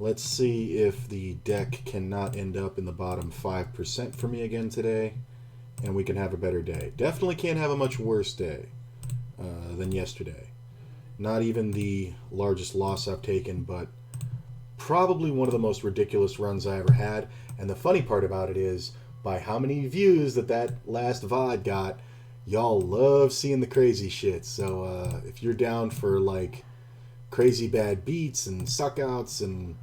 Let's see if the deck cannot end up in the bottom 5% for me again today, and we can have a better day. Definitely can't have a much worse day than yesterday. Not even the largest loss I've taken, but probably one of the most ridiculous runs I ever had. And the funny part about it is, by how many views that last VOD got, y'all love seeing the crazy shit. So if you're down for like crazy bad beats and suckouts and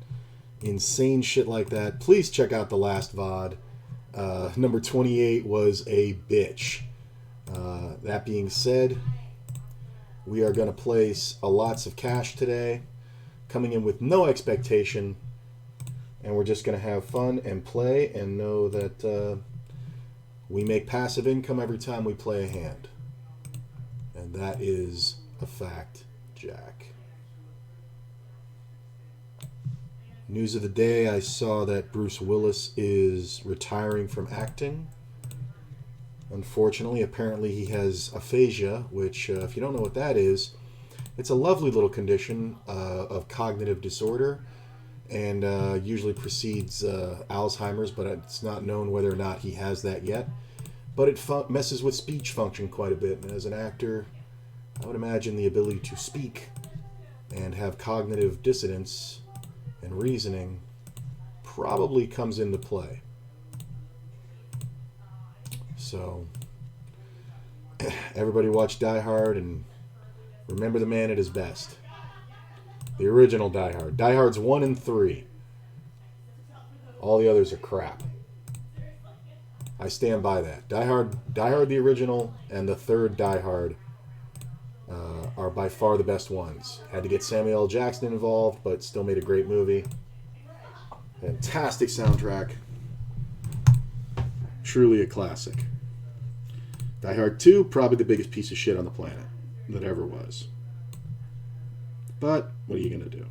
insane shit like that, please check out the last VOD. Number 28 was a bitch. That being said, we are going to place a lots of cash today, coming in with no expectation, and we're just going to have fun and play and know that we make passive income every time we play a hand. And that is a fact, Jack. News of the day, I saw that Bruce Willis is retiring from acting. Unfortunately, apparently he has aphasia, which, if you don't know what that is, it's a lovely little condition of cognitive disorder, and usually precedes Alzheimer's, but it's not known whether or not he has that yet. But it messes with speech function quite a bit, and as an actor, I would imagine the ability to speak and have cognitive dissonance and reasoning probably comes into play. So, everybody watch Die Hard and remember the man at his best. The original Die Hard. Die Hard's 1 and 3. All the others are crap. I stand by that. Die Hard the original, and the third Die Hard are by far the best ones. Had to get Samuel L. Jackson involved, but still made a great movie. Fantastic soundtrack. Truly a classic. Die Hard 2, probably the biggest piece of shit on the planet that ever was. But what are you going to do?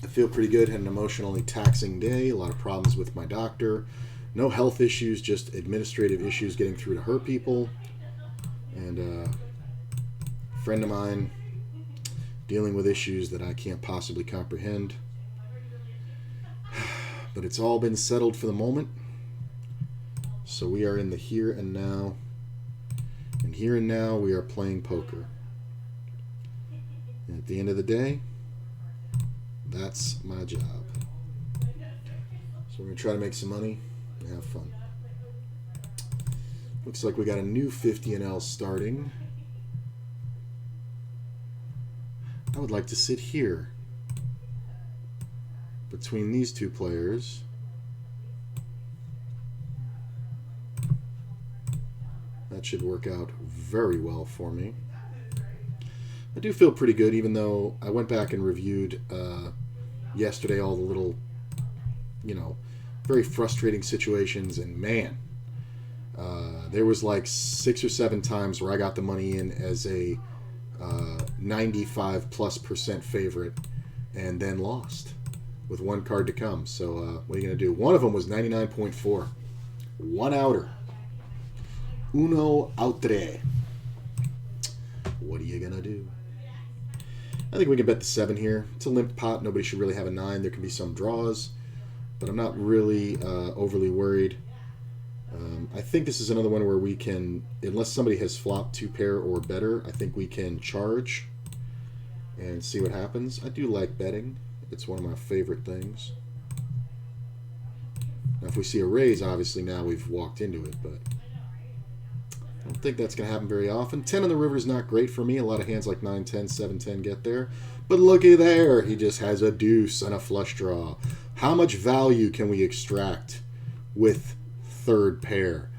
I feel pretty good. Had an emotionally taxing day. A lot of problems with my doctor. No health issues, just administrative issues getting through to her people. And a friend of mine dealing with issues that I can't possibly comprehend. But it's all been settled for the moment. So we are in the here and now. And here and now we are playing poker. And at the end of the day, that's my job. So we're going to try to make some money and have fun. Looks like we got a new 50NL starting. I would like to sit here between these two players. That should work out very well for me. I do feel pretty good, even though I went back and reviewed yesterday all the little, very frustrating situations, and man, there was like 6 or 7 times where I got the money in as a 95+% favorite and then lost with one card to come. So what are you going to do? One of them was 99.4. One outer. Uno outre. What are you going to do? I think we can bet the 7 here. It's a limp pot. Nobody should really have a 9. There can be some draws, but I'm not really overly worried. I think this is another one where we can, unless somebody has flopped 2 pair or better, I think we can charge and see what happens. I do like betting. It's one of my favorite things. Now, if we see a raise, obviously now we've walked into it, but I don't think that's going to happen very often. 10 on the river is not great for me. A lot of hands like 9, 10, 7, 10 get there. But looky there. He just has a deuce and a flush draw. How much value can we extract with third pair?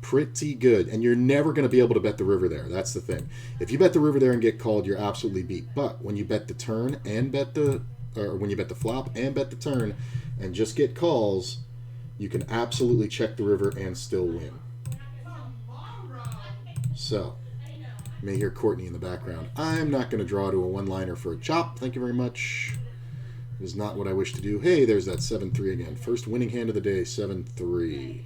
Pretty good. And you're never going to be able to bet the river there. That's the thing. If you bet the river there and get called, you're absolutely beat. But when you bet the turn and when you bet the flop and bet the turn and just get calls, you can absolutely check the river and still win. So, you may hear Courtney in the background. I'm not going to draw to a one-liner for a chop. Thank you very much. It is not what I wish to do. Hey, there's that 7-3 again. First winning hand of the day, 7-3.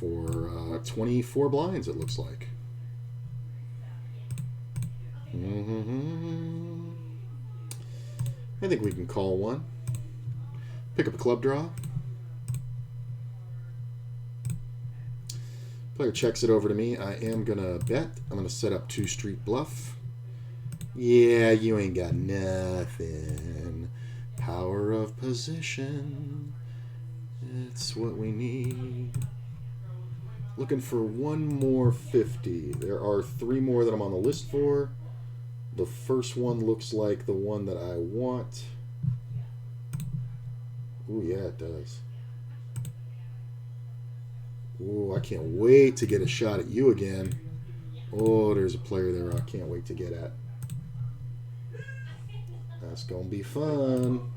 for 24 blinds, it looks like. I think we can call one. Pick up a club draw. Player checks it over to me. I am going to bet. I'm going to set up 2 street bluff. Yeah, you ain't got nothing. Power of position. It's what we need. Looking for one more 50. There are 3 more that I'm on the list for. The first one looks like the one that I want. Ooh, yeah, it does. Ooh, I can't wait to get a shot at you again. Oh, there's a player there I can't wait to get at. That's going to be fun.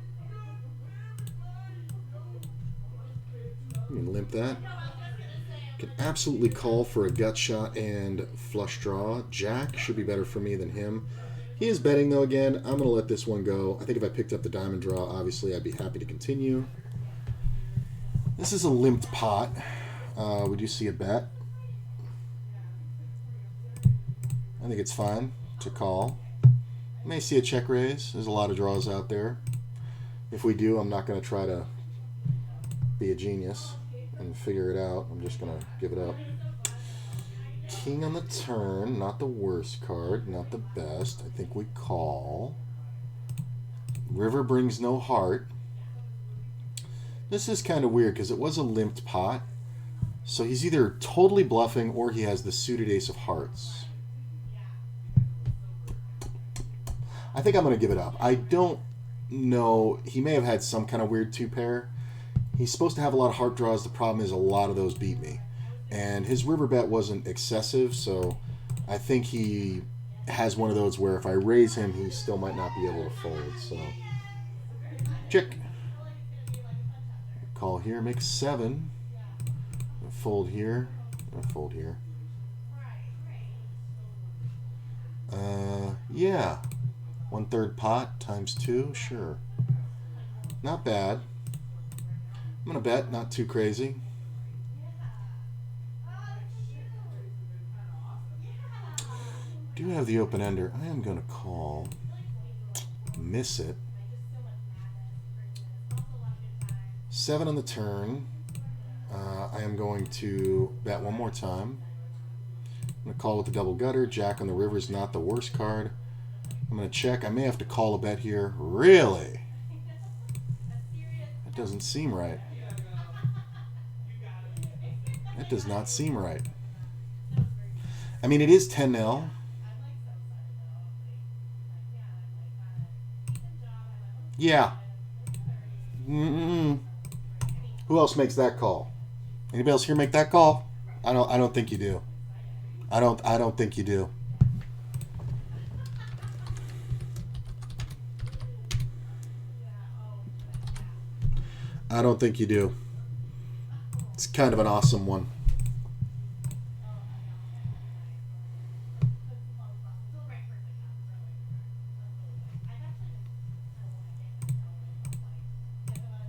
You can limp that. Can absolutely call for a gut shot and flush draw. Jack should be better for me than him. He is betting, though, again. I'm going to let this one go. I think if I picked up the diamond draw, obviously, I'd be happy to continue. This is a limped pot. Would you see a bet? I think it's fine to call. May see a check raise. There's a lot of draws out there. If we do, I'm not going to try to be a genius and figure it out. I'm just going to give it up. King on the turn, not the worst card, not the best. I think we call. River brings no heart. This is kind of weird because it was a limped pot. So he's either totally bluffing or he has the suited ace of hearts. I think I'm going to give it up. I don't know. He may have had some kind of weird 2-pair. He's supposed to have a lot of heart draws. The problem is a lot of those beat me. And his river bet wasn't excessive, so I think he has one of those where if I raise him, he still might not be able to fold. So, check. Call here, make 7. Fold here. Fold here. Yeah. 1/3 pot times 2, sure. Not bad. I'm going to bet, not too crazy. Do have the open ender. I am going to call. Miss it. 7 on the turn. I am going to bet one more time. I'm going to call with the double gutter. Jack on the river is not the worst card. I'm going to check. I may have to call a bet here. Really? That doesn't seem right. That does not seem right. I mean, it is 10-0. Yeah. Who else makes that call? Anybody else here make that call? I don't think you do. I don't think you do. I don't think you do. It's kind of an awesome one.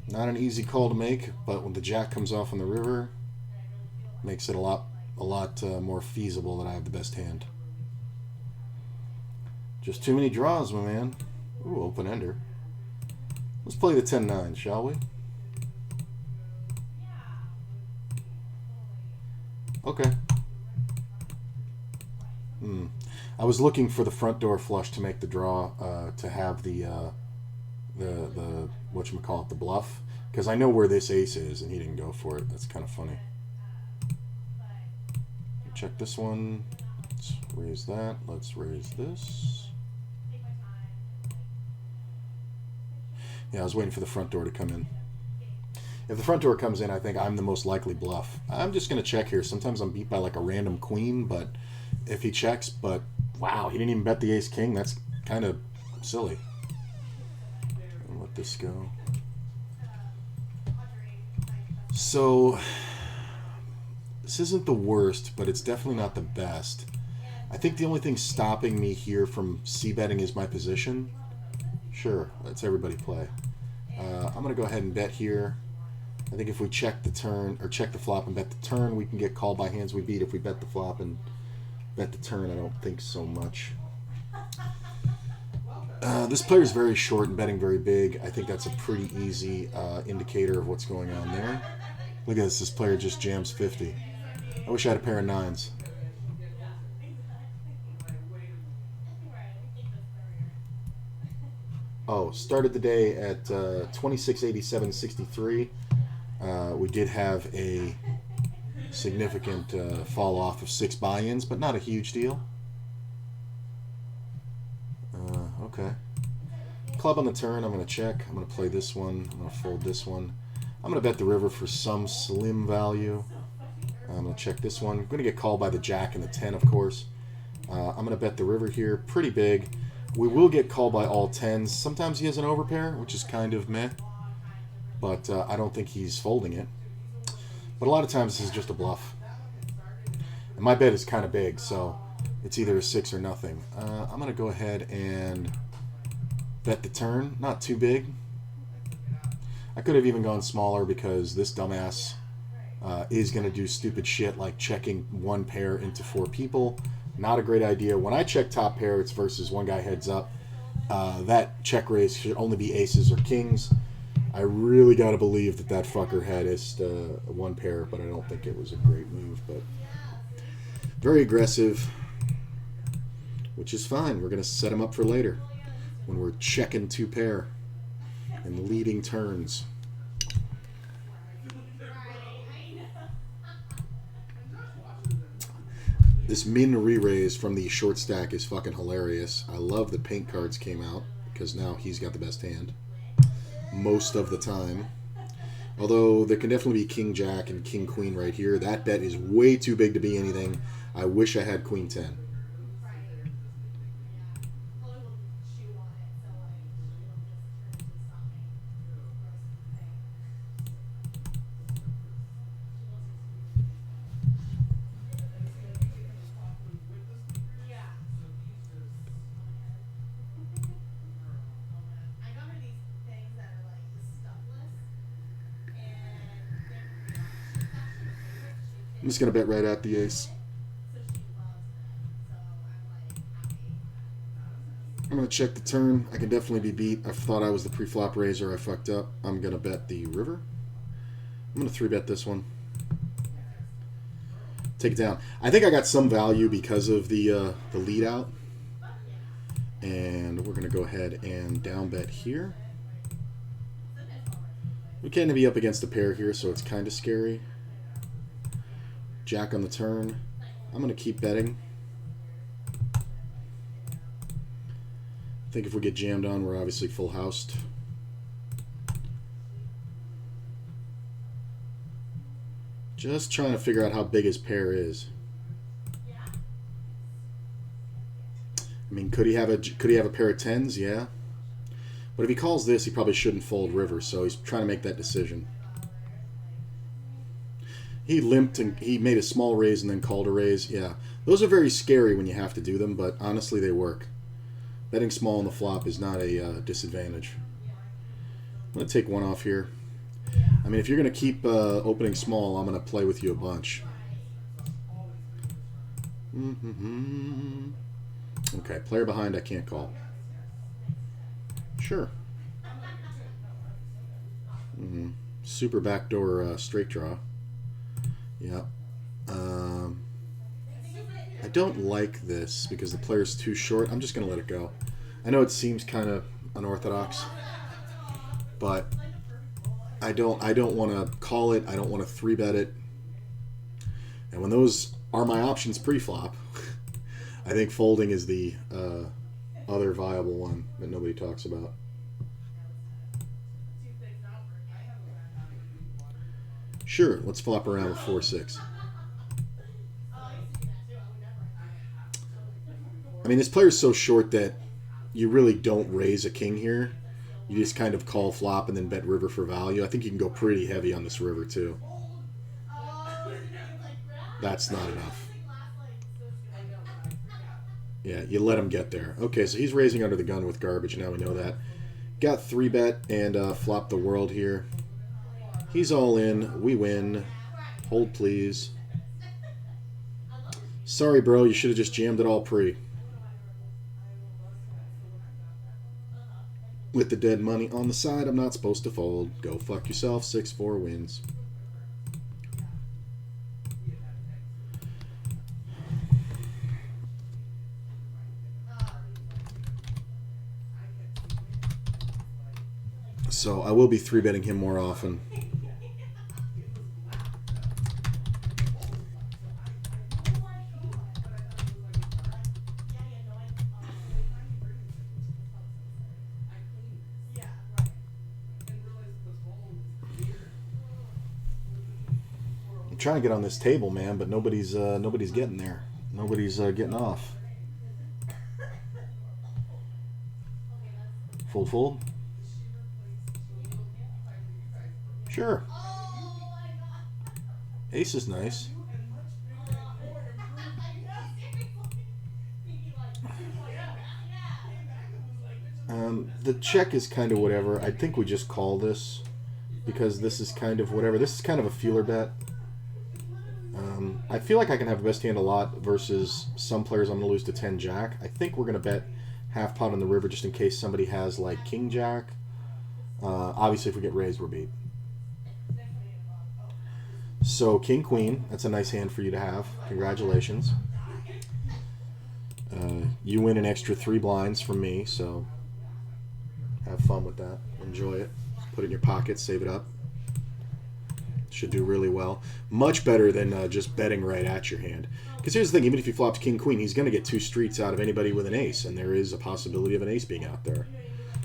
Not an easy call to make, but when the jack comes off on the river, makes it a lot more feasible that I have the best hand. Just too many draws, my man. Ooh, open ender. Let's play the 10-9, shall we? Okay. I was looking for the front door flush to make the draw, to have the whatchamacallit, the bluff, because I know where this ace is and he didn't go for it. That's kind of funny. Check this one. Let's raise that. Let's raise this. Yeah, I was waiting for the front door to come in. If the front door comes in, I think I'm the most likely bluff. I'm just going to check here. Sometimes I'm beat by like a random queen, but if he checks, but wow, he didn't even bet the ace-king. That's kind of silly. I'll let this go. So, this isn't the worst, but it's definitely not the best. I think the only thing stopping me here from c-betting is my position. Sure, let's everybody play. I'm going to go ahead and bet here. I think if we check the turn, or check the flop and bet the turn, we can get called by hands we beat. If we bet the flop and bet the turn, I don't think so much. This player is very short and betting very big. I think that's a pretty easy indicator of what's going on there. Look at this. This player just jams 50. I wish I had a pair of nines. Oh, started the day at 26.87.63. We did have a significant fall off of 6 buy-ins, but not a huge deal. Okay. Club on the turn, I'm going to check. I'm going to play this one. I'm going to fold this one. I'm going to bet the river for some slim value. I'm going to check this one. I'm going to get called by the jack and the 10, of course. I'm going to bet the river here pretty big. We will get called by all 10s. Sometimes he has an overpair, which is kind of meh. But I don't think he's folding it. But a lot of times this is just a bluff. And my bet is kind of big, so it's either a 6 or nothing. I'm going to go ahead and bet the turn. Not too big. I could have even gone smaller because this dumbass is going to do stupid shit like checking one pair into 4 people. Not a great idea. When I check top pair, it's versus one guy heads up. That check raise should only be aces or kings. I really got to believe that that fucker had his one pair, but I don't think it was a great move. But very aggressive, which is fine. We're going to set him up for later when we're checking 2 pair and leading turns. This min re-raise from the short stack is fucking hilarious. I love that paint cards came out because now he's got the best hand most of the time. Although there can definitely be king jack and king queen right here. That bet is way too big to be anything. I wish I had queen 10. I'm just going to bet right at the ace. I'm going to check the turn. I can definitely be beat. I thought I was the pre-flop raiser. I fucked up. I'm going to bet the river. I'm going to 3-bet this one. Take it down. I think I got some value because of the lead out. And we're going to go ahead and down bet here. We can't be up against a pair here, so it's kind of scary. Jack on the turn. I'm going to keep betting. I think if we get jammed on, we're obviously full housed. Just trying to figure out how big his pair is. I mean, could he have a pair of 10s? Yeah. But if he calls this, he probably shouldn't fold river, so he's trying to make that decision. He limped and he made a small raise and then called a raise. Yeah, those are very scary when you have to do them, but honestly, they work. Betting small on the flop is not a disadvantage. I'm going to take one off here. I mean, if you're going to keep opening small, I'm going to play with you a bunch. Okay, player behind, I can't call. Sure. Super backdoor straight draw. Yeah. I don't like this because the player's too short. I'm just going to let it go. I know it seems kind of unorthodox, but I don't want to call it. I don't want to 3-bet it. And when those are my options pre-flop, I think folding is the other viable one that nobody talks about. Sure, let's flop around with 4-6. I mean, this player's so short that you really don't raise a king here. You just kind of call flop and then bet river for value. I think you can go pretty heavy on this river, too. That's not enough. Yeah, you let him get there. Okay, so he's raising under the gun with garbage. Now we know that. Got 3-bet and flop the world here. He's all in. We win. Hold, please. Sorry, bro. You should have just jammed it all pre. With the dead money on the side, I'm not supposed to fold. Go fuck yourself. 6-4 wins. So I will be 3-betting him more often. I'm trying to get on this table, man, but nobody's getting there. Nobody's getting off. Fold, fold. Sure. Ace is nice. The check is kind of whatever. I think we just call this because this is kind of whatever. This is kind of a feeler bet. I feel like I can have the best hand a lot versus some players I'm going to lose to 10 jack. I think we're going to bet half pot on the river just in case somebody has like king jack. Obviously, if we get raised, we're beat. So king queen, that's a nice hand for you to have. Congratulations. You win an extra 3 blinds from me, so have fun with that. Enjoy it. Put it in your pocket, save it up. Should do really well. Much better than just betting right at your hand. Because here's the thing, even if he flops king queen, he's going to get 2 streets out of anybody with an ace, and there is a possibility of an ace being out there.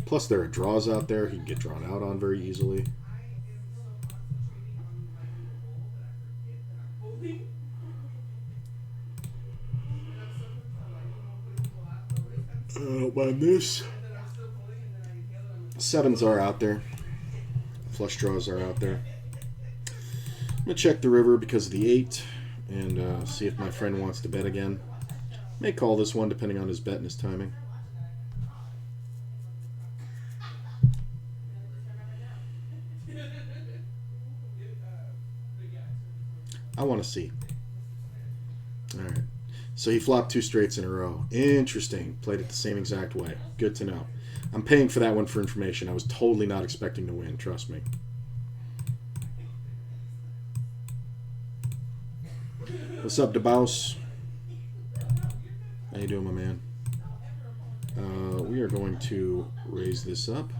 Plus there are draws out there he can get drawn out on very easily. Don't mind this. 7s are out there. Flush draws are out there. I'm going to check the river because of the 8 and see if my friend wants to bet again. May call this one depending on his bet and his timing. I want to see. Alright. So he flopped 2 straights in a row. Interesting. Played it the same exact way. Good to know. I'm paying for that one for information. I was totally not expecting to win. Trust me. What's up, DeBouse? How you doing, my man? We are going to raise this up.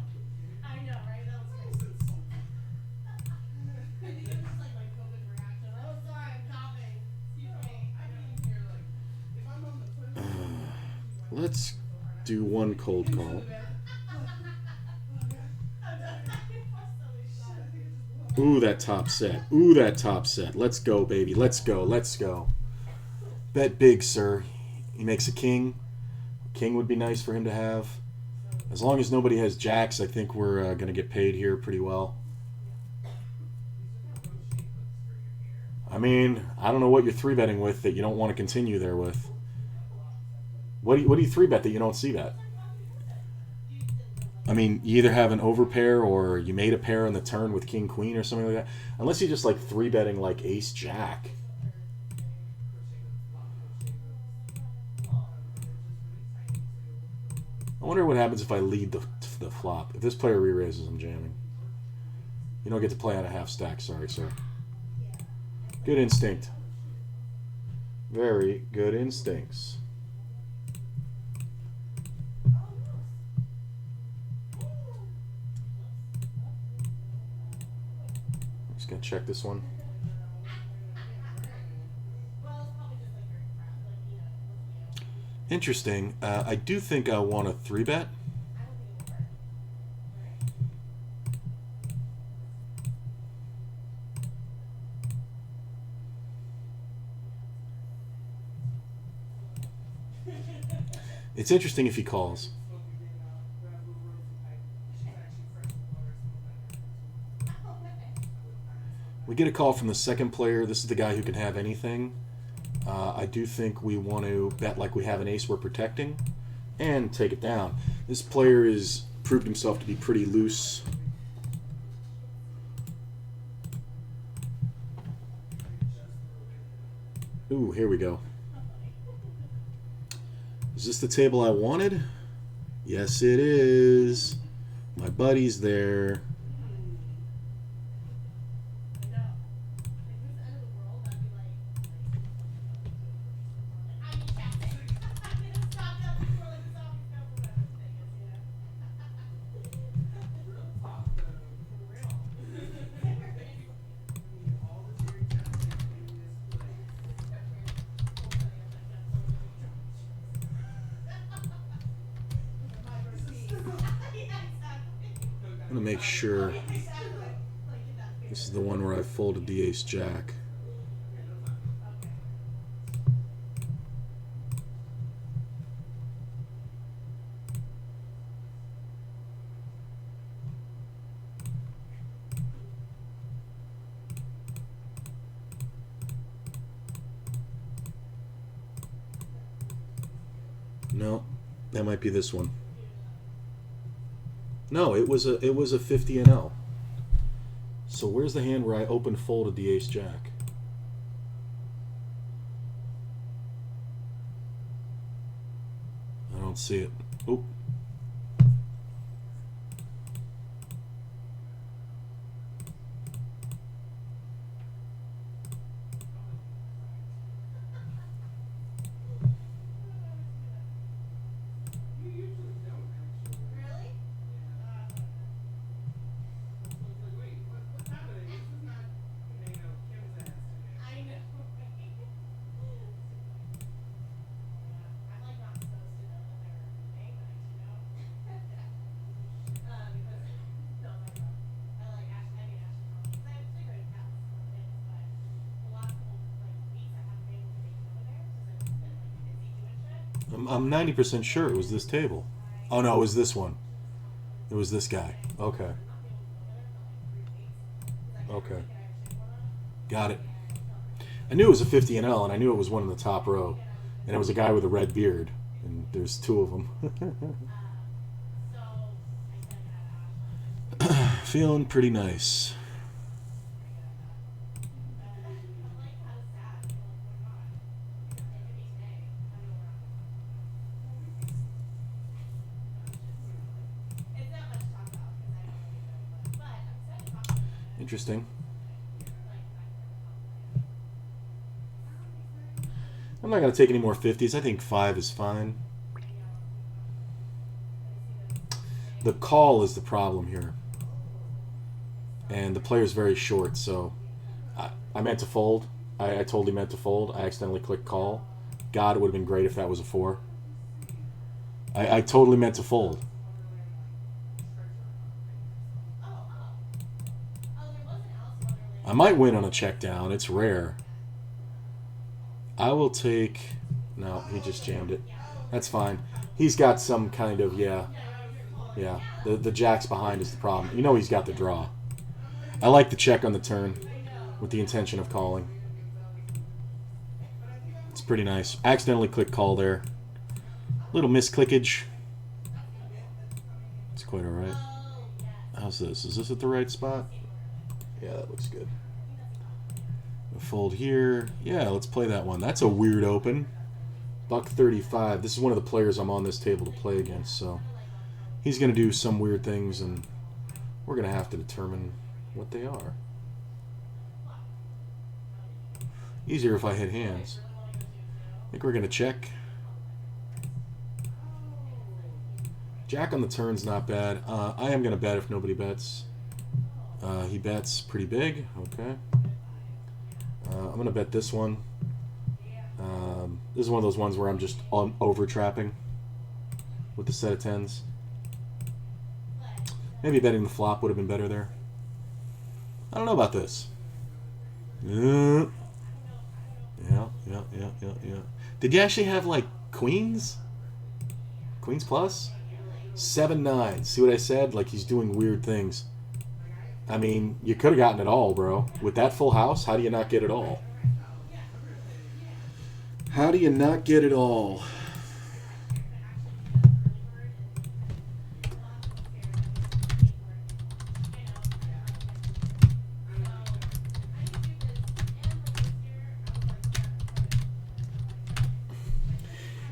Let's do one cold call. Ooh, that top set. Ooh, that top set. Let's go, baby. Let's go. Let's go. Bet big, sir. He makes a king. King would be nice for him to have. As long as nobody has jacks, I think we're going to get paid here pretty well. I mean, I don't know what you're 3-betting with that you don't want to continue there with. What do you 3-bet that you don't see that? I mean, you either have an overpair or you made a pair on the turn with king queen or something like that. Unless you just like 3-betting like ace jack. I wonder what happens if I lead the flop. If this player re-raises, I'm jamming. You don't get to play on a half stack. Sorry, sir. Good instinct. Very good instincts. Just gonna check this one. Interesting. I do think I want a 3-bet. It's interesting if he calls. We get a call from the second player. This is the guy who can have anything. I do think we want to bet like we have an ace we're protecting and take it down. This player has proved himself to be pretty loose. Ooh, here we go. Is this the table I wanted? Yes, it is. My buddy's there. I'm going to make sure this is the one where I folded the ace jack. No, that might be this one. No, it was a 50 and L. So where's the hand where I open folded the ace jack? I don't see it. Oop. I'm 90% sure it was this table. Oh no, it was this one. It was this guy. Okay. Okay. Got it. I knew it was a 50 and L, and I knew it was one in the top row. And it was a guy with a red beard. And there's two of them. Feeling pretty nice. Interesting. I'm not going to take any more 50s. I think 5 is fine. The call is the problem here. And the player's very short, so I meant to fold. I totally meant to fold. I accidentally clicked call. God, it would have been great if that was a 4. I totally meant to fold. I might win on a check down. It's rare. I will take... No, he just jammed it. That's fine. He's got some kind of... Yeah. The jack's behind is the problem. You know he's got the draw. I like the check on the turn with the intention of calling. It's pretty nice. Accidentally clicked call there. Little misclickage. It's quite alright. How's this? Is this at the right spot? Yeah, that looks good. Fold here. Yeah, let's play that one. That's a weird open. Buck 35. This is one of the players I'm on this table to play against, so he's going to do some weird things, and we're going to have to determine what they are. Easier if I hit hands. I think we're going to check. Jack on the turn's not bad. I am going to bet if nobody bets. He bets pretty big. Okay. I'm going to bet this one. This is one of those ones where I'm just over-trapping with the set of 10s. Maybe betting the flop would have been better there. I don't know about this. Yeah. Did you actually have, like, queens? Queens plus? 7-9. See what I said? Like, he's doing weird things. I mean, you could have gotten it all, bro. With that full house, how do you not get it all? How do you not get it all?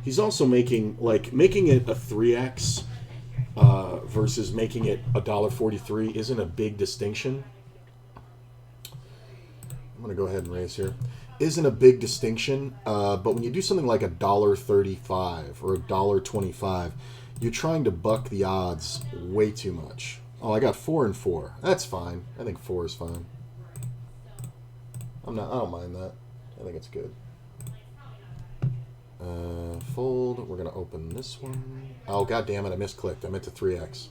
He's also making it a 3x versus making it $1.43 isn't a big distinction. I'm gonna go ahead and raise here. Isn't a big distinction, but when you do something like $1.35 or $1.25, you're trying to buck the odds way too much. Oh, I got 4 and 4. That's fine. I think 4 is fine. I don't mind that. I think it's good. Fold. We're gonna open this one. Oh, god damn it! I misclicked. I meant to 3x.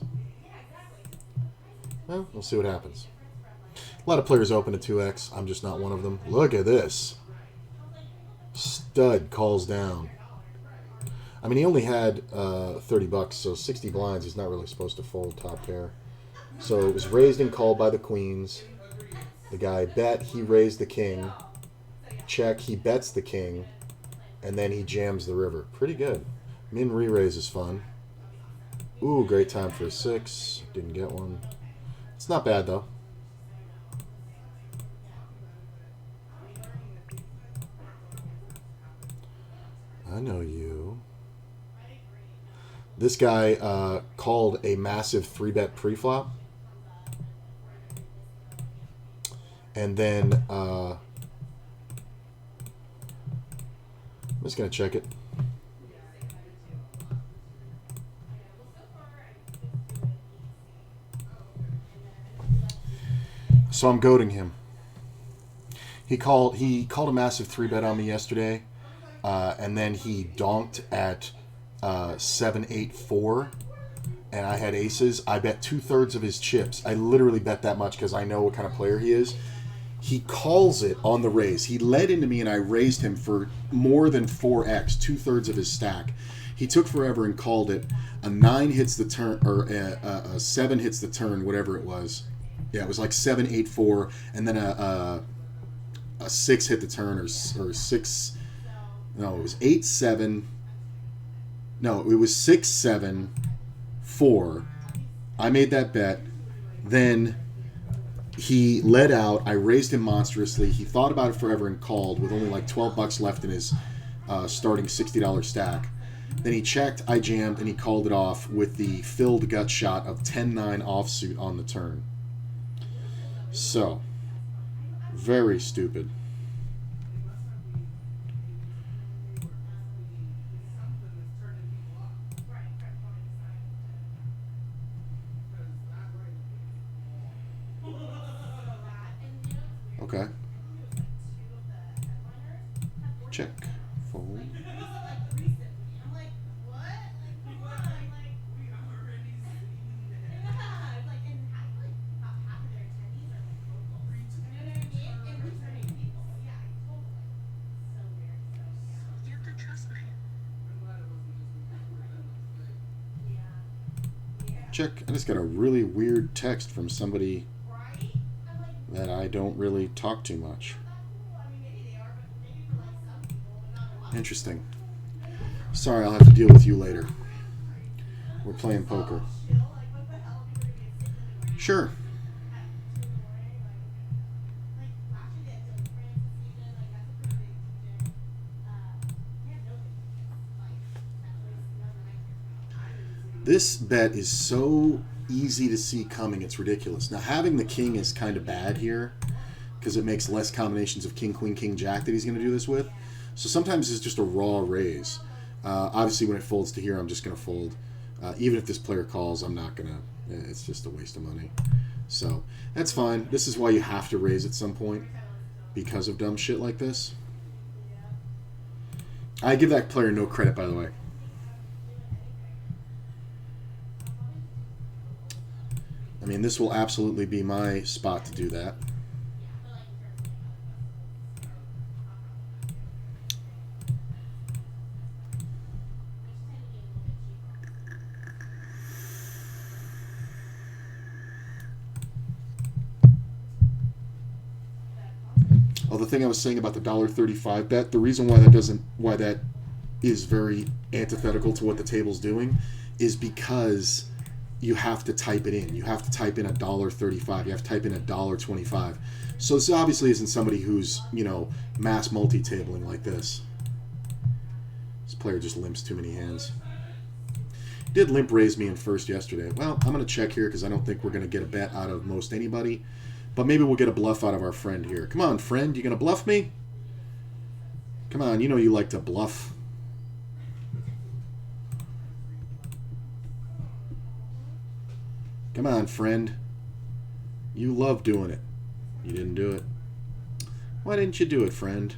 Well, we'll see what happens. A lot of players open to 2x. I'm just not one of them. Look at this. Stud calls down. I mean, he only had 30 bucks, so 60 blinds. He's not really supposed to fold top pair. So it was raised and called by the queens. The guy bet. He raised the king. Check. He bets the king. And then he jams the river. Pretty good. Min re-raise is fun. Ooh, great time for a 6. Didn't get one. It's not bad, though. I know you. This guy called a massive 3-bet pre-flop. And then I'm just going to check it. So I'm goading him. He called a massive 3-bet on me yesterday, and then he donked at 7-8-4, and I had aces. I bet 2/3 of his chips. I literally bet that much because I know what kind of player he is. He calls it on the raise. He led into me, and I raised him for more than 4x, 2/3 of his stack. He took forever and called it. A 9 hits the turn, or a 7 hits the turn, whatever it was. Yeah, it was like 7-8-4, and then a 6 hit the turn, or 6. No, it was 8-7. No, it was 6-7-4. I made that bet. Then he led out. I raised him monstrously. He thought about it forever and called with only like 12 bucks left in his starting $60 stack. Then he checked, I jammed, and he called it off with the filled gut shot of 10-9 offsuit on the turn. So, very stupid. Okay. Check. Fold. Check. I just got a really weird text from somebody that I don't really talk too much. Interesting. Sorry, I'll have to deal with you later. We're playing poker. Sure. This bet is so easy to see coming, it's ridiculous. Now, having the king is kind of bad here because it makes less combinations of king, queen, king, jack that he's going to do this with. So sometimes it's just a raw raise. Obviously, when it folds to here, I'm just going to fold. Even if this player calls, I'm not going to. It's just a waste of money. So that's fine. This is why you have to raise at some point because of dumb shit like this. I give that player no credit, by the way. I mean, this will absolutely be my spot to do that. Oh, the thing I was saying about the $1.35 bet, the reason why that is very antithetical to what the table's doing is because you have to type it in. You have to type in $1.35. You have to type in $1.25. So this obviously isn't somebody who's, mass multi-tabling like this. This player just limps too many hands. Did limp raise me in first yesterday. Well, I'm going to check here because I don't think we're going to get a bet out of most anybody. But maybe we'll get a bluff out of our friend here. Come on, friend. You going to bluff me? Come on. You know you like to bluff. Come on, friend. You love doing it. You didn't do it. Why didn't you do it, friend?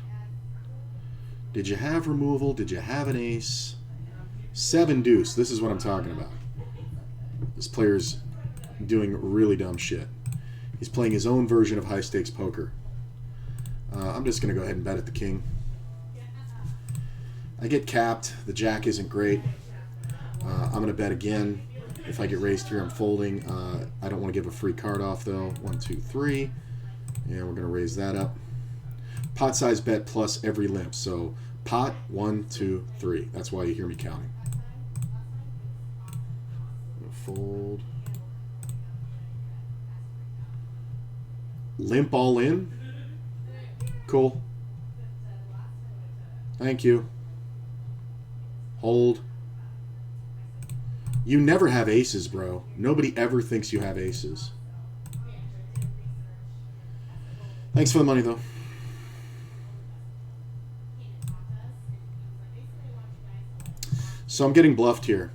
Did you have removal? Did you have an ace? 7 deuce. This is what I'm talking about. This player's doing really dumb shit. He's playing his own version of high-stakes poker. I'm just going to go ahead and bet at the king. I get capped. The jack isn't great. I'm going to bet again. If I get raised here, I'm folding. I don't want to give a free card off, though. 1, 2, 3. And we're going to raise that up. Pot size bet plus every limp. So pot, 1, 2, 3. That's why you hear me counting. Fold. Limp all in. Cool. Thank you. Hold. You never have aces, bro. Nobody ever thinks you have aces. Thanks for the money, though. So I'm getting bluffed here.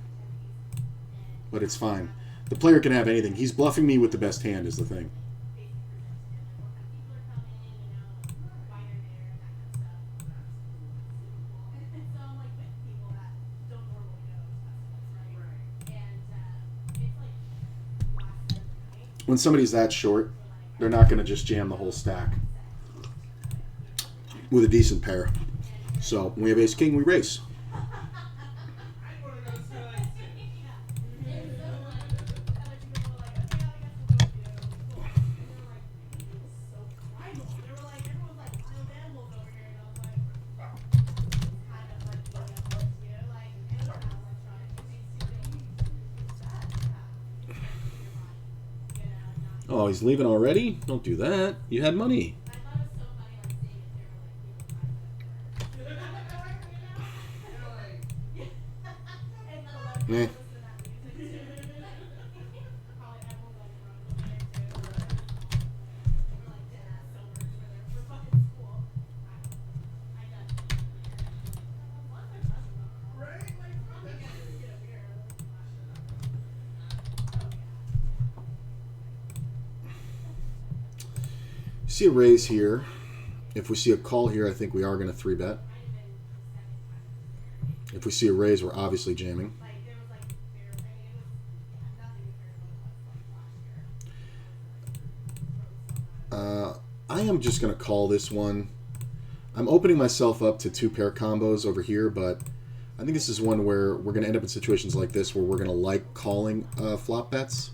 But it's fine. The player can have anything. He's bluffing me with the best hand is the thing. When somebody's that short, they're not going to just jam the whole stack with a decent pair. So when we have ace-king, we race. Oh, he's leaving already? Don't do that. You had money. Meh. See a raise here. If we see a call here, I think we are going to 3-bet. If we see a raise, we're obviously jamming. I am just going to call this one. I'm opening myself up to 2-pair combos over here, but I think this is one where we're going to end up in situations like this where we're going to like calling flop bets.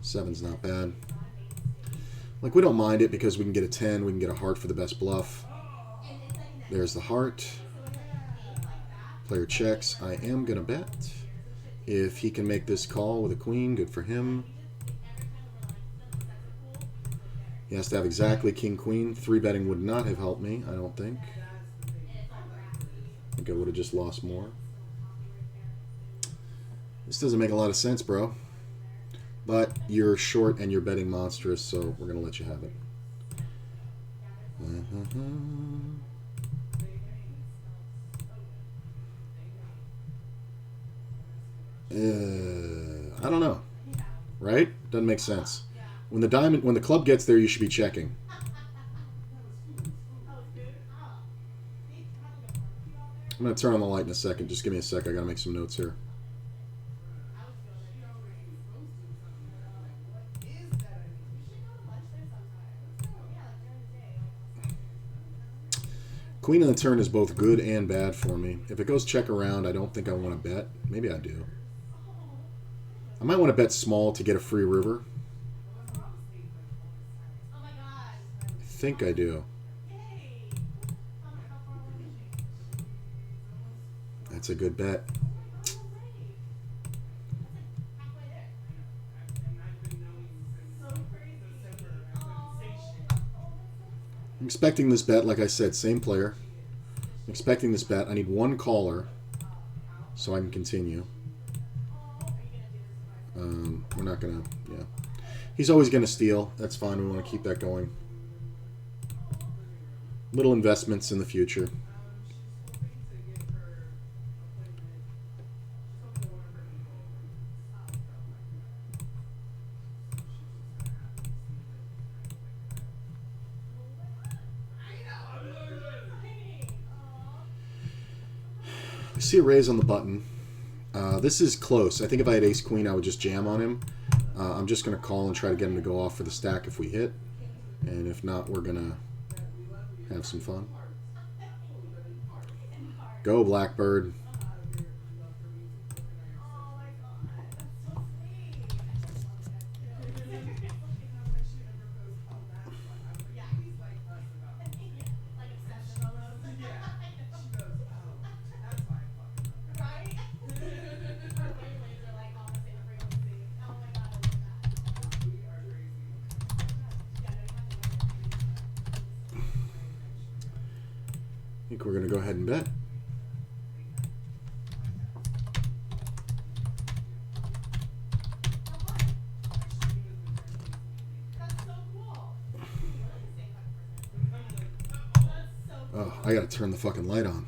7's not bad. Like, we don't mind it because we can get a 10, we can get a heart for the best bluff. There's the heart. Player checks. I am going to bet. If he can make this call with a queen, good for him. He has to have exactly king-queen. 3-betting would not have helped me, I don't think. I think I would have just lost more. This doesn't make a lot of sense, bro. But you're short and you're betting monstrous, so we're going to let you have it. I don't know. Right? Doesn't make sense. When the club gets there, you should be checking. I'm going to turn on the light in a second. Just give me a sec. I got to make some notes here. Queen on the turn is both good and bad for me. If it goes check around, I don't think I want to bet. Maybe I do. I might want to bet small to get a free river. I think I do. That's a good bet. I'm expecting this bet, like I said, same player. Expecting this bet. I need one caller so I can continue. We're not going to... Yeah. He's always going to steal. That's fine. We want to keep that going. Little investments in the future. I see a raise on the button. This is close. I think if I had ace-queen, I would just jam on him. I'm just going to call and try to get him to go off for the stack if we hit. And if not, we're going to have some fun. Go, Blackbird. I think we're going to go ahead and bet. Oh, I got to turn the fucking light on.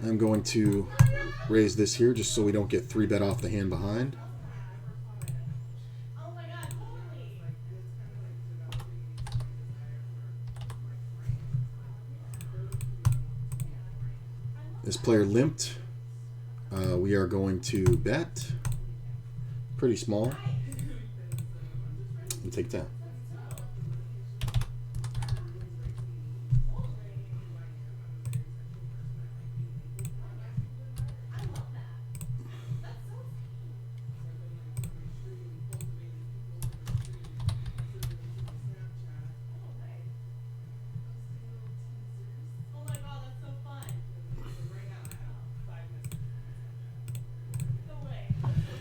I'm going to raise this here just so we don't get 3-bet off the hand behind. This player limped. We are going to bet. Pretty small. And take that.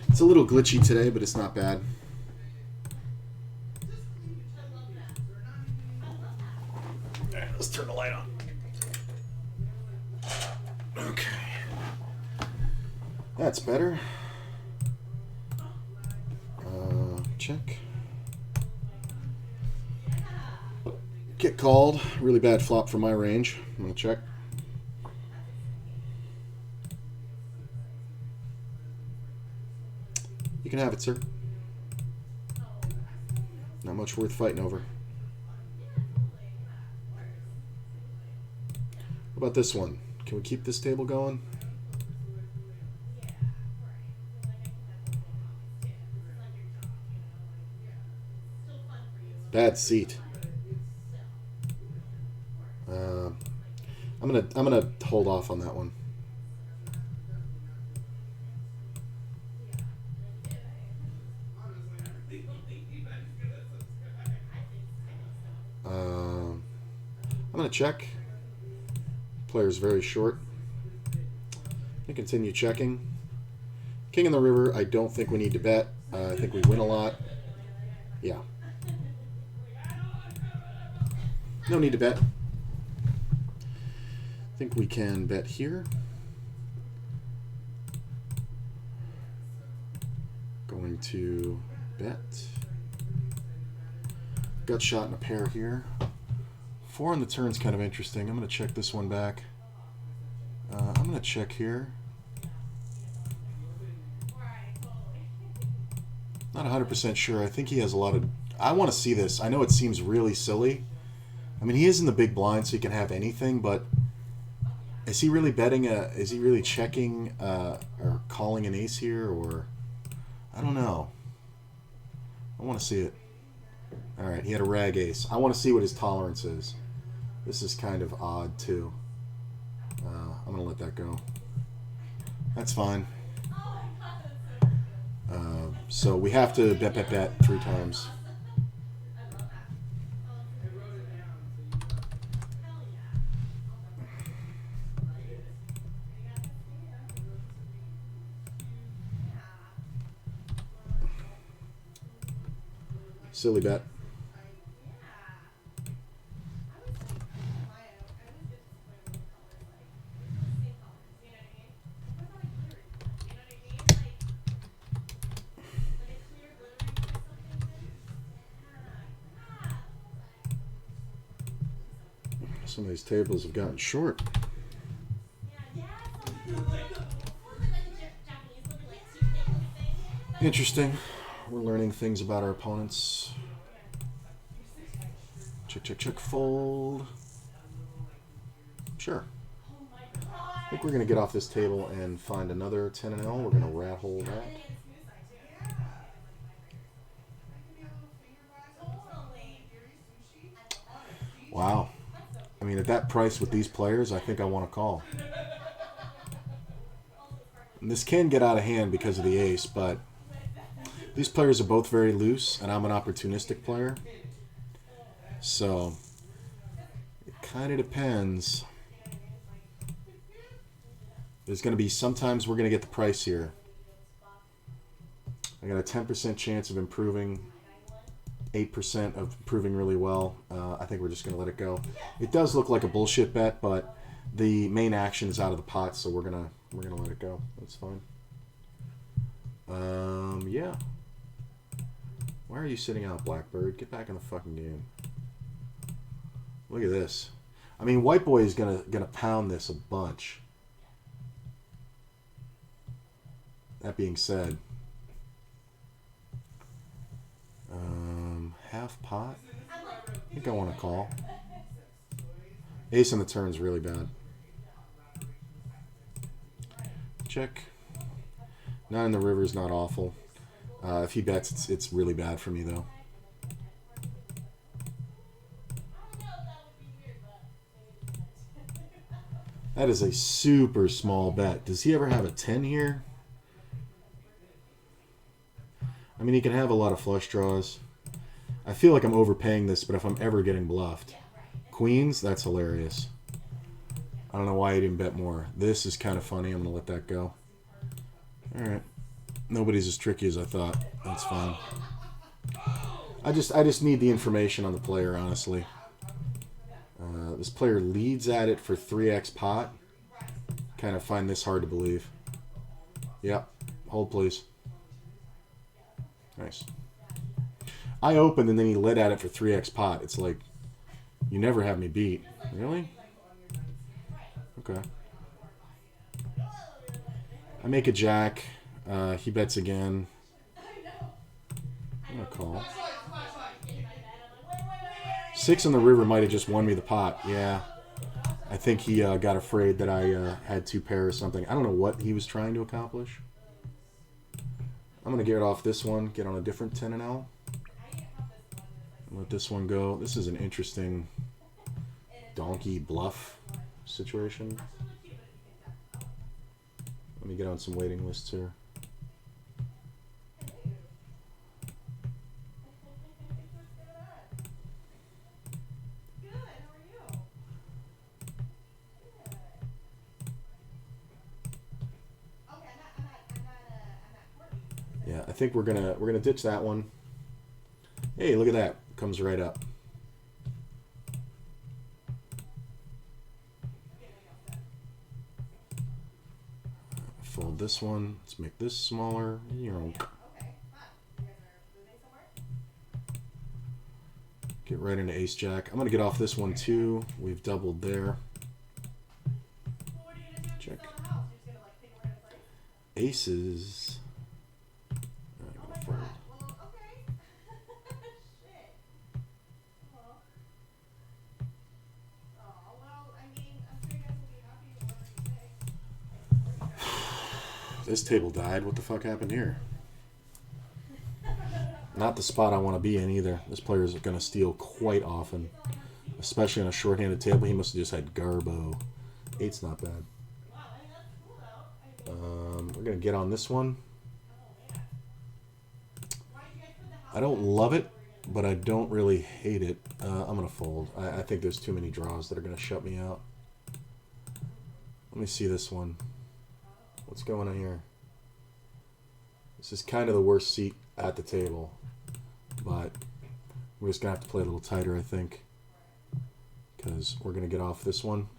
It's a little glitchy today, but it's not bad. Alright, let's turn the light on. Okay. That's better. Check. Get called. Really bad flop for my range. I'm going to check. You can have it, sir. Not much worth fighting over. What about this one? Can we keep this table going? Bad seat. I'm gonna hold off on that one. I'm going to check. Player's very short. I continue checking. King in the river, I don't think we need to bet. I think we win a lot. Yeah. No need to bet. I think we can bet here. Going to bet. Gut shot and a pair here. 4 on the turn's kind of interesting. I'm going to check this one back. I'm going to check here. Not 100% sure. I think he has a lot of... I want to see this. I know it seems really silly. I mean, he is in the big blind, so he can have anything, but is he really betting is he really checking or calling an ace here, or... I don't know. I want to see it. All right, he had a rag ace. I want to see what his tolerance is. This is kind of odd, too. I'm going to let that go. That's fine. So we have to bet 3 times. Silly bet. Some of these tables have gotten short. Interesting. We're learning things about our opponents. Check, check, check, fold. Sure. I think we're going to get off this table and find another 10 and L. We're going to rat hole that. Wow. I mean, at that price with these players, I think I want to call. And this can get out of hand because of the ace, but these players are both very loose, and I'm an opportunistic player. So, it kind of depends. There's going to be, sometimes we're going to get the price here. I got a 10% chance of improving, 8% of improving really well. I think we're just going to let it go. It does look like a bullshit bet, but the main action is out of the pot, so we're gonna let it go. That's fine. Yeah. Why are you sitting out, Blackbird? Get back in the fucking game. Look at this. I mean, White Boy is gonna pound this a bunch. That being said, half pot. I think I want to call. Ace on the turn is really bad. Check. Nine in the river is not awful. If he bets, it's really bad for me, though. That is a super small bet. Does he ever have a 10 here? I mean, he can have a lot of flush draws. I feel like I'm overpaying this, but if I'm ever getting bluffed. Queens, that's hilarious. I don't know why he didn't bet more. This is kind of funny. I'm going to let that go. All right. Nobody's as tricky as I thought. That's fine. I just need the information on the player, honestly. This player leads at it for 3x pot. Kind of find this hard to believe. Yep. Hold, please. Nice. I opened and then he led at it for 3x pot. It's like, you never have me beat. Really? Okay. I make a jack. He bets again. I'm going to call. 6 on the river might have just won me the pot. Yeah. I think he got afraid that I had 2 pair or something. I don't know what he was trying to accomplish. I'm going to get off this one, get on a different 10 and L. Let this one go. This is an interesting donkey bluff situation. Let me get on some waiting lists here. Yeah, I think we're gonna ditch that one. Hey, look at that. Comes right up. Fold this one. Let's make this smaller. Get right into ace jack. I'm gonna get off this one too. We've doubled there. Check. Aces. I'm gonna fold. This table died. What the fuck happened here? Not the spot I want to be in either. This player is going to steal quite often. Especially on a short-handed table. He must have just had Garbo. 8's not bad. We're going to get on this one. I don't love it, but I don't really hate it. I'm going to fold. I think there's too many draws that are going to shut me out. Let me see this one. What's going on here? This is kind of the worst seat at the table, but We're just going to have to play a little tighter, I think. Because we're going to get off this one.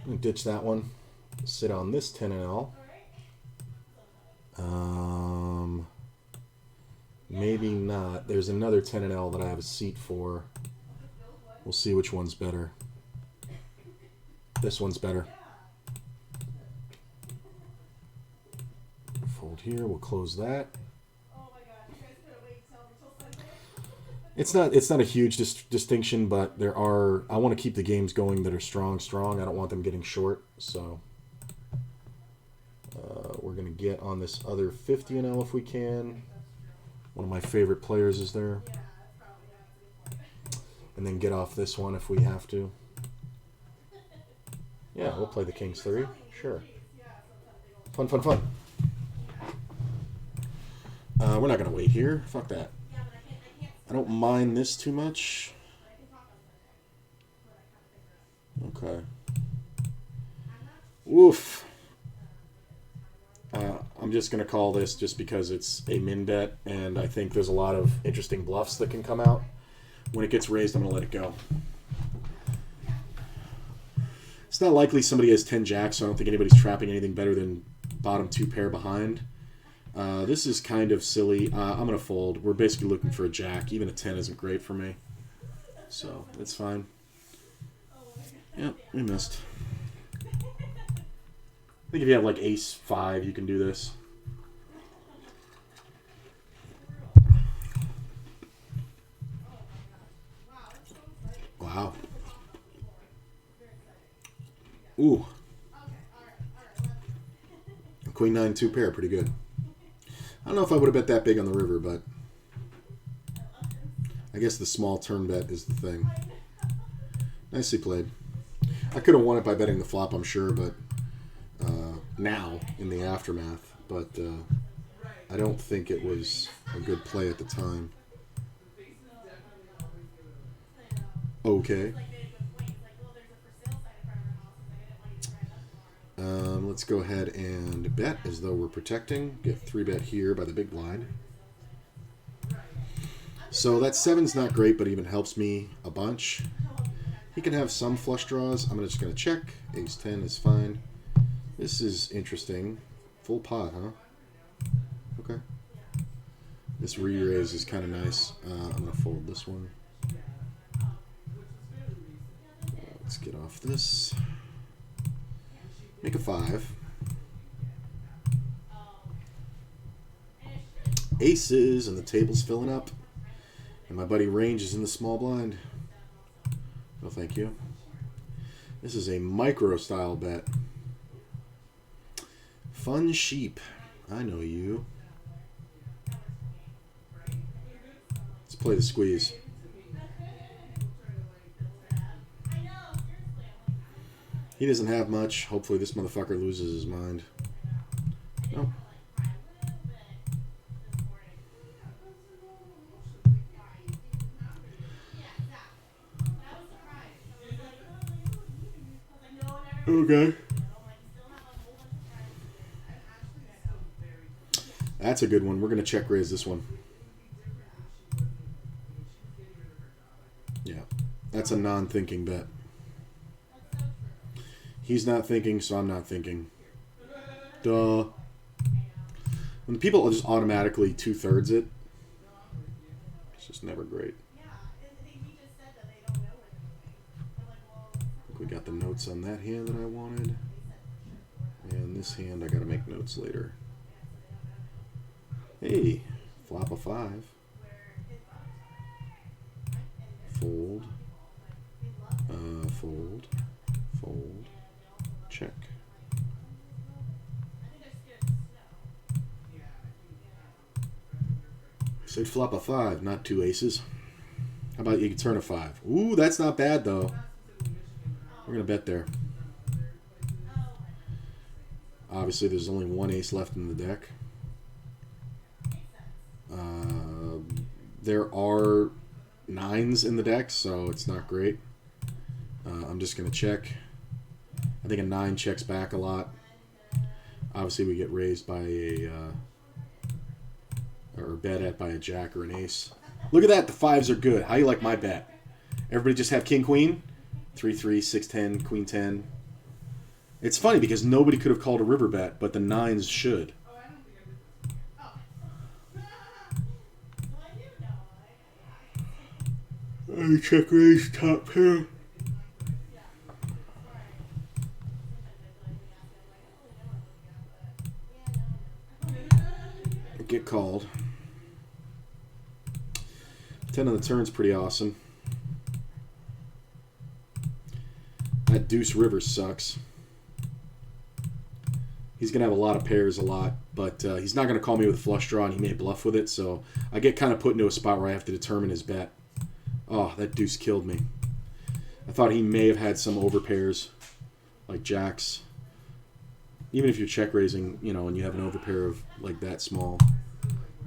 I'm going to ditch that one. Sit on this 10NL. Maybe not. There's another 10NL that I have a seat for. We'll see which one's better. This one's better. Fold here. We'll close that. It's not a huge distinction, but there are. I want to keep the games going that are strong. I don't want them getting short, so we're gonna get on this other 50NL if we can. One of my favorite players is there, and then get off this one if we have to. Yeah, we'll play the King's 3. Sure. Fun. We're not gonna wait here. Fuck that. I don't mind this too much. Okay. Oof. I'm just going to call this just because it's a min bet, and I think there's a lot of interesting bluffs that can come out. When it gets raised, I'm going to let it go. It's not likely somebody has 10 jacks, so I don't think anybody's trapping anything better than bottom 2 pair behind. This is kind of silly. I'm going to fold. We're basically looking for a jack. Even a 10 isn't great for me. So, it's fine. Yep, we missed. I think if you have like ace 5, you can do this. Wow. Ooh. Queen 9 2 pair, pretty good. I don't know if I would have bet that big on the river, but I guess the small turn bet is the thing. Nicely played. I could have won it by betting the flop, I'm sure, but now in the aftermath. But I don't think it was a good play at the time. Okay. Let's go ahead and bet as though we're protecting. Get 3-bet here by the big blind. So that 7's not great, but even helps me a bunch. He can have some flush draws. I'm just going to check. Ace 10 is fine. This is interesting. Full pot, huh? Okay. This re-raise is kind of nice. I'm going to fold this one. Let's get off this. Make a 5. Aces, and the table's filling up. And my buddy Range is in the small blind. No, thank you. This is a micro style bet. Fun sheep. I know you. Let's play the squeeze. He doesn't have much. Hopefully this motherfucker loses his mind. Nope. Okay. That's a good one. We're going to check raise this one. Yeah. That's a non-thinking bet. He's not thinking, so I'm not thinking. Duh. When the people just automatically 2/3 it, it's just never great. I think we got the notes on that hand that I wanted. And this hand I got to make notes later. Hey, flop a 5. Fold. Fold. Fold. Check. I said flop a 5, not 2 aces. How about you can turn a 5? Ooh, that's not bad though. We're gonna bet there. Obviously, there's only one ace left in the deck. There are 9s in the deck, so it's not great. I'm just going to check. I think a 9 checks back a lot. Obviously, we get raised by a... or bet at by a jack or an ace. Look at that. The 5s are good. How you like my bet? Everybody just have king, queen? 3-3, 6-10, queen 10. It's funny because nobody could have called a river bet, but the 9s should. I check raise top pair. Get called. 10 on the turn's pretty awesome. That deuce river sucks. He's going to have a lot of pairs a lot, but he's not going to call me with a flush draw, and he may bluff with it, so I get kind of put into a spot where I have to determine his bet. Oh, that deuce killed me. I thought he may have had some overpairs, like jacks. Even if you're check raising, you know, and you have an overpair of like that small.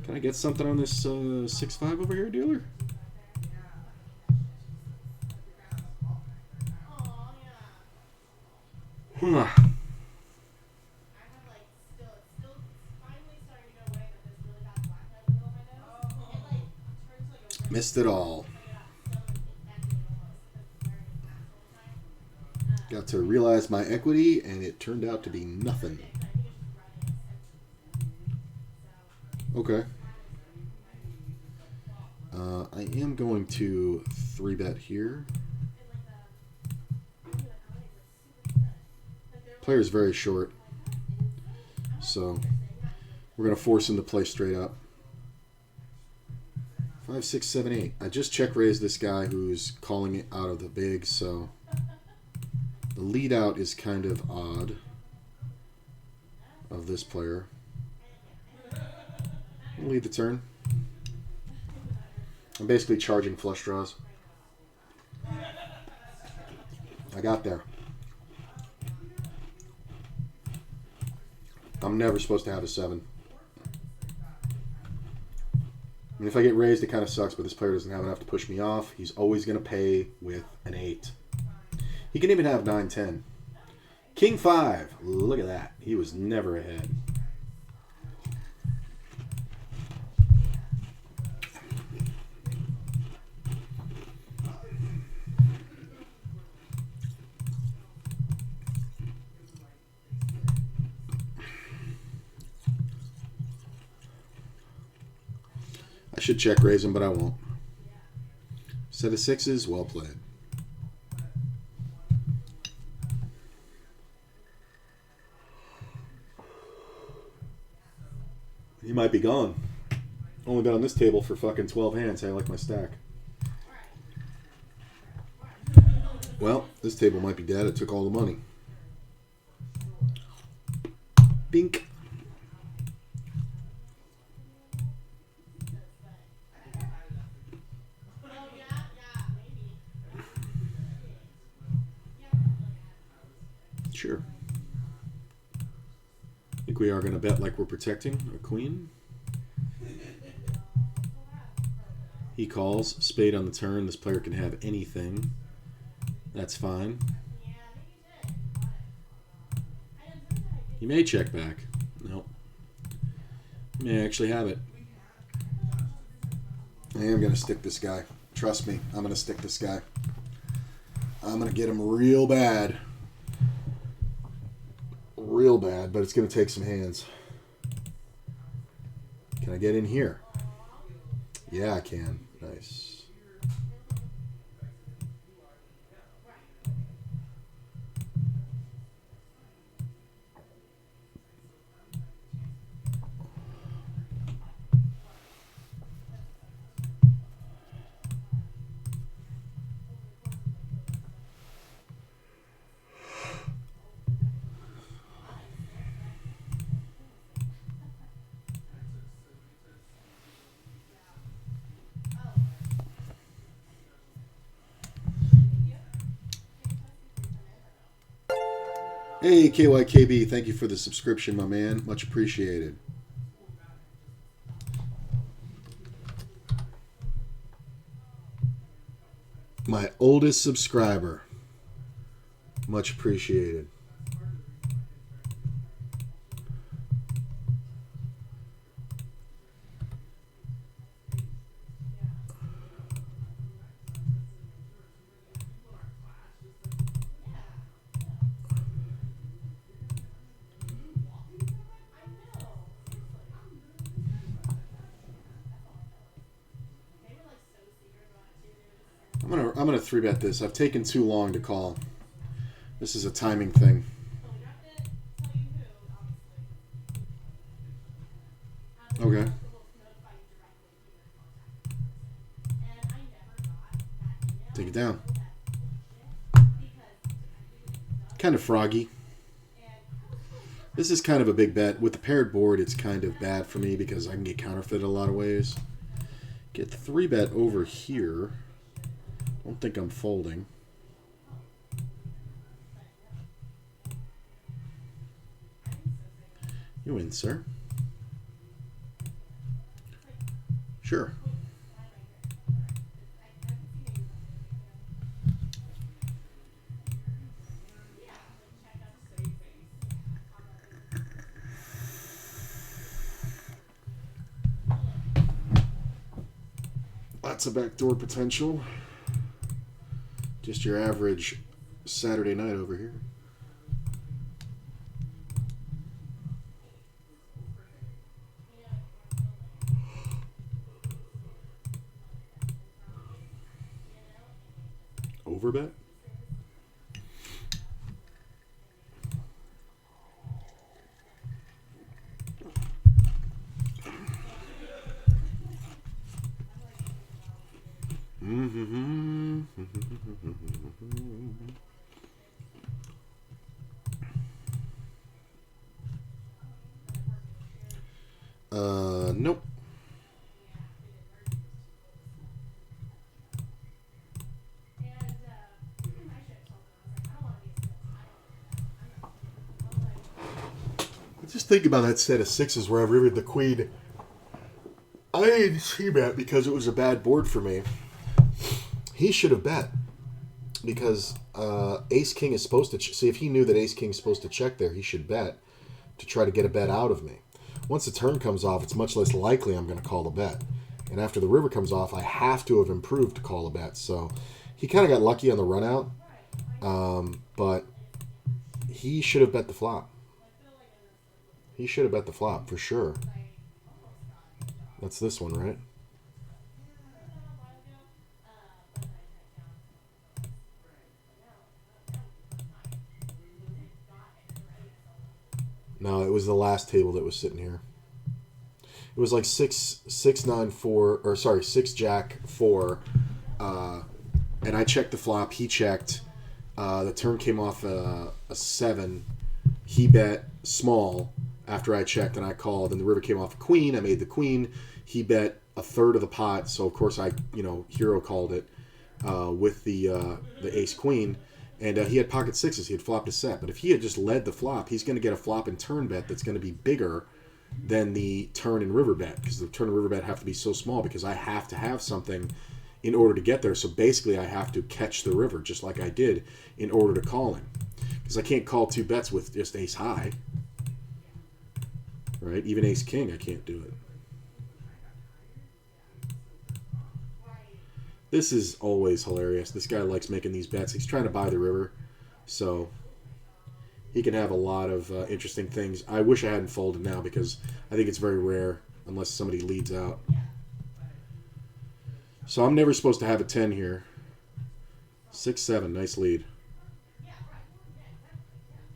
Can I get something on this 6-5 over here, dealer? Missed it all. Got to realize my equity, and it turned out to be nothing. Okay. I am going to 3-bet here. Player's very short, so we're going to force him to play straight up. 5, 6, 7, 8. I just check raised this guy who's calling it out of the big, so the lead out is kind of odd of this player. I'll lead the turn. I'm basically charging flush draws. I got there. I'm never supposed to have a 7. I mean, if I get raised, it kind of sucks, but this player doesn't have enough to push me off. He's always going to pay with an 8. He can even have 9, 10. King 5. Look at that. He was never ahead. I should check raise him, but I won't. Set of 6s, well played. He might be gone. Only been on this table for fucking 12 hands. How you like my stack? Well, this table might be dead. It took all the money. Bink. Sure. I think we are going to bet like we're protecting a queen. He calls. Spade on the turn. This player can have anything. That's fine. He may check back. Nope. He may actually have it. I am going to stick this guy. Trust me, I'm going to stick this guy. I'm going to get him real bad. Real bad, but it's going to take some hands. Can I get in here? Yeah, I can. Nice. Hey, KYKB, thank you for the subscription, my man. Much appreciated. My oldest subscriber. Much appreciated. I'm gonna 3-bet this. I've taken too long to call. This is a timing thing. Okay. Take it down. Kind of froggy. This is kind of a big bet. With the paired board, it's kind of bad for me because I can get counterfeited a lot of ways. Get the 3-bet over here. Don't think I'm folding. You win, sir. Sure. Lots of backdoor potential. Just your average Saturday night over here. Overbet? Nope. Just think about that set of sixes where I rivered the queen. I didn't see bet because it was a bad board for me. He should have bet because Ace King is supposed to see if he knew that Ace King is supposed to check there. He should bet to try to get a bet out of me. Once the turn comes off, it's much less likely I'm going to call the bet. And after the river comes off, I have to have improved to call a bet. So he kind of got lucky on the run out, but he should have bet the flop. He should have bet the flop for sure. That's this one, right? No, it was the last table that was sitting here. It was like 6-9-4, or sorry, 6-Jack-4, and I checked the flop. He checked. The turn came off a 7. He bet small after I checked, and I called. And the river came off a queen. I made the queen. He bet a third of the pot, so of course I, hero called it with the ace queen. And he had pocket sixes. He had flopped a set. But if he had just led the flop, he's going to get a flop and turn bet that's going to be bigger than the turn and river bet, because the turn and river bet have to be so small because I have to have something in order to get there. So basically I have to catch the river just like I did in order to call him, because I can't call 2 bets with just ace high. Right? Even ace king, I can't do it. This is always hilarious. This guy likes making these bets. He's trying to buy the river, so he can have a lot of interesting things. I wish I hadn't folded now because I think it's very rare unless somebody leads out. So I'm never supposed to have a 10 here. 6-7, nice lead.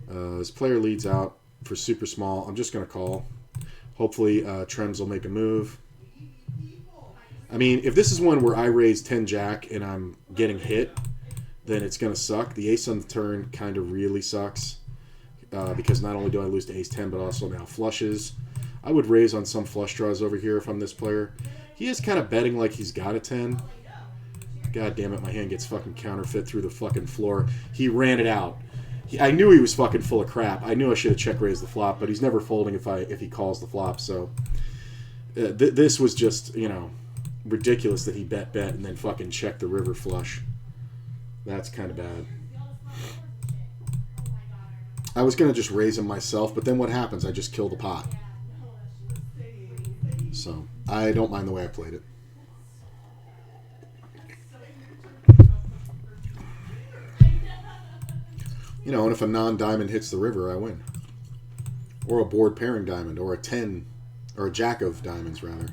This player leads out for super small. I'm just going to call. Hopefully Trems will make a move. I mean, if this is one where I raise 10-Jack and I'm getting hit, then it's going to suck. The ace on the turn kind of really sucks because not only do I lose to ace-10, but also now flushes. I would raise on some flush draws over here if I'm this player. He is kind of betting like he's got a 10. God damn it, my hand gets fucking counterfeit through the fucking floor. He ran it out. I knew he was fucking full of crap. I knew I should have check raised the flop, but he's never folding if he calls the flop. So this was just, you know, ridiculous that he bet and then fucking checked the river flush. That's kind of bad. I was going to just raise him myself, but then what happens? I just kill the pot. So I don't mind the way I played it. You know, and if a non-diamond hits the river, I win. Or a board pairing diamond, or a 10, or a jack of diamonds, rather.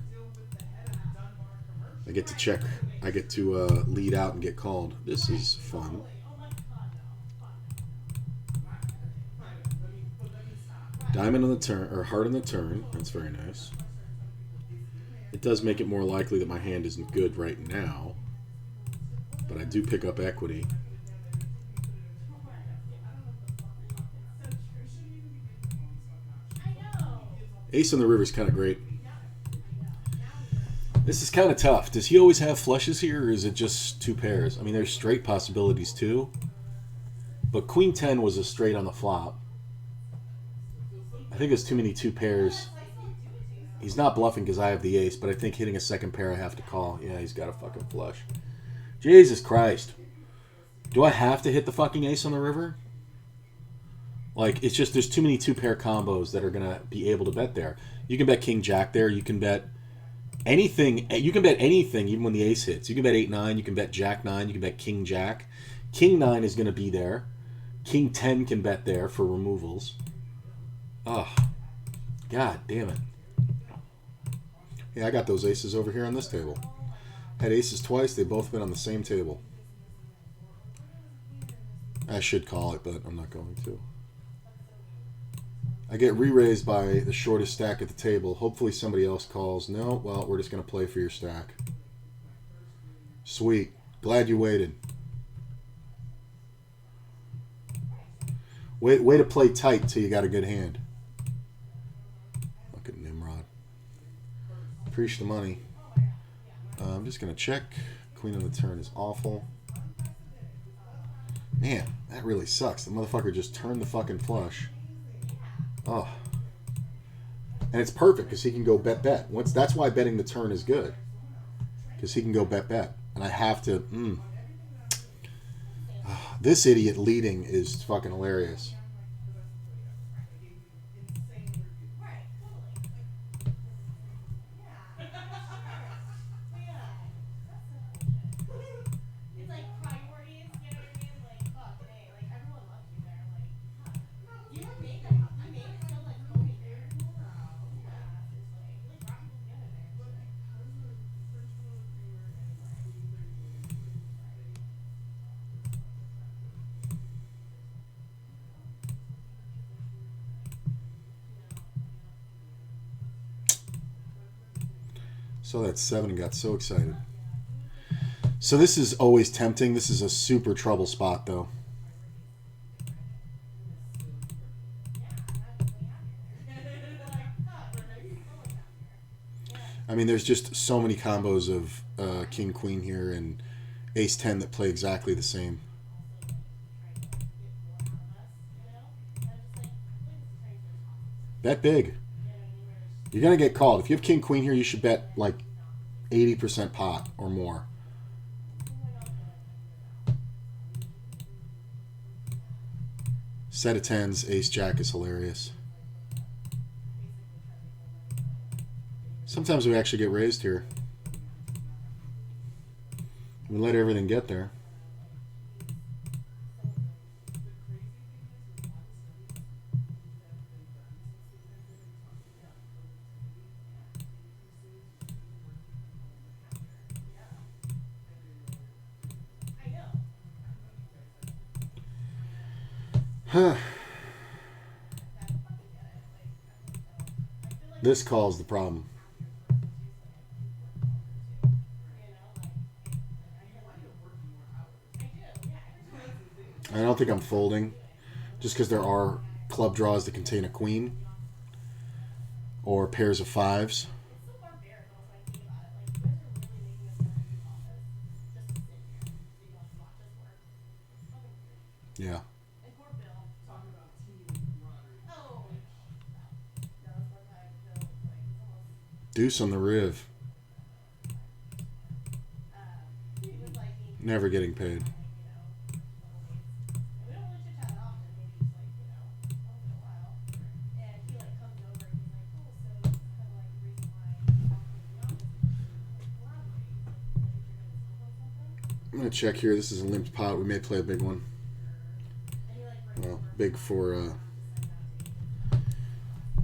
I get to check. I get to lead out and get called. This is fun. Diamond on the turn, or heart on the turn. That's very nice. It does make it more likely that my hand isn't good right now. But I do pick up equity. Ace on the river is kind of great. This is kind of tough. Does he always have flushes here, or is it just two pairs? I mean, there's straight possibilities too. But Queen 10 was a straight on the flop. I think there's too many two pairs. He's not bluffing because I have the ace, but I think hitting a second pair I have to call. Yeah, he's got a fucking flush. Jesus Christ. Do I have to hit the fucking ace on the river? Like, it's just there's too many two-pair combos that are going to be able to bet there. You can bet King-Jack there. You can bet anything. You can bet anything even when the ace hits. You can bet 8-9. You can bet Jack-9. You can bet King-Jack. King-9 is going to be there. King-10 can bet there for removals. Oh, God damn it. Yeah, I got those aces over here on this table. Had aces twice. They've both been on the same table. I should call it, but I'm not going to. I get re-raised by the shortest stack at the table. Hopefully somebody else calls. No, well, we're just going to play for your stack. Sweet. Glad you waited. Way to play tight till you got a good hand. Look at Nimrod. Appreciate the money. I'm just going to check. Queen on the turn is awful. Man, that really sucks. The motherfucker just turned the fucking flush. Oh. And it's perfect because he can go bet. That's why betting the turn is good. Because he can go bet. And I have to... This idiot leading is fucking hilarious. Saw that 7 and got so excited. So this is always tempting. This is a super trouble spot, though. I mean, there's just so many combos of King, Queen here and Ace 10 that play exactly the same. Bet big. You're going to get called. If you have King, Queen here, you should bet like 80% pot or more. Set of 10s, Ace, Jack is hilarious. Sometimes we actually get raised here. We let everything get there. This calls the problem. I don't think I'm folding, just because there are club draws that contain a queen or pairs of fives. Yeah. Deuce on the riv. Never getting paid. I'm going to check here. This is a limped pot. We may play a big one. Well, big for...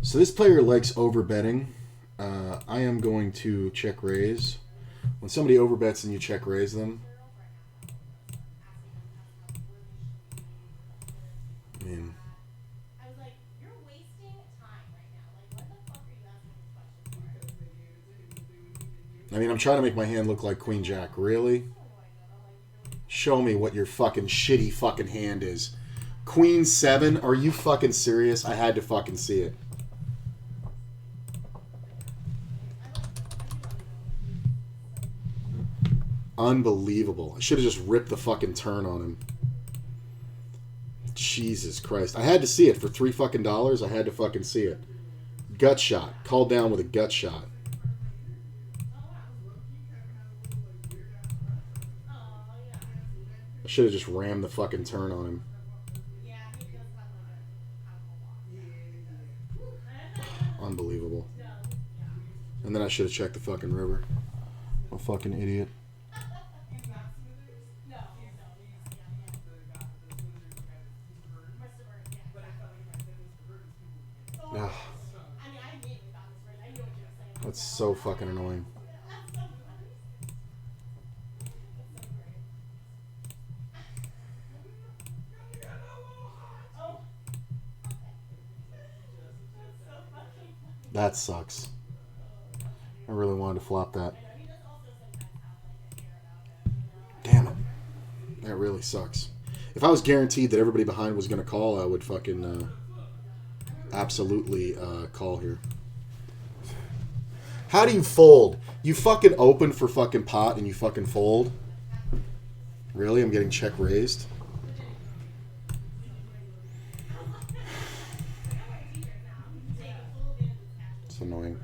So this player likes overbetting. I am going to check raise. When somebody overbets and you check raise them, I mean, I'm trying to make my hand look like Queen Jack. Really? Show me what your fucking shitty fucking hand is. Queen 7? Are you fucking serious? I had to fucking see it. Unbelievable. I should have just ripped the fucking turn on him. Jesus Christ. I had to see it for $3 fucking dollars. I had to fucking see it. Gut shot. Called down with a gut shot. I should have just rammed the fucking turn on him. Unbelievable. And then I should have checked the fucking river. I'm a fucking idiot. Ugh. That's so fucking annoying. That sucks. I really wanted to flop that. Damn it. That really sucks. If I was guaranteed that everybody behind was going to call, I would fucking absolutely call here. How do you fold? You fucking open for fucking pot and you fucking fold? Really? I'm getting check raised? It's annoying.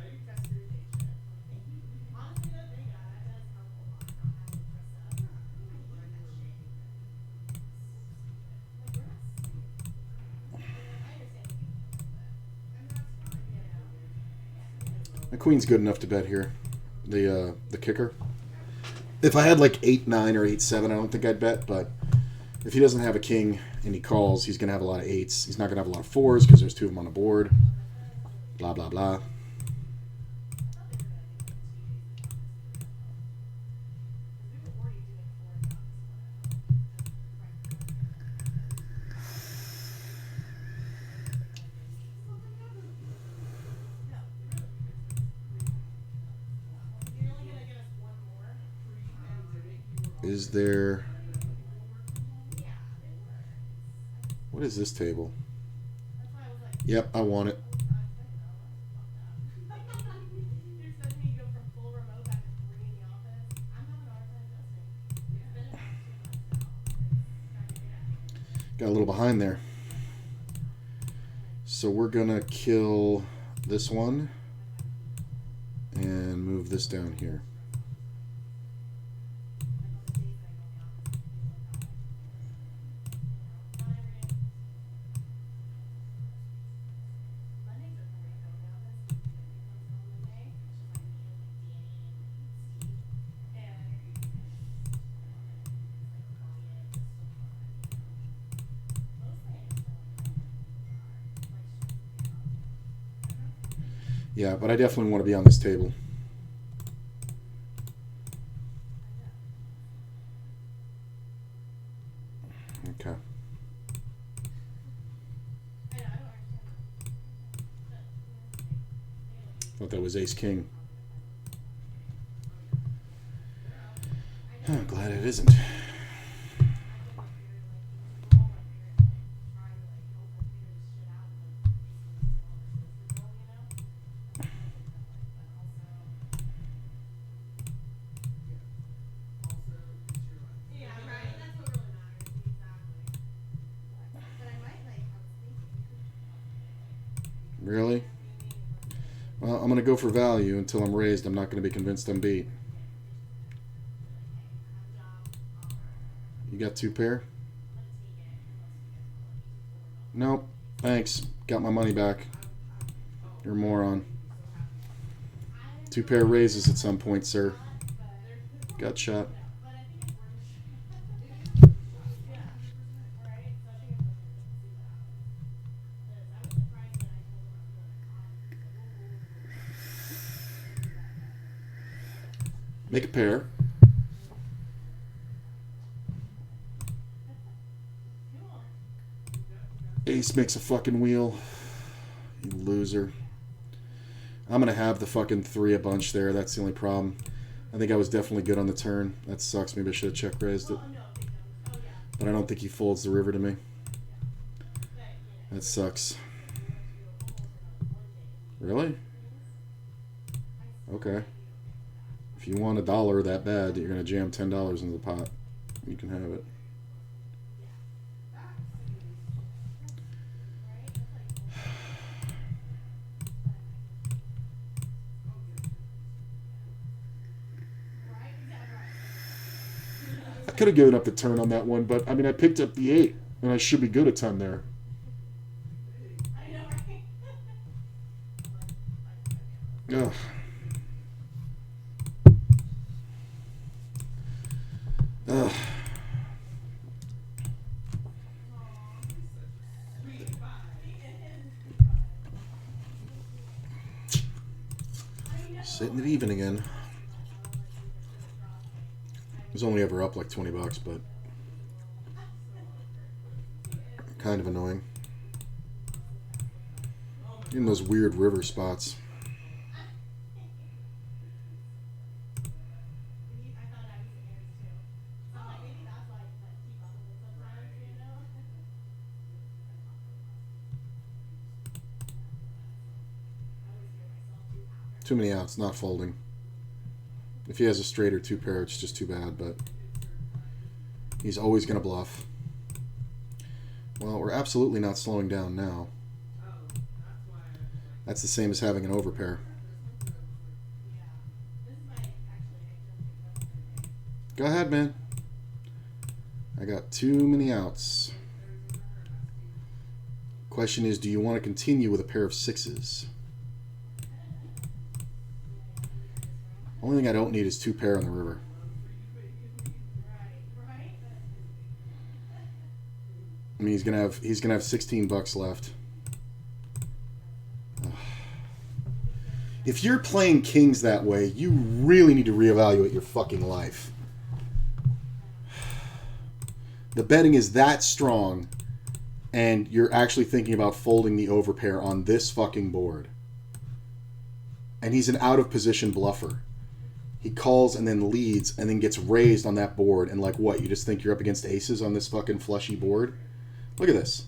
The queen's good enough to bet here. The kicker. If I had like 8-9 or 8-7, I don't think I'd bet. But if he doesn't have a king and he calls, he's going to have a lot of 8s. He's not going to have a lot of 4s because there's 2 of them on the board. Blah, blah, blah. Is there... What is this table? Yep, I want it. Got a little behind there. So we're gonna kill this one and move this down here. Yeah, but I definitely want to be on this table. Okay. Thought that was ace-king. I'm glad it isn't. Really? Well, I'm going to go for value until I'm raised. I'm not going to be convinced I'm beat. You got 2 pair? Nope. Thanks. Got my money back. You're a moron. 2 pair raises at some point, sir. Got shot. Make a pair. Ace makes a fucking wheel. You loser. I'm going to have the fucking 3 a bunch there. That's the only problem. I think I was definitely good on the turn. That sucks. Maybe I should have check raised it. But I don't think he folds the river to me. That sucks. Really? Okay. If you want $1 that bad that you're going to jam $10 into the pot, you can have it. I could have given up the turn on that one, but I mean, I picked up the 8, and I should be good at 10 there. Ugh. Ugh. Sitting it even again. It was only ever up like $20, but kind of annoying. In those weird river spots. Too many outs, not folding. If he has a straight or 2 pair, it's just too bad, but he's always going to bluff. Well, we're absolutely not slowing down now. That's the same as having an overpair. Go ahead, man. I got too many outs. Question is, do you want to continue with a pair of 6s? Only thing I don't need is 2 pair on the river. I mean, he's gonna have $16 left. Ugh. If you're playing kings that way, you really need to reevaluate your fucking life. The betting is that strong, and you're actually thinking about folding the overpair on this fucking board. And he's an out of position bluffer. He calls and then leads and then gets raised on that board. And like what? You just think you're up against aces on this fucking fleshy board? Look at this.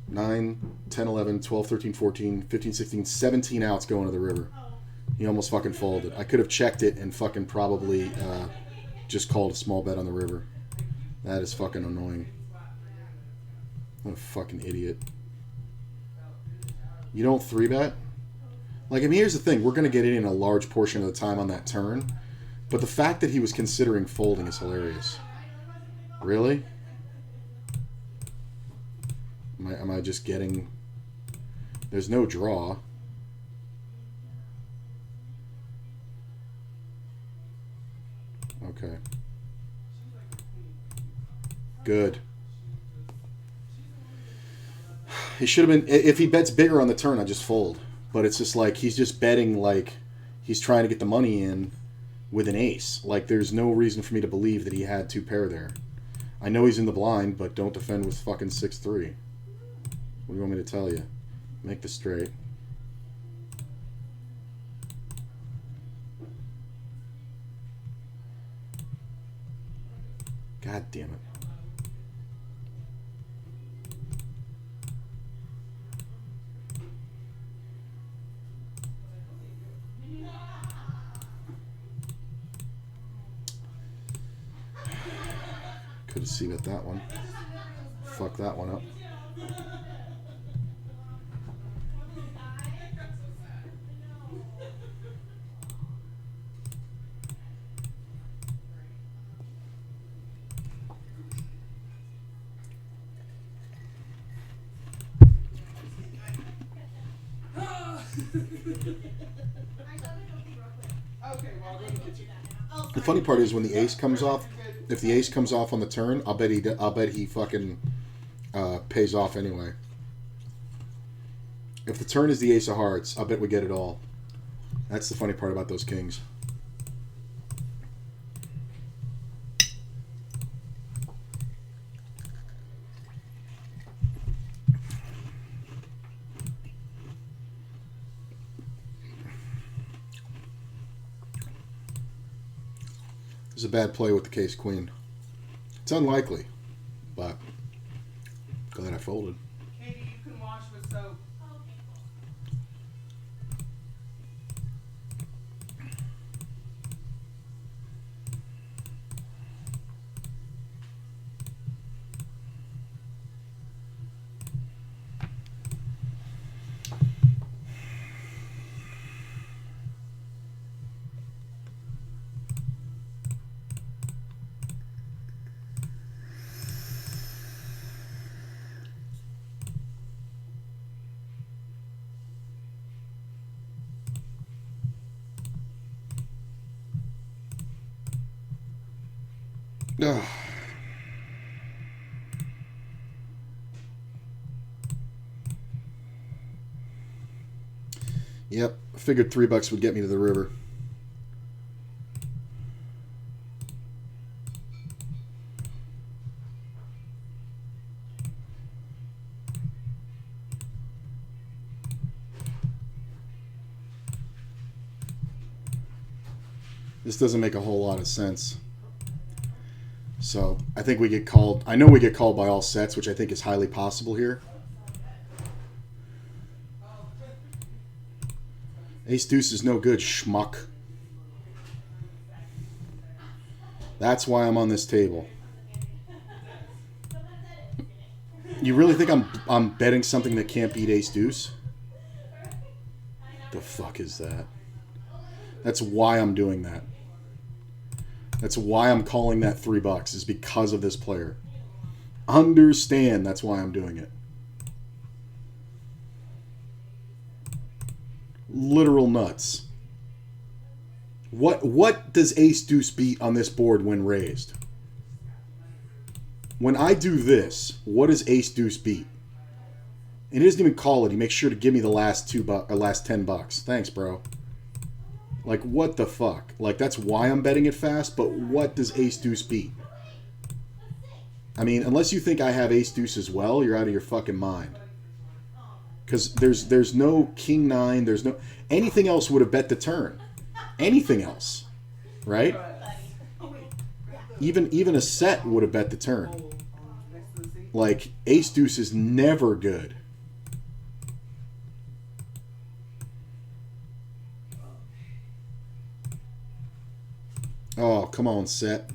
9, 10, 11, 12, 13, 14, 15, 16, 17 outs going to the river. He almost fucking folded. I could have checked it and fucking probably just called a small bet on the river. That is fucking annoying. What a fucking idiot. You don't 3-bet? Like, I mean, here's the thing. We're going to get it in a large portion of the time on that turn. But the fact that he was considering folding is hilarious. Really? Am I just getting... There's no draw. Okay. Good. He should have been... If he bets bigger on the turn, I just fold. But it's just like, he's just betting like he's trying to get the money in with an ace. Like, there's no reason for me to believe that he had 2 pair there. I know he's in the blind, but don't defend with fucking 6-3. What do you want me to tell you? Make the straight. God damn it. Could have seen it that one. Fuck that one up. The funny part is when the ace comes off. If the ace comes off on the turn, I'll bet he fucking pays off anyway. If the turn is the ace of hearts, I'll bet we get it all. That's the funny part about those kings. It's a bad play with the case queen. It's unlikely, but glad I folded. Katie, you can wash with soap. Ugh. Yep, I figured $3 would get me to the river. This doesn't make a whole lot of sense. So I think we get called. I know we get called by all sets, which I think is highly possible here. Ace deuce is no good, schmuck. That's why I'm on this table. You really think I'm betting something that can't beat ace deuce? The fuck is that? That's why I'm doing that. That's why I'm calling that $3, is because of this player. Understand that's why I'm doing it. Literal nuts. What does ace deuce beat on this board when raised? When I do this, what does ace deuce beat? And he doesn't even call it. He makes sure to give me the last $10. Thanks, bro. Like, what the fuck? Like, that's why I'm betting it fast, but what does ace deuce beat? I mean, unless you think I have ace deuce as well, you're out of your fucking mind. Because there's no king nine, there's no... Anything else would have bet the turn. Anything else. Right? Even a set would have bet the turn. Like, ace deuce is never good. Oh, come on, set.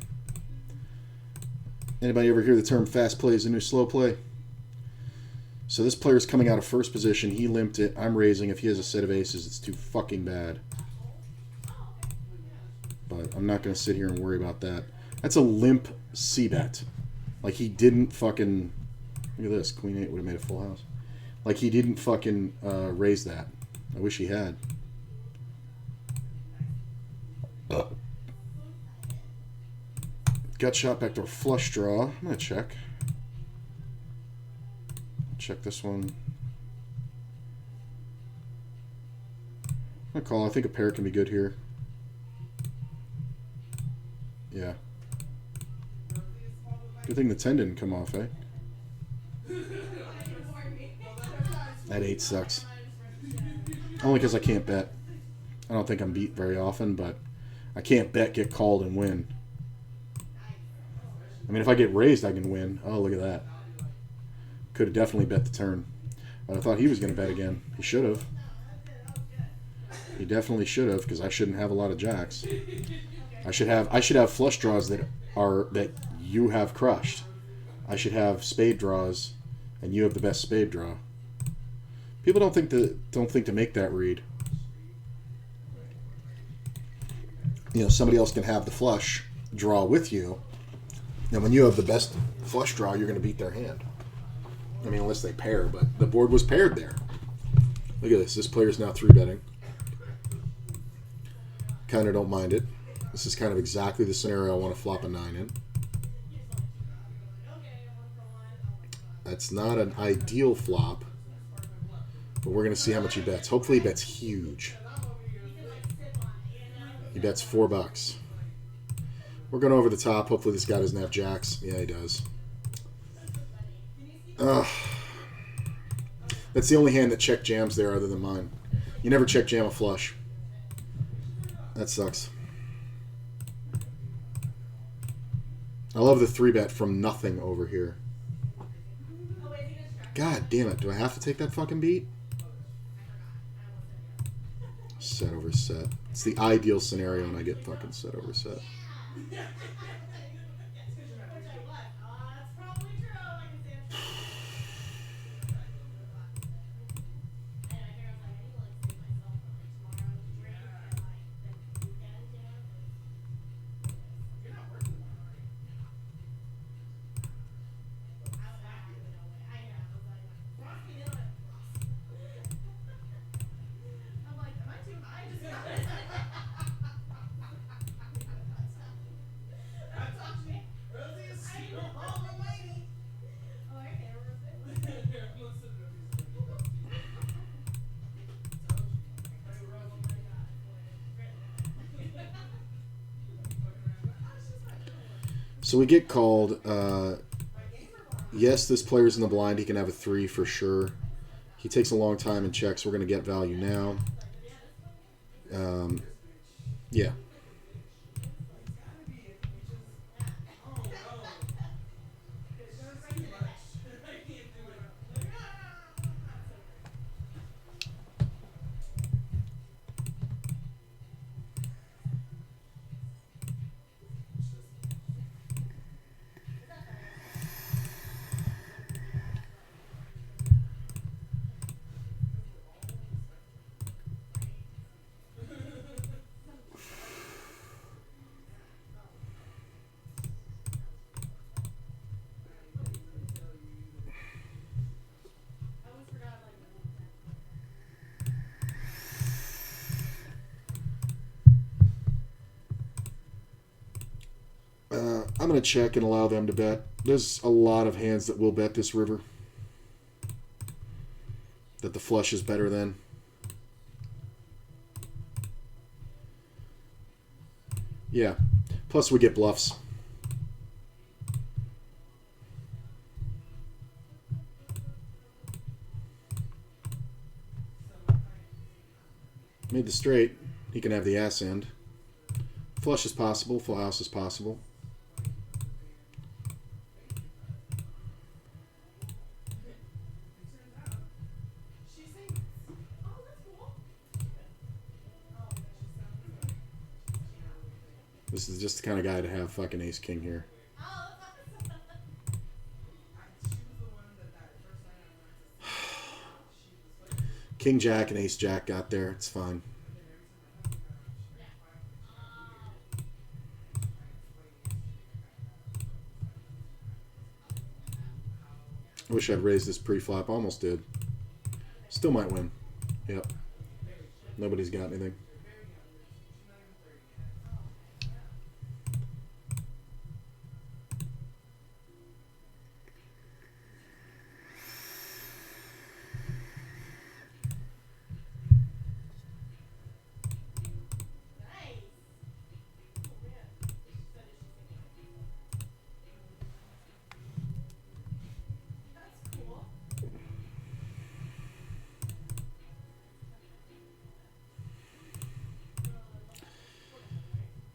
Anybody ever hear the term fast play is a new slow play? So this player's coming out of first position. He limped it. I'm raising. If he has a set of aces, it's too fucking bad. But I'm not going to sit here and worry about that. That's a limp c-bet. Like, he didn't fucking... Look at this. Queen 8 would have made a full house. Like, he didn't fucking raise that. I wish he had. Gut shot, backdoor flush draw. I'm going to check. Check this one. I'm going to call. I think a pair can be good here. Yeah. Good thing the 10 didn't come off, eh? That 8 sucks. Only because I can't bet. I don't think I'm beat very often, but I can't bet, get called, and win. I mean, if I get raised, I can win. Oh, look at that. Could have definitely bet the turn. But I thought he was going to bet again. He should have. He definitely should have, because I shouldn't have a lot of jacks. I should have flush draws that you have crushed. I should have spade draws, and you have the best spade draw. People don't think to make that read. You know, somebody else can have the flush draw with you, and when you have the best flush draw, you're going to beat their hand. I mean, unless they pair, but the board was paired there. Look at this. This player's now 3-betting. Kind of don't mind it. This is kind of exactly the scenario I want to flop a 9 in. That's not an ideal flop, but we're going to see how much he bets. Hopefully he bets huge. He bets $4. We're going over the top. Hopefully this guy doesn't have jacks. Yeah, he does. That's the only hand that check jams there other than mine. You never check jam a flush. That sucks. I love the 3-bet from nothing over here. God damn it. Do I have to take that fucking beat? Set over set. It's the ideal scenario when I get fucking set over set. So we get called. Yes, this player's in the blind. He can have a 3 for sure. He takes a long time and checks. We're going to get value now. Yeah. I'm going to check and allow them to bet. There's a lot of hands that will bet this river. That the flush is better than. Yeah. Plus we get bluffs. Made the straight. He can have the ass end. Flush is possible. Full house is possible. This is just the kind of guy to have fucking ace king here. King jack and ace jack got there. It's fine. I wish I'd raised this pre-flop. Almost did. Still might win. Yep. Nobody's got anything.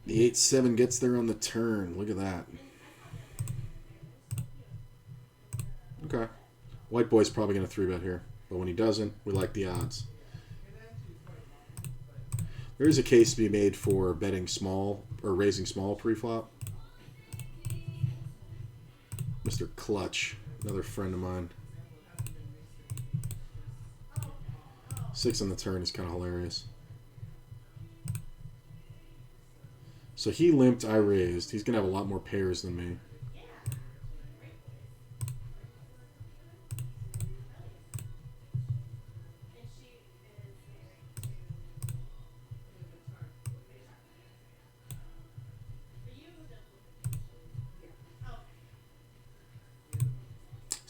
The 8-7 gets there on the turn. Look at that. Okay. White boy's probably going to 3-bet here. But when he doesn't, we like the odds. There is a case to be made for betting small or raising small pre-flop. Mr. Clutch, another friend of mine. 6 on the turn is kind of hilarious. So he limped, I raised. He's going to have a lot more pairs than me.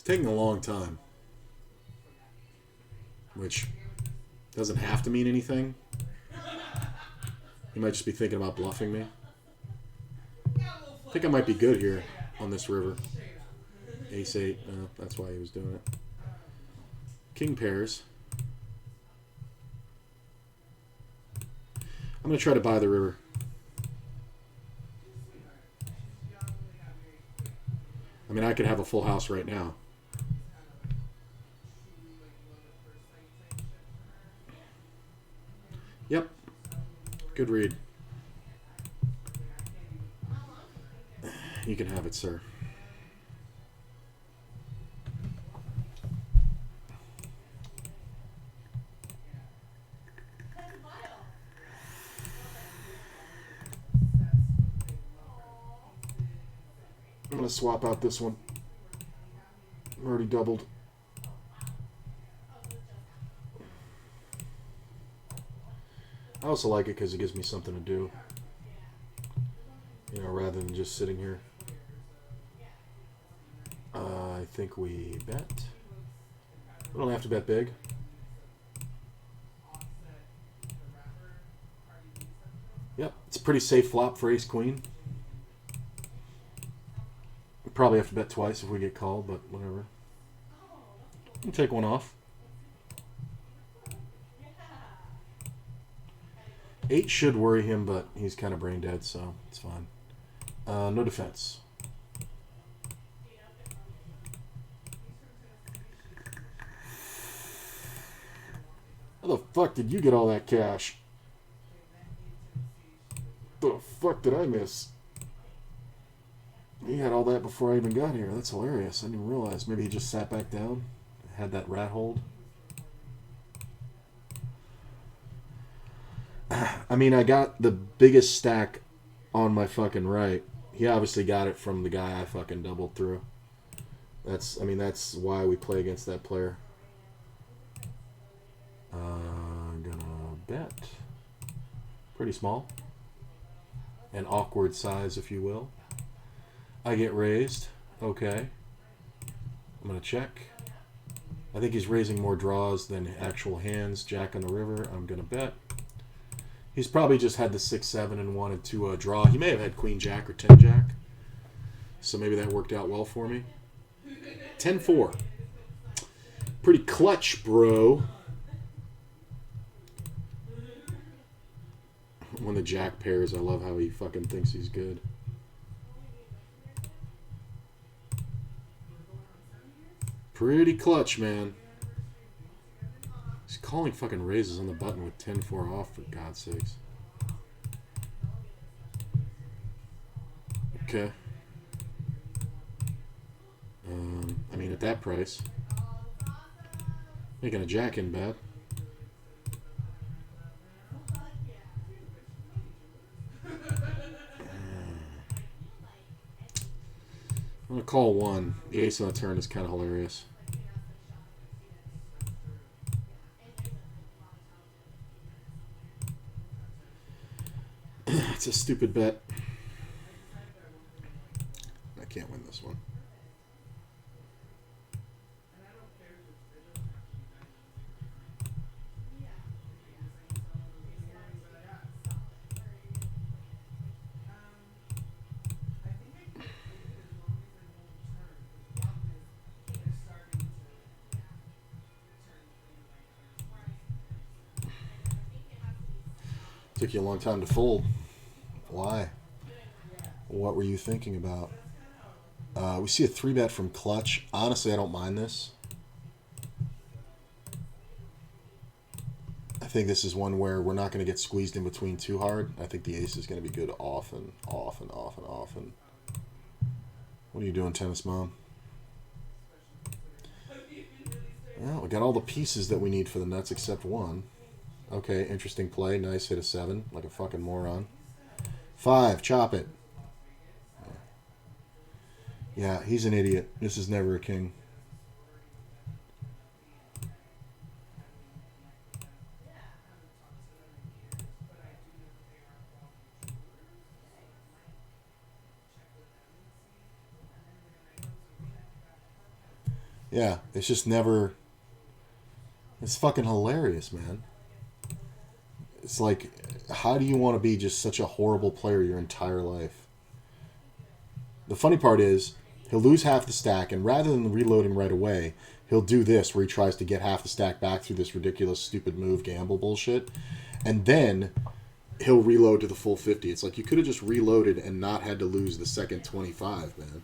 It's taking a long time. Which doesn't have to mean anything. He might just be thinking about bluffing me. I think I might be good here on this river. Ace 8. That's why he was doing it. King pairs. I'm going to try to buy the river. I mean, I could have a full house right now. Yep. Good read. You can have it, sir. I'm going to swap out this one. I'm already doubled. I also like it because it gives me something to do. You know, rather than just sitting here. I think we bet. We don't have to bet big. Yep, it's a pretty safe flop for ace-queen. We probably have to bet twice if we get called, but whatever. We'll take one off. 8 should worry him, but he's kind of brain dead, so it's fine. No defense. How the fuck did you get all that cash? The fuck did I miss? He had all that before I even got here. That's hilarious. I didn't even realize. Maybe he just sat back down, had that rat hold. I mean, I got the biggest stack on my fucking right. He obviously got it from the guy I fucking doubled through. That's why we play against that player. I'm gonna bet. Pretty small. An awkward size, if you will. I get raised. Okay. I'm gonna check. I think he's raising more draws than actual hands. Jack on the river. I'm gonna bet. He's probably just had the 6-7 and wanted to draw. He may have had Queen Jack or 10 Jack. So maybe that worked out well for me. 10-4. Pretty clutch, bro. When the Jack pairs, I love how he fucking thinks he's good. Pretty clutch, man. He's calling fucking raises on the button with 10-4 off, for God's sakes. Okay. I mean, at that price, making a jack in bad. I'm going to call one. The ace on the turn is kind of hilarious. It's a stupid bet. I can't win this one. Took you a long time to fold. Why? What were you thinking about? We see a 3-bet from clutch. Honestly, I don't mind this. I think this is one where we're not going to get squeezed in between too hard. I think the ace is going to be good off and off and off and off. And what are you doing, tennis mom? Well, we got all the pieces that we need for the nuts except one. Okay, interesting play. Nice, hit a 7 like a fucking moron. 5, chop it. Yeah, he's an idiot. This is never a king. Yeah, it's just never. It's fucking hilarious, man. It's like, how do you want to be just such a horrible player your entire life? The funny part is, he'll lose half the stack, and rather than reloading right away, he'll do this where he tries to get half the stack back through this ridiculous, stupid move gamble bullshit, and then he'll reload to the full 50. It's like you could have just reloaded and not had to lose the second 25, man.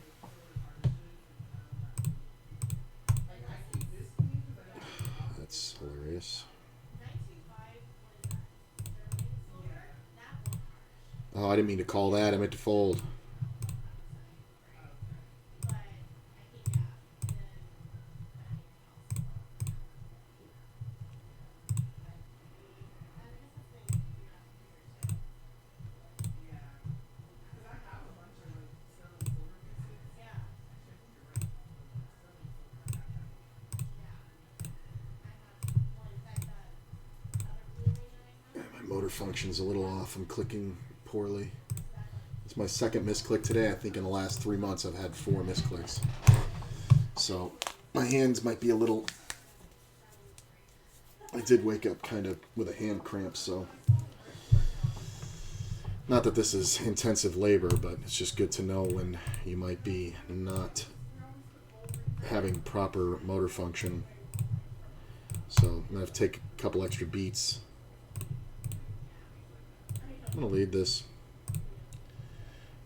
That's hilarious. Oh, I didn't mean to call that. I meant to fold. Motor function's a little off. I'm clicking poorly. It's my second misclick today. I think in the last 3 months I've had 4 misclicks. So my hands might be a little... I did wake up kind of with a hand cramp, so... Not that this is intensive labor, but it's just good to know when you might be not having proper motor function. So I'm going to have to take a couple extra beats. I'm going to lead this.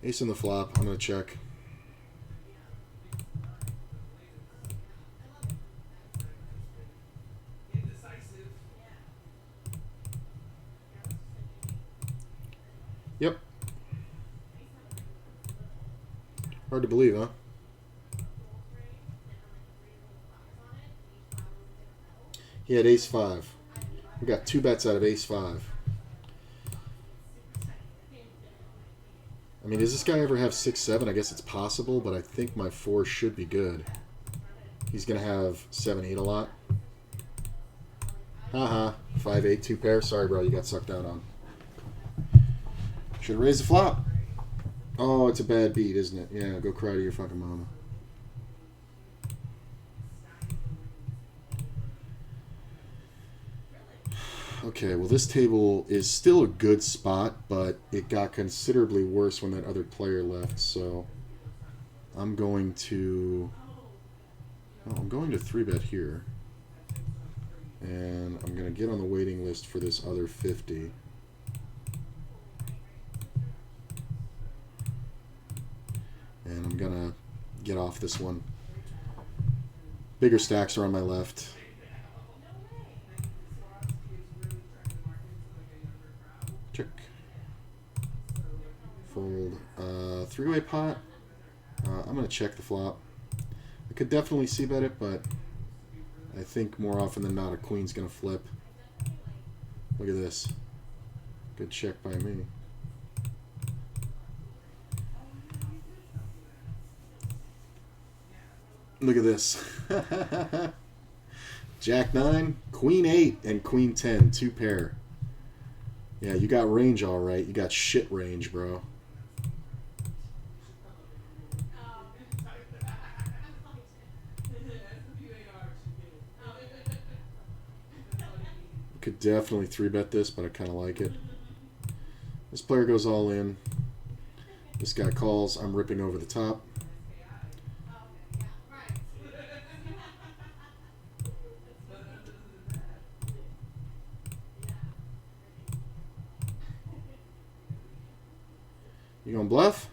Ace in the flop. I'm going to check. Yep. Hard to believe, huh? He had ace 5. We got 2 bets out of ace 5. I mean, does this guy ever have 6-7? I guess it's possible, but I think my 4 should be good. He's going to have 7-8 a lot. Haha. 5-8, 2 pair. Sorry, bro. You got sucked out on. Should have raised the flop. Oh, it's a bad beat, isn't it? Yeah, go cry to your fucking mama. Okay, well, this table is still a good spot, but it got considerably worse when that other player left, so I'm going to... Well, I'm going to 3-bet here. And I'm going to get on the waiting list for this other 50. And I'm going to get off this one. Bigger stacks are on my left. Check. Fold. 3-way pot. I'm going to check the flop. I could definitely c-bet it, but I think more often than not a queen's going to flip. Look at this. Good check by me. Look at this. Jack 9, Queen 8, and Queen 10. 2 pair. Yeah, you got range all right. You got shit range, bro. Could definitely 3-bet this, but I kind of like it. This player goes all in. This guy calls. I'm ripping over the top. You gonna bluff?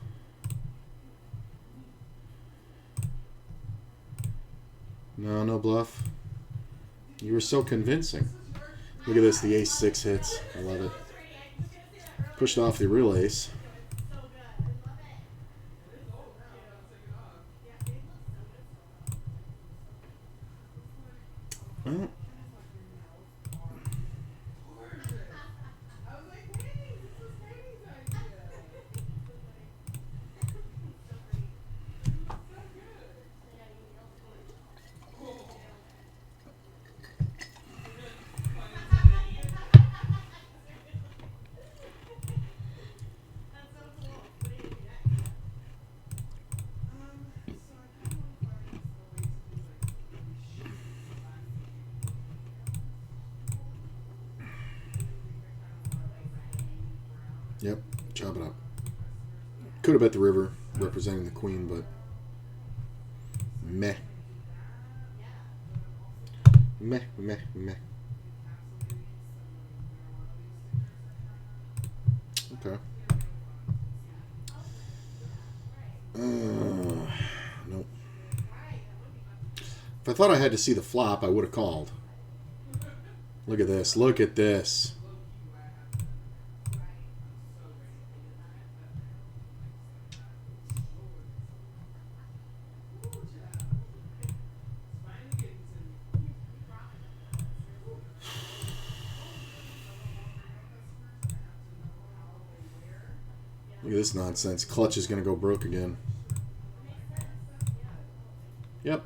No, no bluff. You were so convincing. Look at this, the ace 6 hits. I love it. Pushed off the real ace. Well, Yep, chop it up. Could have bet the river, representing the queen, but meh. Meh, meh, meh. Okay. Nope. If I thought I had to see the flop, I would have called. Look at this. Look at this. Look at this nonsense. Clutch is going to go broke again. Yep.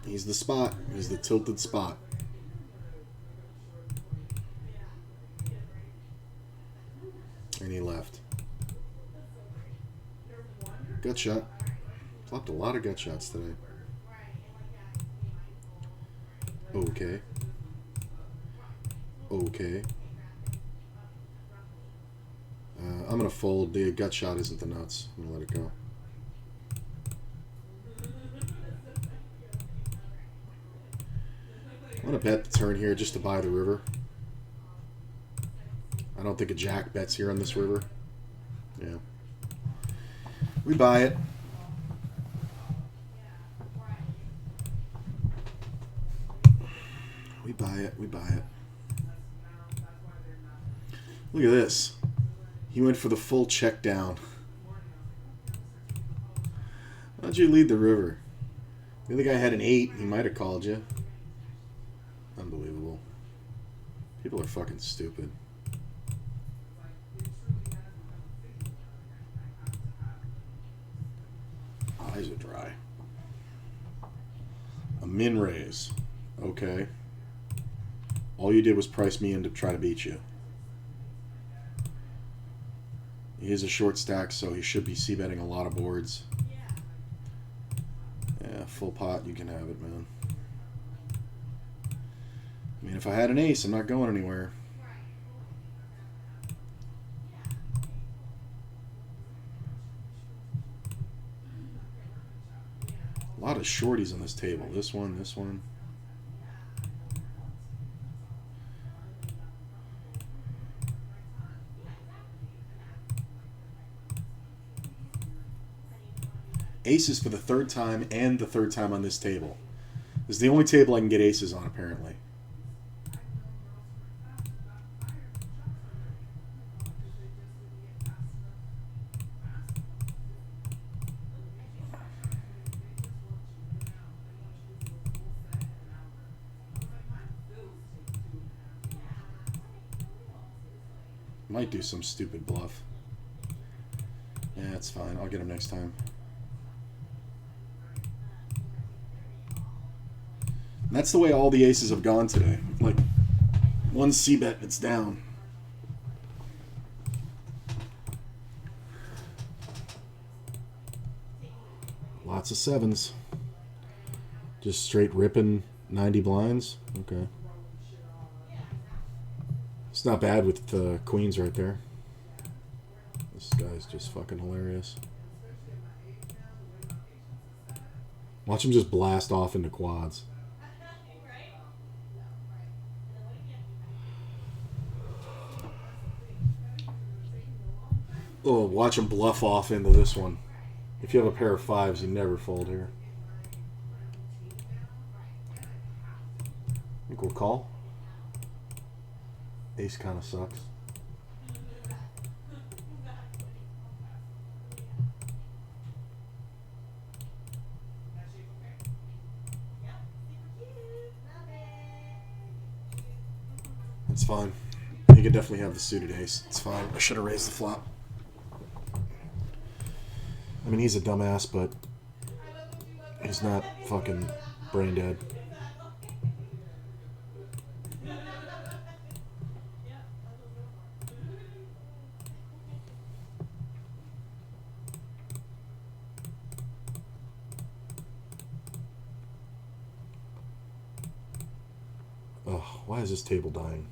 He's the spot. He's the tilted spot. And he left. Gut shot. Flopped a lot of gut shots today. Okay. Okay. I'm going to fold. The gut shot isn't the nuts. I'm going to let it go. I'm going to bet the turn here just to buy the river. I don't think a jack bets here on this river. Yeah. We buy it. We buy it. We buy it. Look at this. He went for the full check down. Why don't you lead the river? The other guy had an 8. He might have called you. Unbelievable. People are fucking stupid. Eyes are dry. A min raise. Okay. All you did was price me in to try to beat you. He is a short stack, so he should be c-betting a lot of boards. Yeah, full pot, you can have it, man. I mean, if I had an ace, I'm not going anywhere. A lot of shorties on this table. This one, this one. Aces for the third time and the third time on this table. This is the only table I can get aces on, apparently. Might do some stupid bluff. Yeah, it's fine. I'll get him next time. And that's the way all the aces have gone today. Like, one c-bet and it's down. Lots of 7s. Just straight ripping 90 blinds. Okay. It's not bad with the queens right there. This guy's just fucking hilarious. Watch him just blast off into quads. Oh, watch him bluff off into this one. If you have a pair of 5s, you never fold here. I think we'll call. Ace kind of sucks. It's fine. You could definitely have the suited ace. It's fine. I should have raised the flop. I mean, he's a dumbass, but he's not fucking brain dead. Oh, Why is this table dying?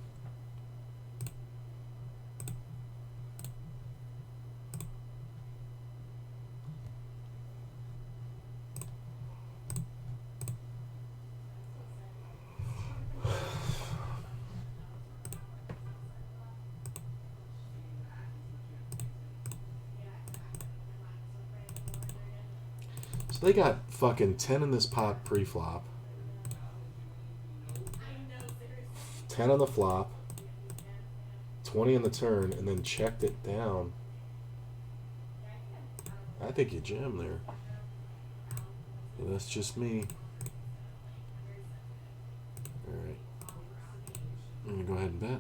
So they got fucking 10 in this pot pre-flop. 10 on the flop. 20 in the turn, and then checked it down. I think you jam there. But that's just me. Alright. I'm going to go ahead and bet.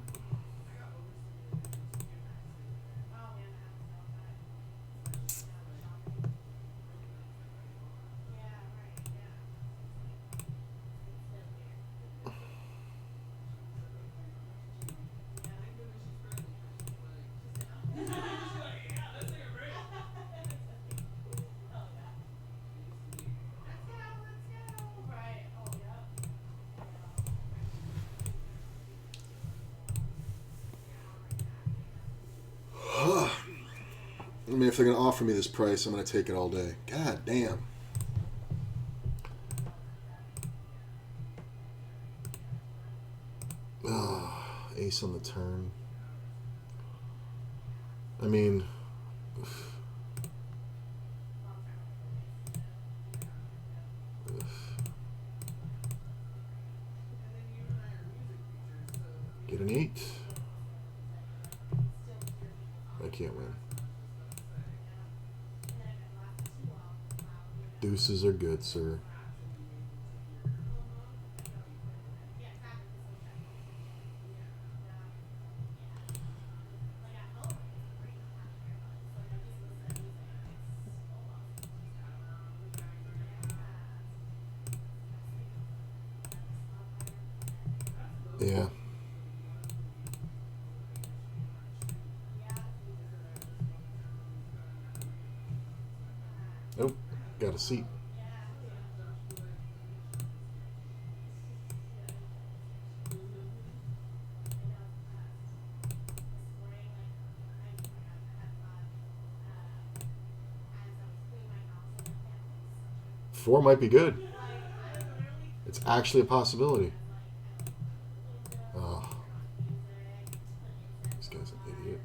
I mean, if they're going to offer me this price, I'm going to take it all day. God damn. Ace on the turn. I mean... Get an 8. I can't win. Deuces are good, sir. Yeah. Nope. Got a seat. Four might be good. It's actually a possibility. Oh. This guy's an idiot.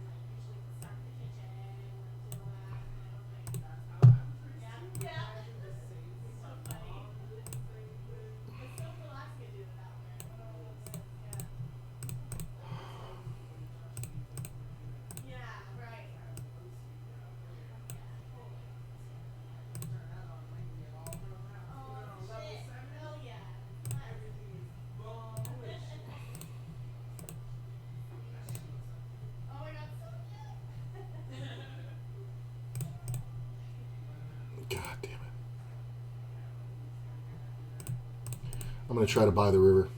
God damn it. I'm going to try to buy the river.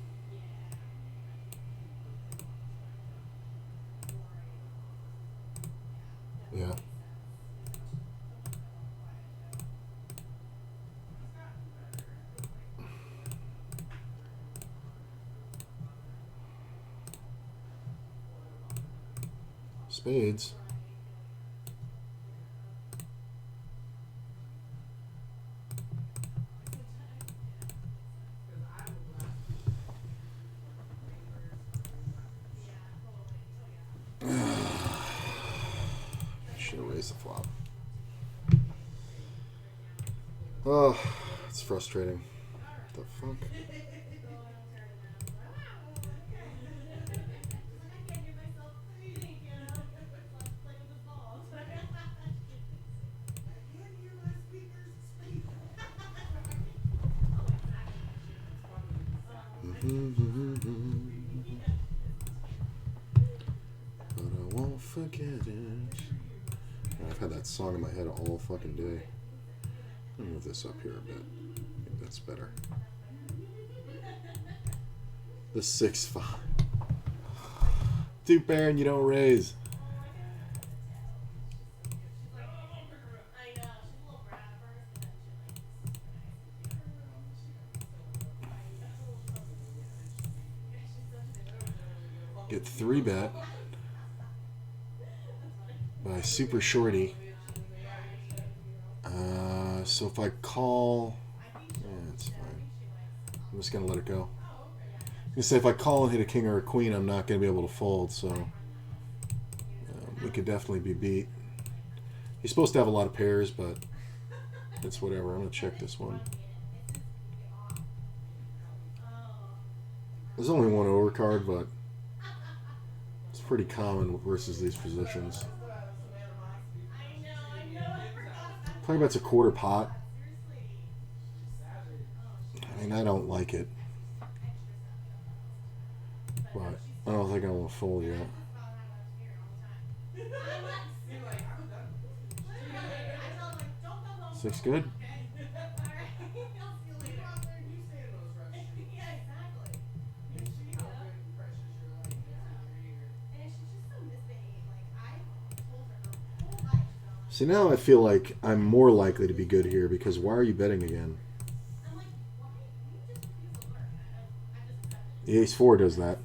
Yeah. Spades. Should have raised the flop. Oh, it's frustrating. What the fuck? But I won't forget it. I've had that song in my head all fucking day. Let me move this up here a bit. I think that's better. The 6-5. Two pair and you don't raise. get 3-bet by Super Shorty. So if I call, it's fine. I'm just gonna let it go. I'm gonna say if I call and hit a king or a queen, I'm not gonna be able to fold. So we could definitely be beat. He's supposed to have a lot of pairs, but it's whatever. I'm gonna check this one. There's only one overcard, but it's pretty common versus these positions. Probably bet's a quarter pot. I mean, I don't like it, but I don't think I want to fold yet. 6 good. See, now I feel like I'm more likely to be good here because why are you betting again? The ace-4 does that.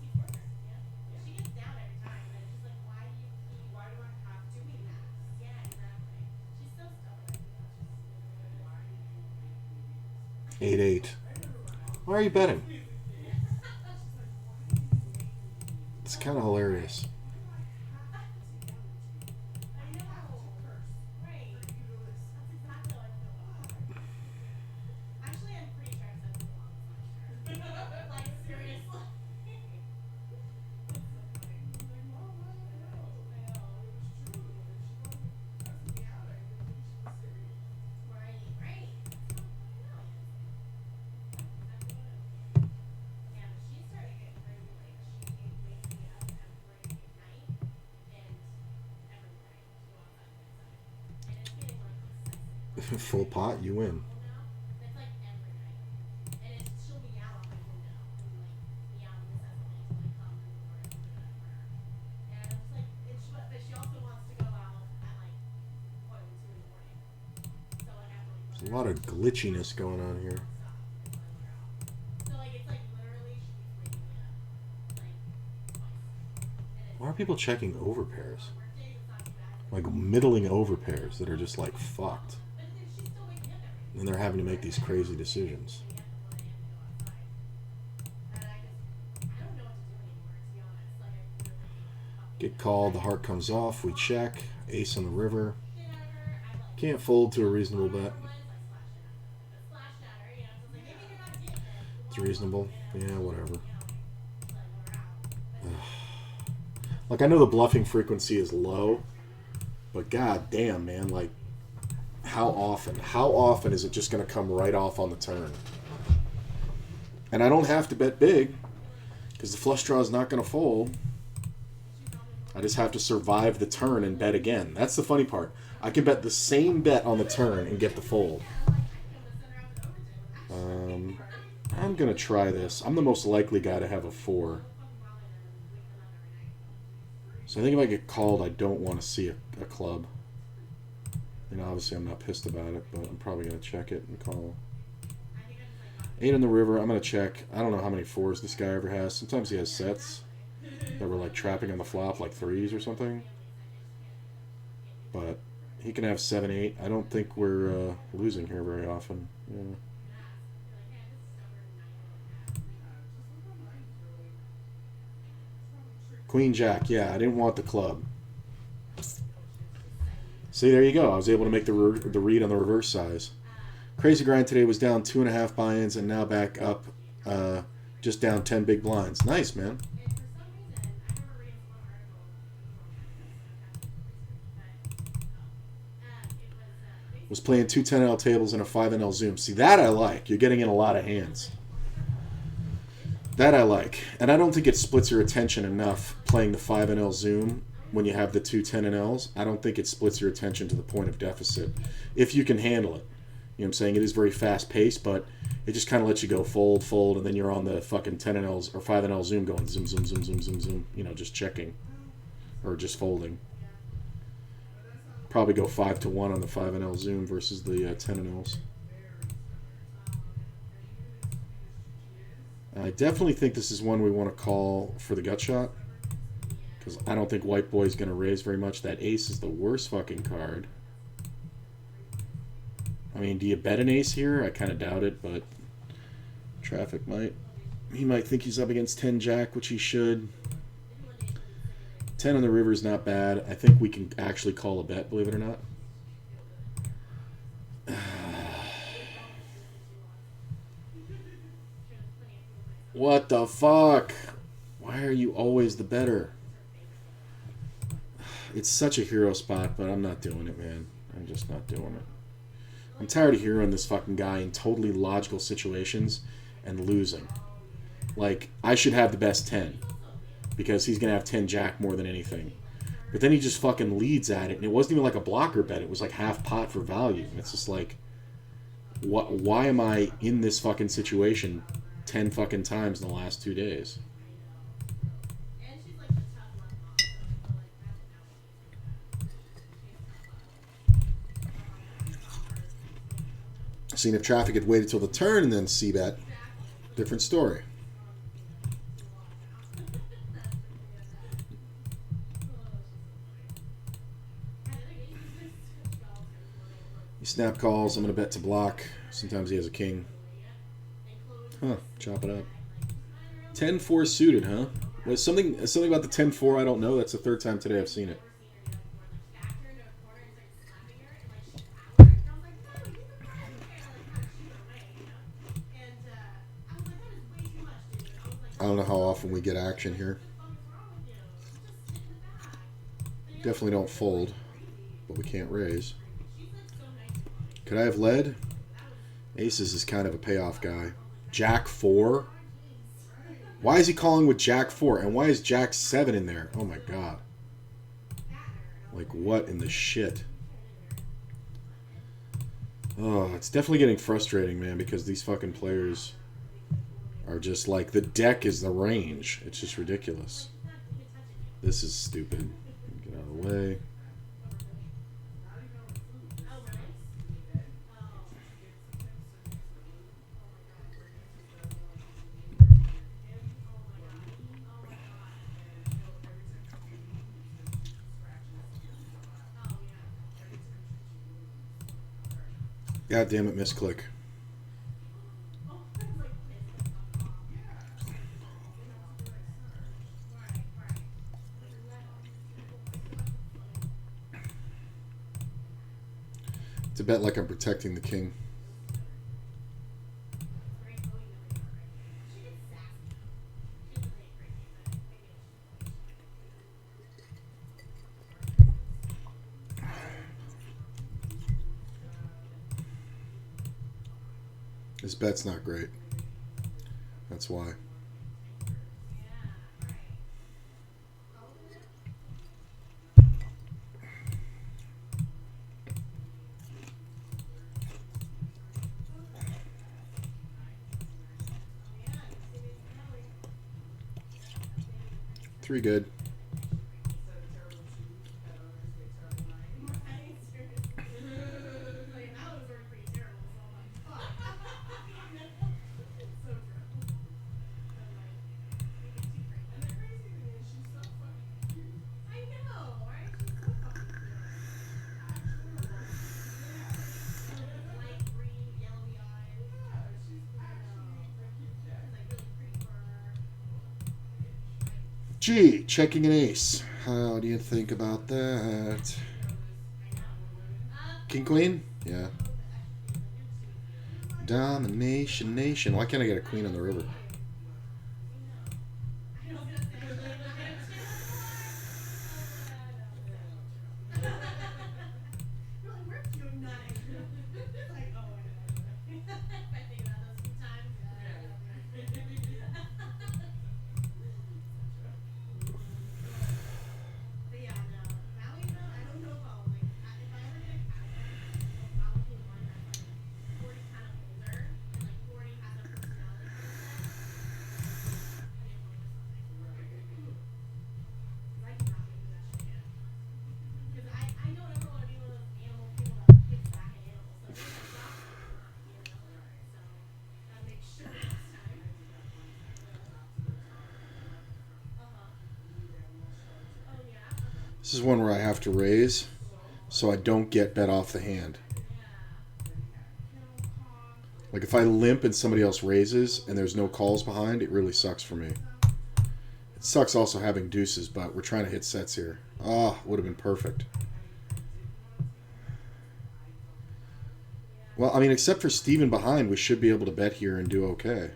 Eight. Why are you betting? It's kind of hilarious. Full pot, you win. There's a lot of glitchiness going on here. Why are people checking overpairs? Like middling overpairs that are just like fucked. And they're having to make these crazy decisions. Get called, the heart comes off, we check. Ace on the river. Can't fold to a reasonable bet. It's reasonable. Yeah, whatever. Like, I know the bluffing frequency is low, but god damn, man, like, how often is it just going to come right off on the turn? And I don't have to bet big, because the flush draw is not going to fold. I just have to survive the turn and bet again. That's the funny part. I can bet the same bet on the turn and get the fold. I'm going to try this. I'm the most likely guy to have a 4. So I think if I get called, I don't want to see a club. You know, obviously I'm not pissed about it, but I'm probably going to check it and call. 8 on the river, I'm going to check. I don't know how many 4s this guy ever has. Sometimes he has sets that were like trapping on the flop, like 3s or something. But he can have 7, 8. I don't think we're losing here very often. Yeah. Queen Jack, yeah, I didn't want the club. See, there you go. I was able to make the read on the reverse size. Crazy Grind today was down 2.5 buy-ins and now back up, just down 10 big blinds. Nice, man. Was playing 2 10L tables and a 5NL zoom. See, that I like. You're getting in a lot of hands. That I like. And I don't think it splits your attention enough playing the 5NL zoom when you have the 2 10NLs. I don't think it splits your attention to the point of deficit. If you can handle it. You know what I'm saying? It is very fast-paced, but it just kind of lets you go fold, fold, and then you're on the fucking 10NLs or 5NL zoom going zoom, zoom, zoom, zoom, zoom, zoom. You know, just checking. Or just folding. Probably go 5-1 on the 5NL zoom versus the 10NLs. I definitely think this is one we want to call for the gut shot. Because I don't think white boy's going to raise very much. That ace is the worst fucking card. I mean, do you bet an ace here? I kind of doubt it, but traffic might. He might think he's up against 10 jack, which he should. 10 on the river is not bad. I think we can actually call a bet, believe it or not. What the fuck? Why are you always the better? It's such a hero spot, but I'm not doing it, man. I'm just not doing it. I'm tired of hearing this fucking guy in totally logical situations and losing. Like, I should have the best 10 because he's going to have 10 jack more than anything. But then he just fucking leads at it, and it wasn't even like a blocker bet. It was like half pot for value. And it's just like, why am I in this fucking situation 10 fucking times in the last 2 days? Seen if traffic had waited till the turn and then c-bet, different story. He snap calls. I'm going to bet to block. Sometimes he has a king. Huh. Chop it up. 10-4 suited, huh? There's something about the 10-4 I don't know. That's the third time today I've seen it. I don't know how often we get action here. Definitely don't fold, but we can't raise. Could I have led? Aces is kind of a payoff guy. Jack 4? Why is he calling with Jack 4? And why is Jack 7 in there? Oh my god. Like, what in the shit? Oh, it's definitely getting frustrating, man, because these fucking players are just like, the deck is the range. It's just ridiculous. This is stupid. Get out of the way. God damn it, misclick. It's a bet like I'm protecting the king. This bet's not great. That's why. Three good. Gee, checking an ace. How do you think about that? King, queen? Yeah. Domination nation. Why can't I get a queen on the river? This is one where I have to raise so I don't get bet off the hand. Like if I limp and somebody else raises and there's no calls behind, it really sucks for me. It sucks also having deuces, but we're trying to hit sets here. Ah, would have been perfect. Well, I mean, except for Steven behind, we should be able to bet here and do okay.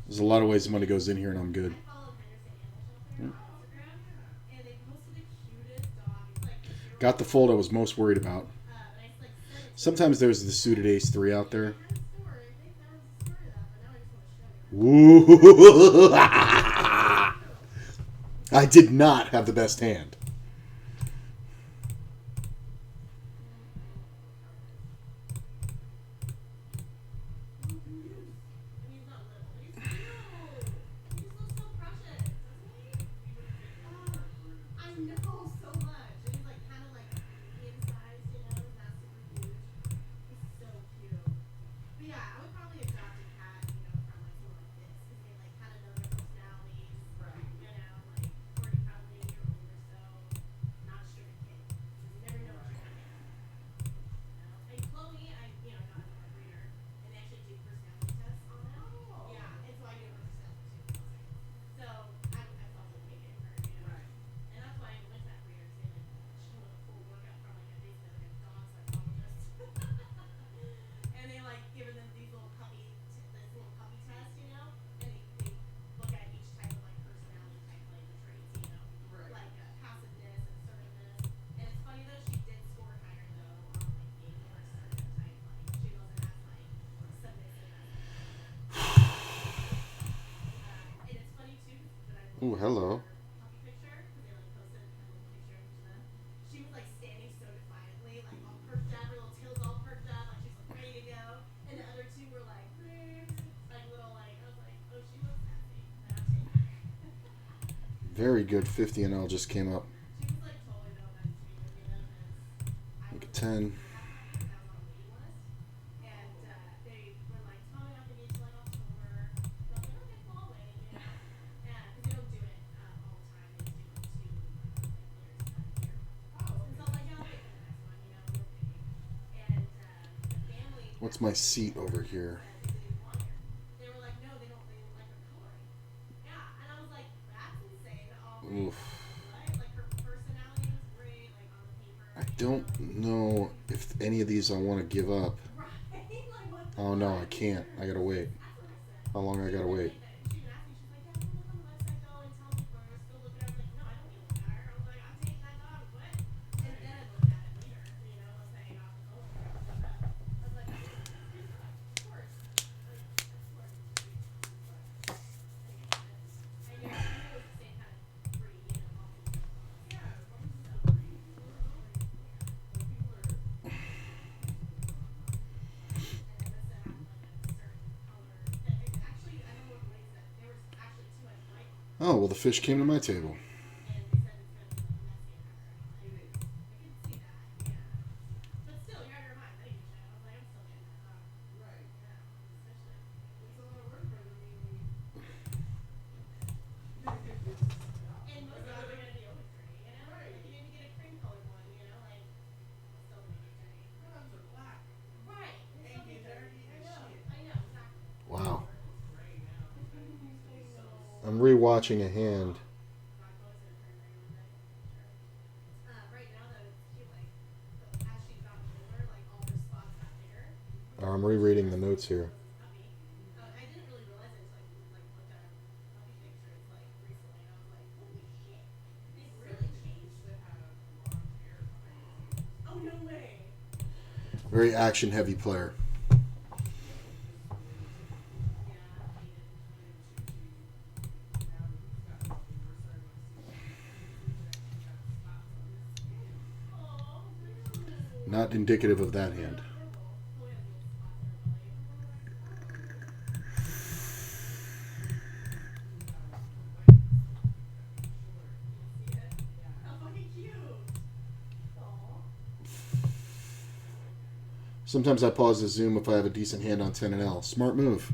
There's a lot of ways the money goes in here, and I'm good. Got the fold I was most worried about. Sometimes there's the suited ace-3 out there. Woo! I did not have the best hand. Ooh, hello. Very good 50 and L just came up. Like a 10. What's my seat over here? Oof. I don't know if any of these I want to give up. Oh no, I can't. I gotta wait. How long I gotta wait? Oh, well, the fish came to my table. Wow. I'm rewatching a hand. I'm rereading the notes here. Very action-heavy player. Not indicative of that hand. Sometimes I pause the Zoom if I have a decent hand on 10 and L. Smart move.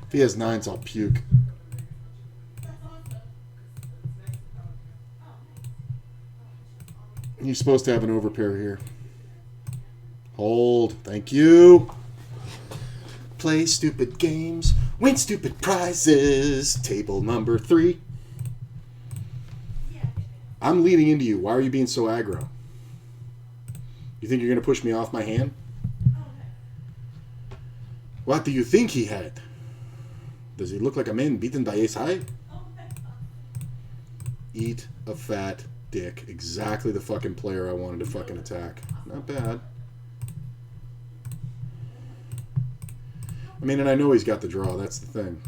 If he has 9s, I'll puke. He's supposed to have an overpair here. Hold. Thank you. Play stupid games. Win stupid prizes. Table number 3. I'm leading into you. Why are you being so aggro? You think you're going to push me off my hand? What do you think he had? Does he look like a man beaten by ace high? Eat a fat dick. Exactly the fucking player I wanted to fucking attack. Not bad. I mean, and I know he's got the draw. That's the thing.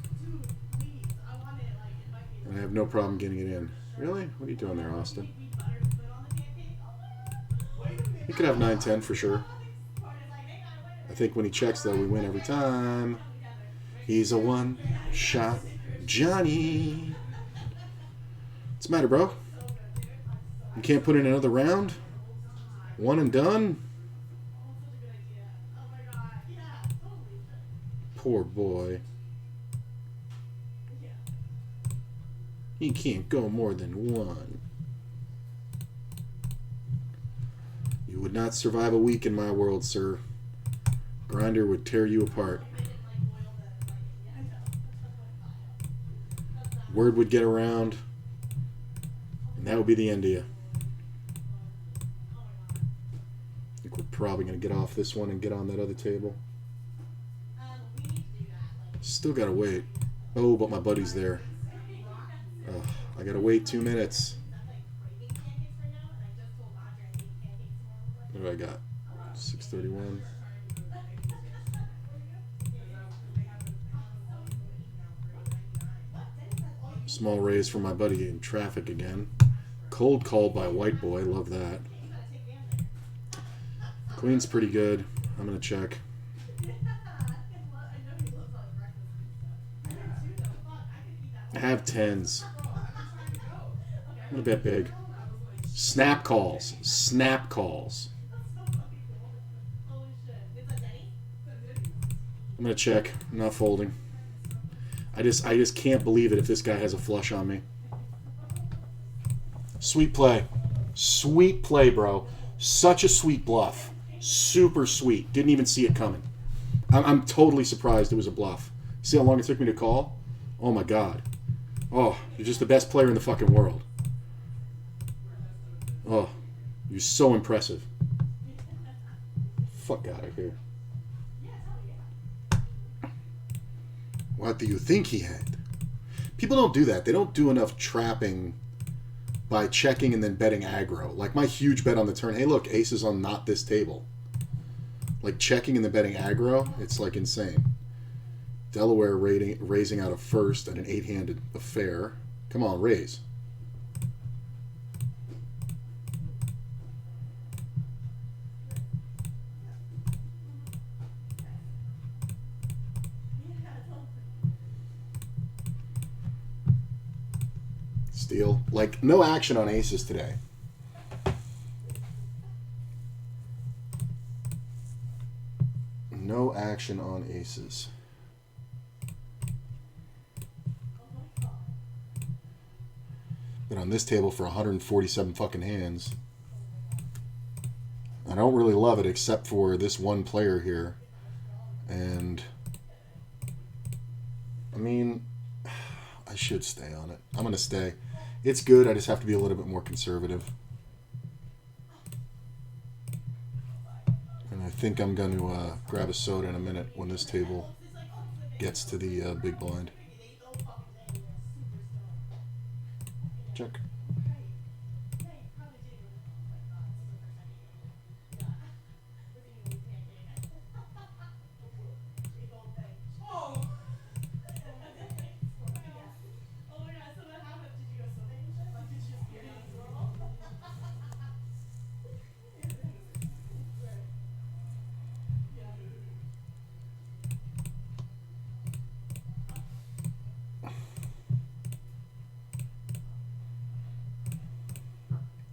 And I have no problem getting it in. Really? What are you doing there, Austin? He could have 9-10 for sure. I think when he checks, though, we win every time. He's a one-shot Johnny. What's the matter, bro? You can't put in another round? One and done? Poor boy. He can't go more than one. You would not survive a week in my world, sir. Grinder would tear you apart. Word would get around, and that would be the end of you. I think we're probably going to get off this one and get on that other table. Still got to wait. Oh, but my buddy's there. I got to wait 2 minutes. What do I got? 6:31. Small raise for my buddy in traffic again. Cold call by white boy. Love that. Queen's pretty good. I'm going to check. I have 10s. I'm going to bet big. Snap calls. Snap calls. I'm going to check. I'm not folding. I just can't believe it if this guy has a flush on me. Sweet play. Sweet play, bro. Such a sweet bluff. Super sweet. Didn't even see it coming. I'm totally surprised it was a bluff. See how long it took me to call? Oh, my God. Oh, you're just the best player in the fucking world. Oh, you're so impressive. Fuck out of here. What do you think he had? People don't do that. They don't do enough trapping by checking and then betting aggro. Like my huge bet on the turn. Hey, look, ace is on not this table. Like checking and then betting aggro, it's like insane. Delaware raising out of first at an 8-handed affair. Come on, raise. Steal. Like, no action on aces today. No action on aces. Been on this table for 147 fucking hands. I don't really love it except for this one player here. And I mean, I should stay on it. I'm going to stay. It's good. I just have to be a little bit more conservative. And I think I'm going to grab a soda in a minute when this table gets to the big blind. Check.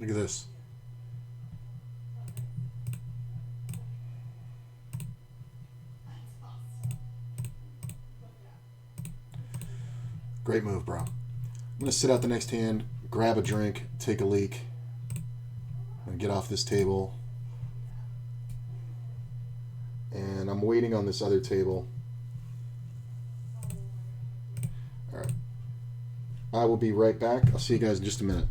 Look at this. Great move, bro. I'm going to sit out the next hand, grab a drink, take a leak, and get off this table. And I'm waiting on this other table. All right. I will be right back. I'll see you guys in just a minute.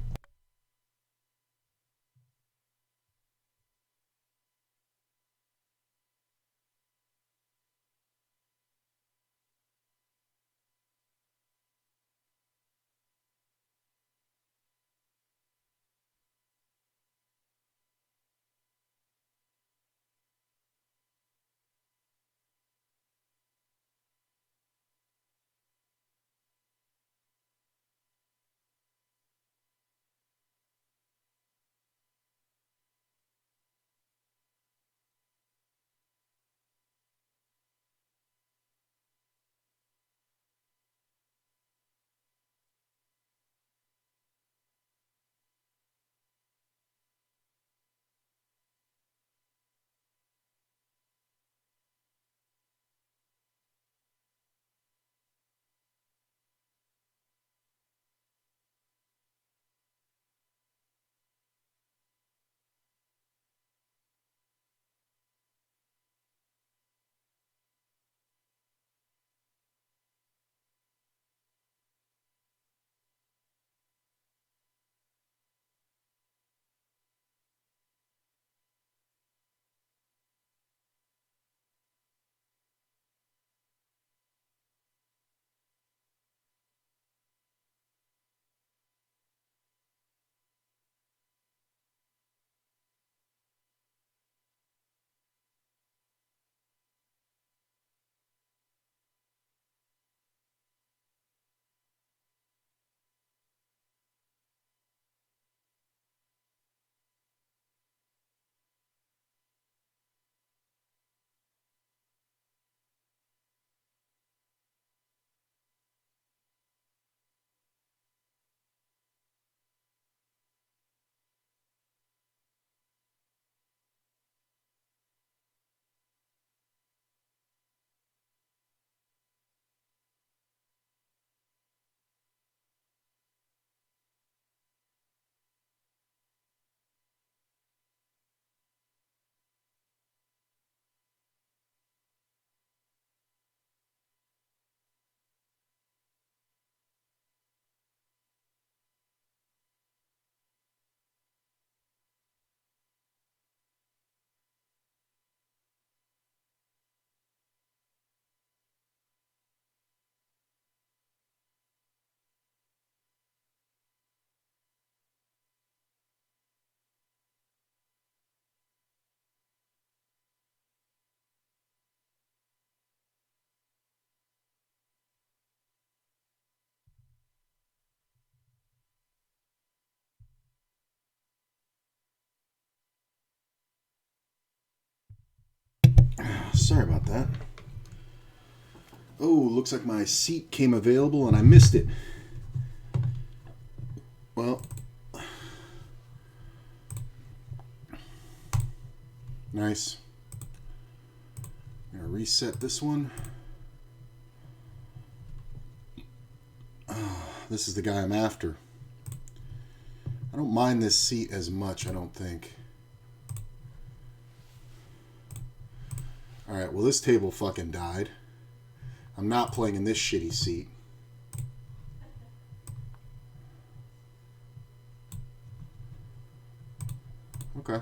Sorry about that. Oh, looks like my seat came available and I missed it. Well, nice. I'm going to reset this one. This is the guy I'm after. I don't mind this seat as much, I don't think. Alright, well this table fucking died. I'm not playing in this shitty seat. Okay.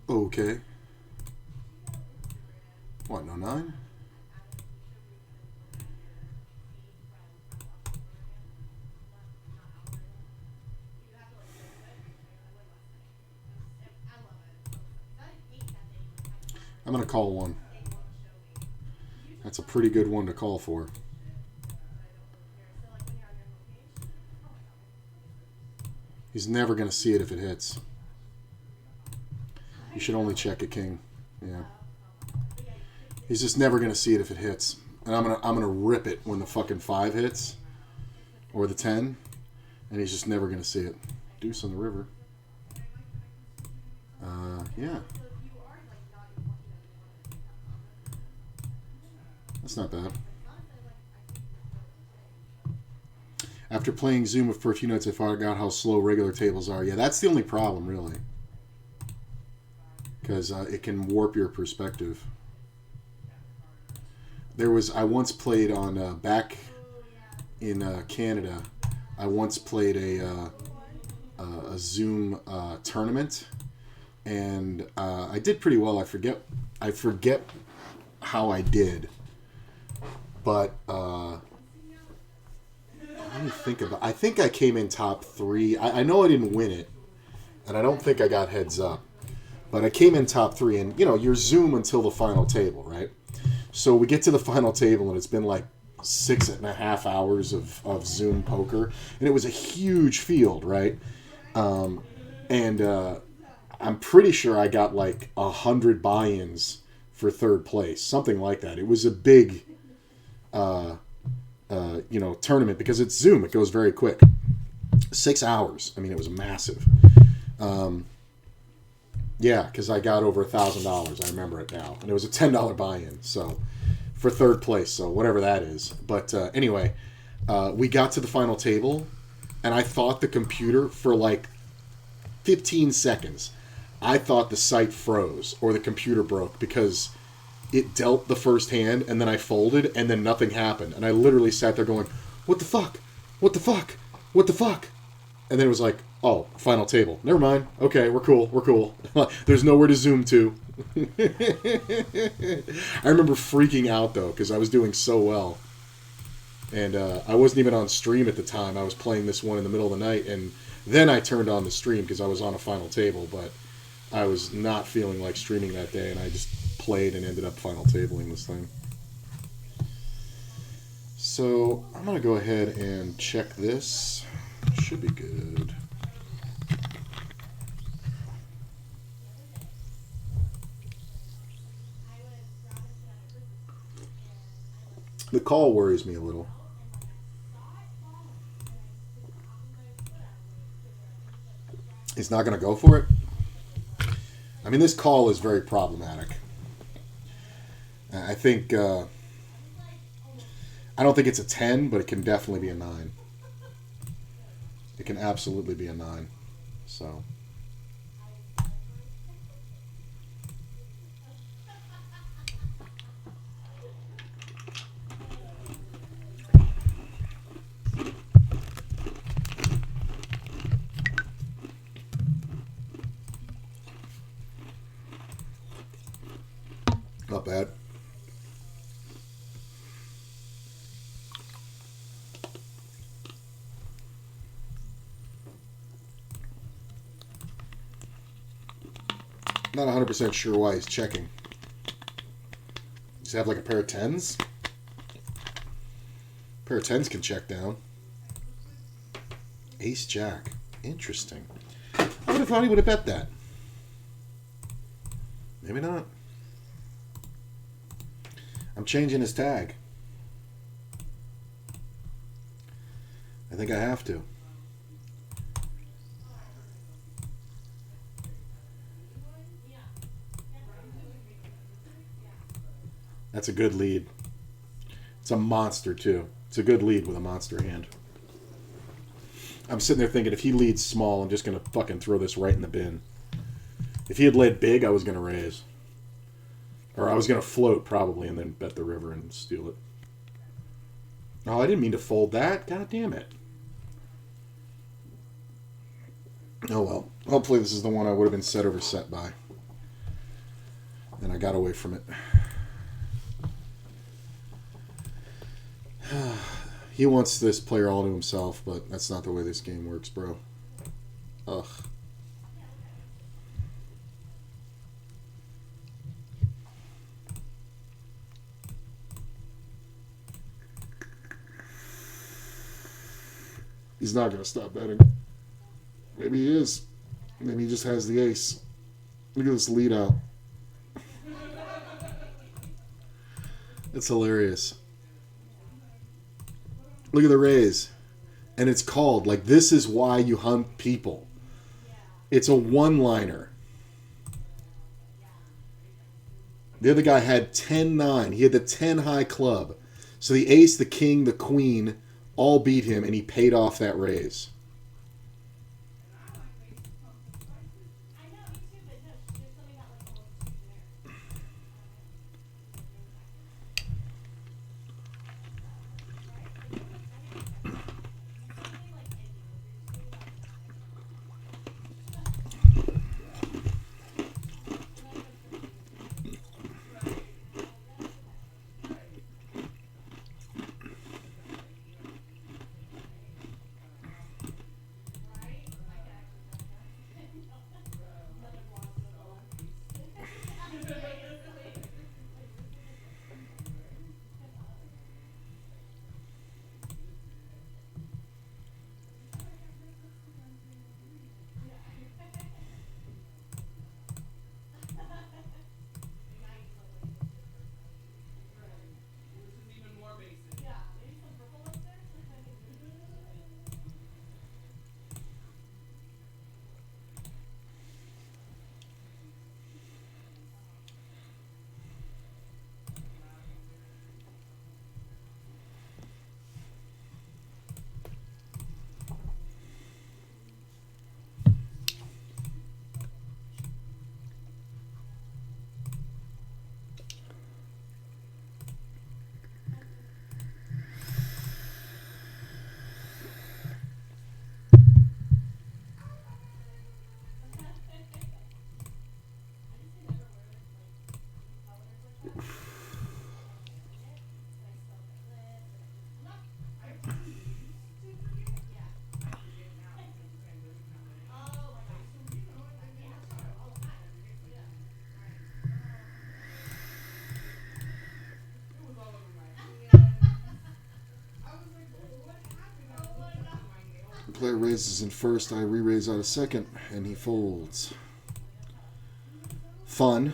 Okay. What, no 9? I'm going to call one. That's a pretty good one to call for. He's never going to see it if it hits. You should only check a king. Yeah. He's just never gonna see it if it hits, and I'm gonna rip it when the fucking 5 hits, or the 10, and he's just never gonna see it. Deuce on the river. Yeah. That's not bad. After playing Zoom for a few nights, I forgot how slow regular tables are. Yeah, that's the only problem, really. Because it can warp your perspective. I once played on, back in Canada, I once played a Zoom tournament, and I did pretty well. I forget how I did. But let me think about. I think I came in top 3. I know I didn't win it, and I don't think I got heads up. But I came in top 3, and you're Zoom until the final table, right? So we get to the final table, and it's been like 6.5 hours of Zoom poker, and it was a huge field, right? And I'm pretty sure I got like 100 buy-ins for third place, something like that. It was a big. Tournament because it's Zoom. It goes very quick. 6 hours. I mean, it was massive. Yeah, because I got over $1,000. I remember it now, and it was a $10 buy-in. So for third place, so whatever that is. But anyway, we got to the final table, and I thought the computer for like 15 seconds, I thought the site froze or the computer broke because it dealt the first hand, and then I folded, and then nothing happened. And I literally sat there going, what the fuck? What the fuck? What the fuck? And then it was like, oh, final table. Never mind. Okay, we're cool. We're cool. There's nowhere to zoom to. I remember freaking out, though, because I was doing so well. And I wasn't even on stream at the time. I was playing this one in the middle of the night, and then I turned on the stream because I was on a final table, but I was not feeling like streaming that day, and I just played and ended up final tabling this thing. So I'm going to go ahead and check this. Should be good. The call worries me a little. He's not going to go for it? I mean, this call is very problematic. I think, I don't think it's a 10, but it can definitely be a 9. It can absolutely be a 9. So. Not bad. Not 100% sure why he's checking. Does he have like a pair of 10s? A pair of 10s can check down. Ace Jack. Interesting. I would have thought he would have bet that. Maybe not. I'm changing his tag. I think I have to. That's a good lead. It's a monster, too. It's a good lead with a monster hand. I'm sitting there thinking, if he leads small, I'm just going to fucking throw this right in the bin. If he had led big, I was going to raise. Or I was going to float, probably, and then bet the river and steal it. Oh, I didn't mean to fold that. God damn it. Oh, well. Hopefully this is the one I would have been set over set by. And I got away from it. He wants this player all to himself, but that's not the way this game works, bro. Ugh. He's not going to stop betting. Maybe he is. Maybe he just has the ace. Look at this lead out. It's hilarious. Look at the raise. And it's called, like, this is why you hunt people. It's a one-liner. The other guy had 10-9. He had the 10 high club. So the ace, the king, the queen all beat him, and he paid off that raise. The player raises in first, I re-raise out of second, and he folds. Fun.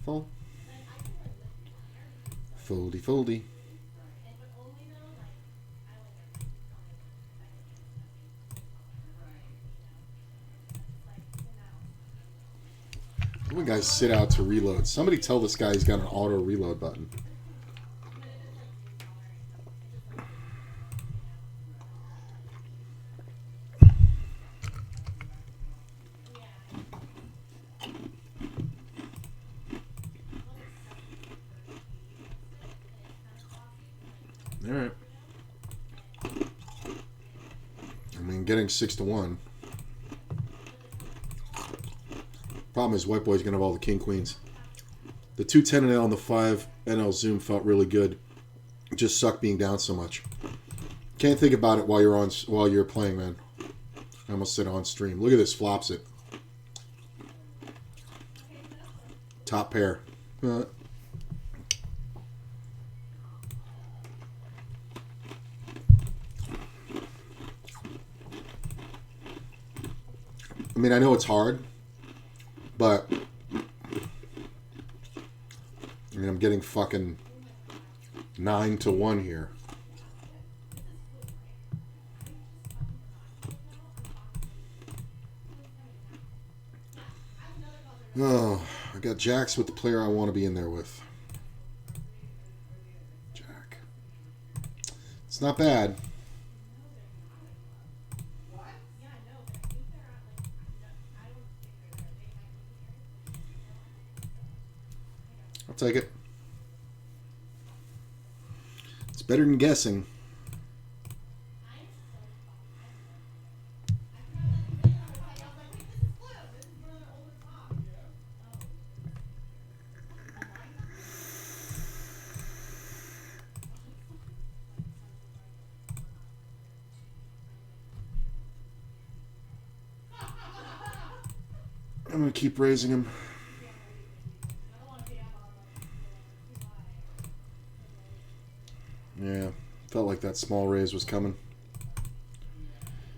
Fold. Foldy, foldy. When guys sit out to reload, somebody tell this guy he's got an auto reload button. All right. I mean, getting 6-1. Problem is, White Boy's gonna have all the king queens. The 2-10 NL and the 5 NL Zoom felt really good. It just sucked being down so much. Can't think about it while you're playing, man. I almost said on stream. Look at this, flops it. Top pair. I mean, I know it's hard, but I mean, I'm getting fucking 9-1 here. Oh, I got jacks with the player I want to be in there with. Jack. It's not bad. I'll take it. It's better than guessing. I'm going to keep raising him. Yeah, felt like that small raise was coming.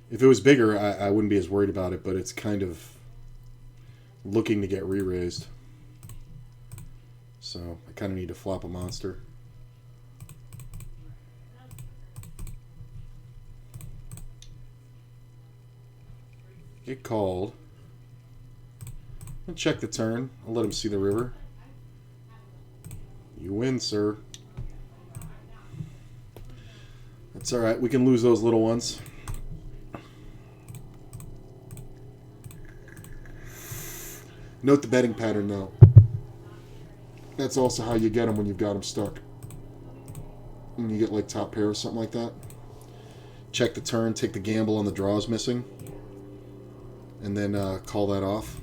If it was bigger, I wouldn't be as worried about it, but it's kind of looking to get re-raised. So I kind of need to flop a monster. Get called. I'll check the turn. I'll let him see the river. You win, sir. That's all right. We can lose those little ones. Note the betting pattern, though. That's also how you get them when you've got them stuck. When you get like top pair or something like that. Check the turn, take the gamble on the draws missing, and then call that off.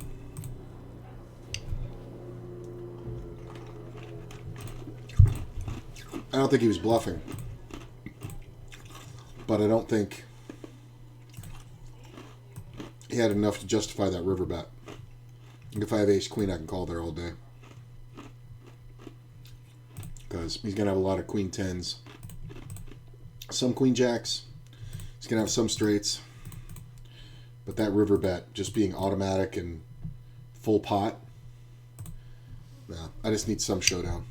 I don't think he was bluffing. But I don't think he had enough to justify that river bet. If I have ace-queen, I can call there all day. Because he's going to have a lot of queen tens. Some queen jacks. He's going to have some straights. But that river bet, just being automatic and full pot, nah, I just need some showdown.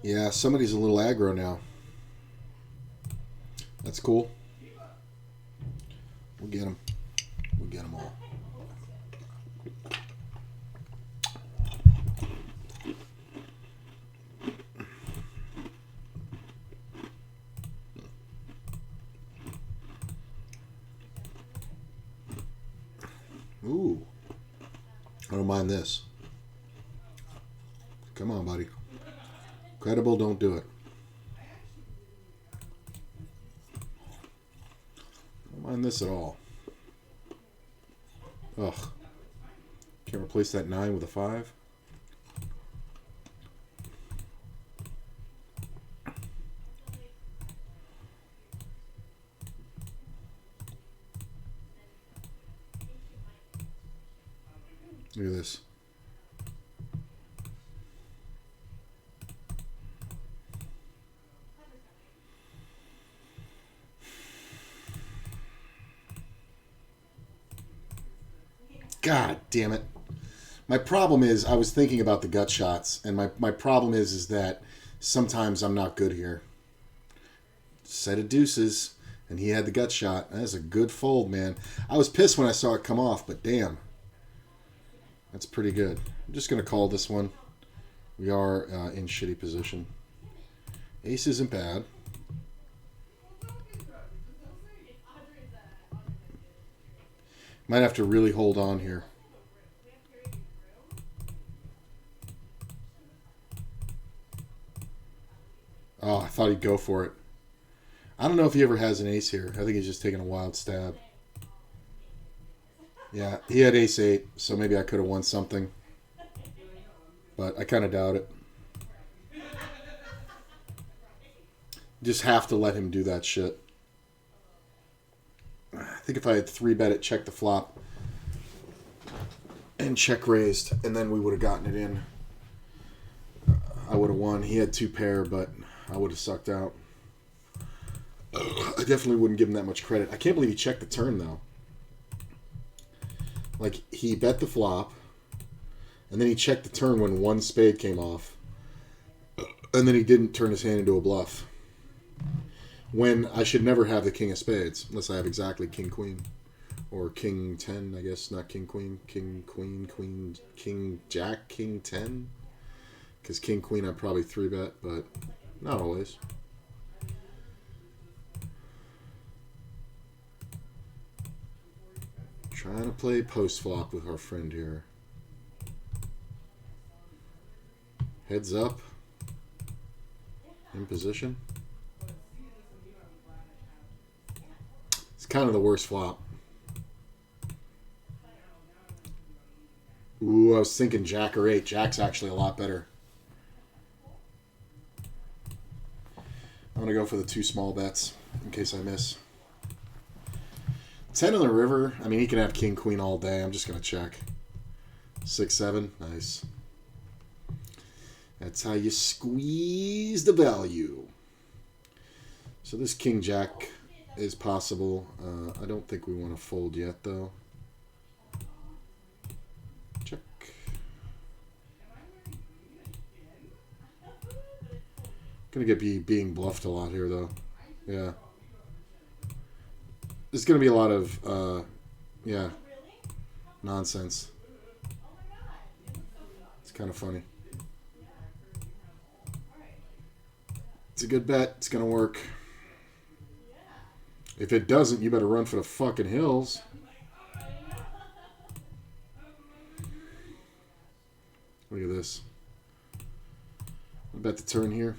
Yeah, somebody's a little aggro now. That's cool. We'll get them. We'll get them all. Ooh. I don't mind this. Come on, buddy. Credible, don't do it. Don't mind this at all. Ugh. Can't replace that 9 with a 5. Look at this. God damn it. My problem is I was thinking about the gut shots, and my problem is that sometimes I'm not good here. Set of deuces, and he had the gut shot. That's a good fold, man. I was pissed when I saw it come off, but damn. That's pretty good. I'm just going to call this one. We are in shitty position. Ace isn't bad. Might have to really hold on here. Oh, I thought he'd go for it. I don't know if he ever has an ace here. I think he's just taking a wild stab. Yeah, he had ace-8, so maybe I could have won something. But I kind of doubt it. Just have to let him do that shit. I think if I had 3-bet it, check the flop, and check raised, and then we would have gotten it in, I would have won. He had 2 pair, but I would have sucked out. I definitely wouldn't give him that much credit. I can't believe he checked the turn, though. Like, he bet the flop, and then he checked the turn when 1 spade came off, and then he didn't turn his hand into a bluff. When I should never have the king of spades, unless I have exactly king, queen. Or king 10, I guess, not king, queen. King, queen, queen, king, jack, king 10. Because king, queen, I'd probably 3-bet, but not always. Trying to play post-flop with our friend here. Heads up. In position. It's kind of the worst flop. Ooh, I was thinking Jack or 8. Jack's actually a lot better. I'm going to go for the 2 small bets in case I miss. 10 on the river. I mean, he can have king, queen all day. I'm just going to check. 6, 7. Nice. That's how you squeeze the value. So this king, jack is possible. I don't think we want to fold yet, though. Check. Gonna get being bluffed a lot here, though. Yeah. There's gonna be a lot of, yeah, nonsense. It's kind of funny. It's a good bet. It's gonna work. If it doesn't, you better run for the fucking hills. Look at this. I bet the turn here.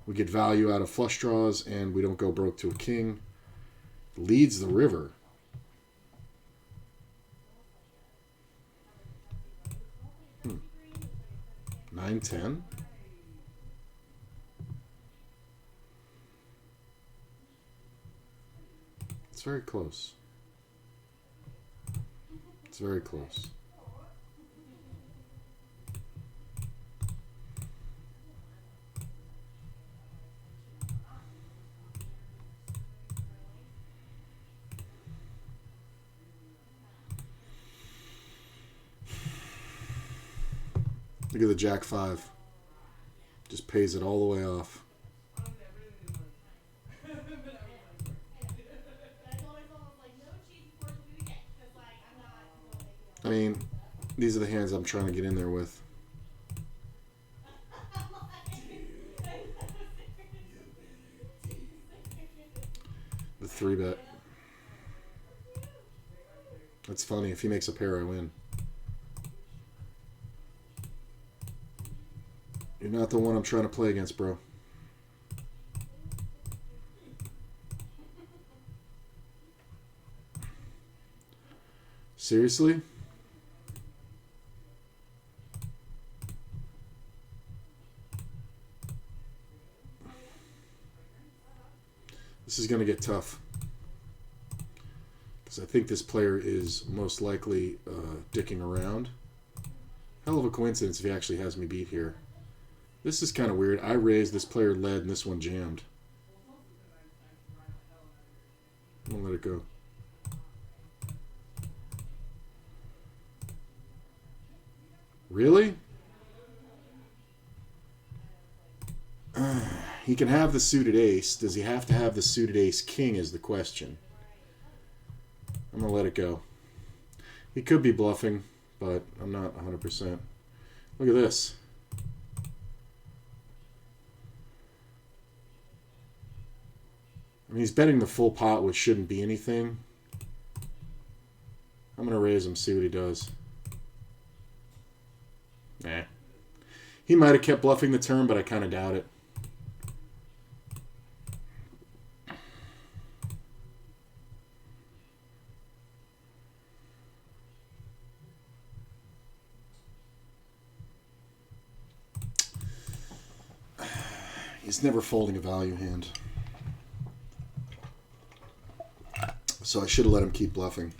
We get value out of flush draws, and we don't go broke to a king. Leads the river. Hmm. 9-10. It's very close. It's very close. Look at the jack 5. Just pays it all the way off. I mean, these are the hands I'm trying to get in there with. The 3-bet. That's funny. If he makes a pair, I win. You're not the one I'm trying to play against, bro. Seriously? This is going to get tough. Because I think this player is most likely dicking around. Hell of a coincidence if he actually has me beat here. This is kind of weird. I raised, this player led, and this one jammed. I'm going to let it go. Really? He can have the suited ace. Does he have to have the suited ace king is the question. I'm going to let it go. He could be bluffing, but I'm not 100%. Look at this. I mean, he's betting the full pot, which shouldn't be anything. I'm going to raise him, see what he does. Nah. He might have kept bluffing the turn, but I kind of doubt it. He's never folding a value hand. So I should have let him keep bluffing.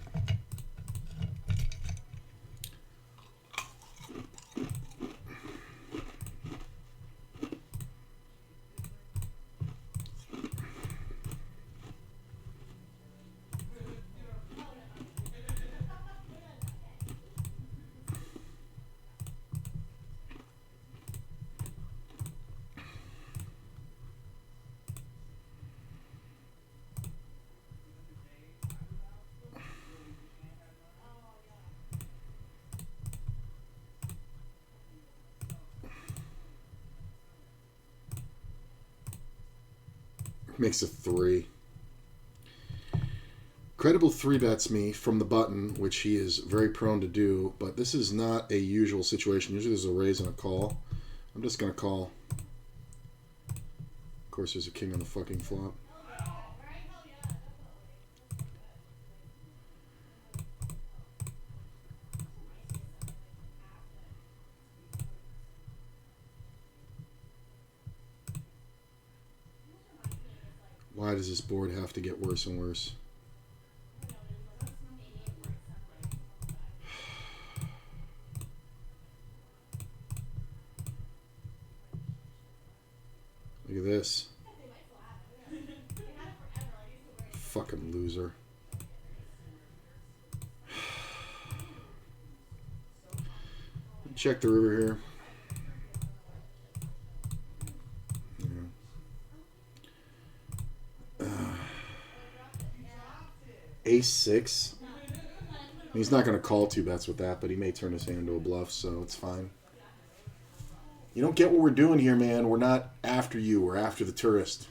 Makes a 3. Credible 3-bets me from the button, which he is very prone to do, but this is not a usual situation. Usually there's a raise and a call. I'm just going to call. Of course, there's a king on the fucking flop. Why does this board have to get worse and worse? Look at this. Fucking loser. Check the river here. Ace 6. He's not going to call 2 bets with that, but he may turn his hand into a bluff, so it's fine. You don't get what we're doing here, man. We're not after you. We're after the tourist.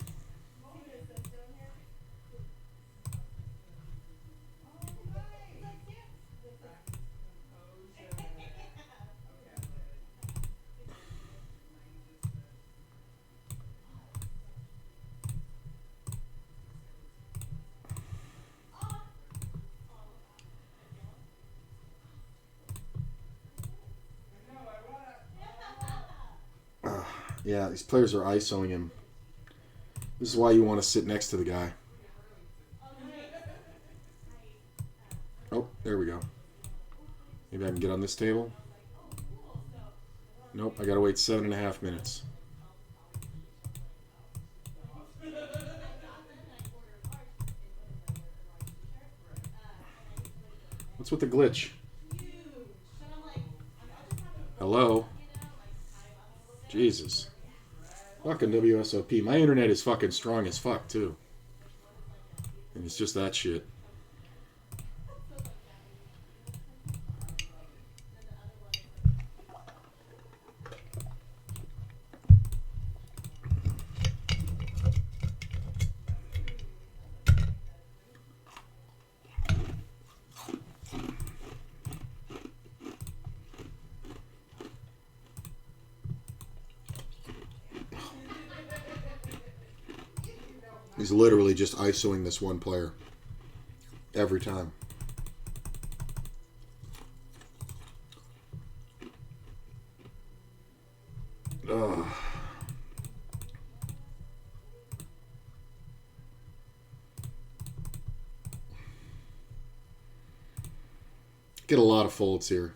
Yeah, these players are ISOing him. This is why you want to sit next to the guy. Oh, there we go. Maybe I can get on this table. Nope, I gotta wait 7.5 minutes. What's with the glitch? Hello? Jesus. Fucking WSOP. My internet is fucking strong as fuck, too. And it's just that shit. He's literally just ISOing this one player every time. Ugh. Get a lot of folds here.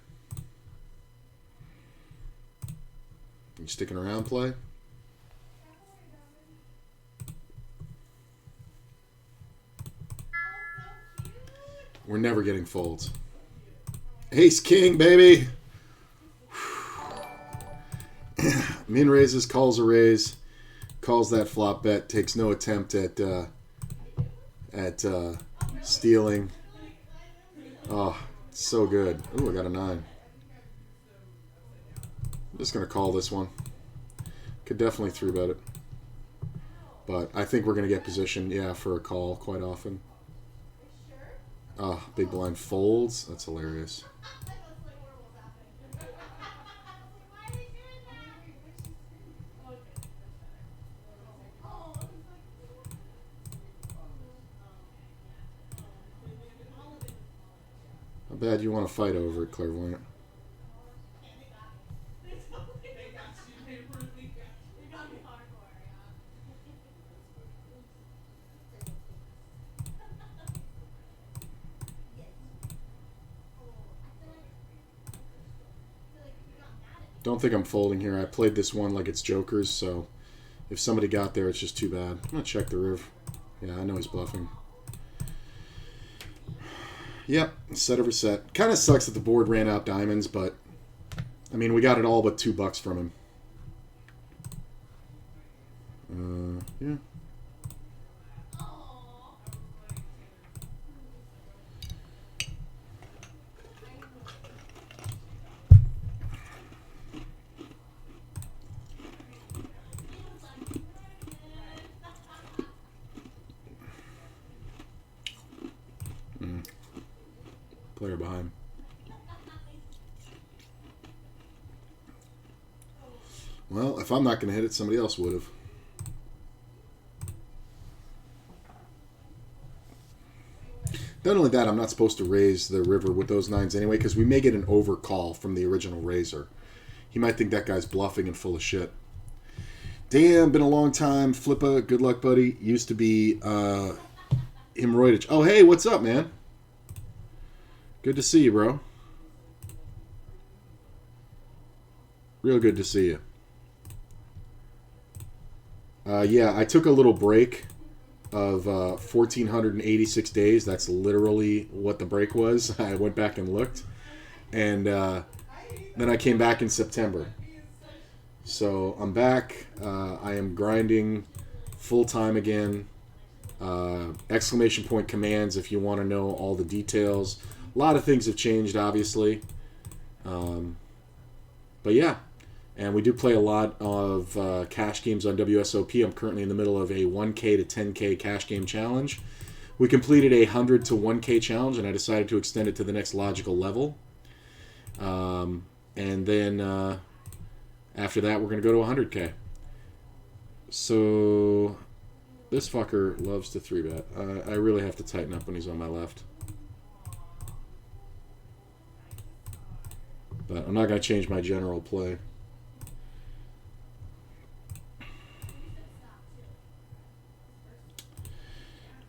You sticking around, play? We're never getting folds. Ace King, baby. Min raises, calls a raise, calls that flop bet, takes no attempt at stealing. Oh, so good. Ooh, I got a 9. I'm just gonna call this one. Could definitely 3-bet it, but I think we're gonna get positioned, yeah, for a call quite often. Ah, big blind folds. That's hilarious. How bad you want to fight over it, Clairvoyant? Don't think I'm folding here. I played this one like it's jokers, so if somebody got there, it's just too bad. I'm going to check the riv. Yeah, I know he's bluffing. Yep, set over set. Kind of sucks that the board ran out diamonds, but I mean, we got it all but $2 from him. Yeah. Player behind. Well, if I'm not going to hit it, somebody else would have. Not only that, I'm not supposed to raise the river with those 9s anyway, because we may get an overcall from the original raiser. He might think that guy's bluffing and full of shit. Damn, been a long time. Flippa, good luck, buddy. Used to be hemorrhoidage. Oh, hey, what's up, man? Good to see you, bro. Real good to see you. Yeah, I took a little break of 1,486 days. That's literally what the break was. I went back and looked. And then I came back in September. So I'm back. I am grinding full-time again. Exclamation point commands if you want to know all the details. A lot of things have changed, obviously. But yeah. And we do play a lot of cash games on WSOP. I'm currently in the middle of a 1K to 10K cash game challenge. We completed a 100 to 1K challenge, and I decided to extend it to the next logical level. And then after that, we're going to go to 100K. So this fucker loves to 3-bet. I really have to tighten up when he's on my left. But I'm not going to change my general play.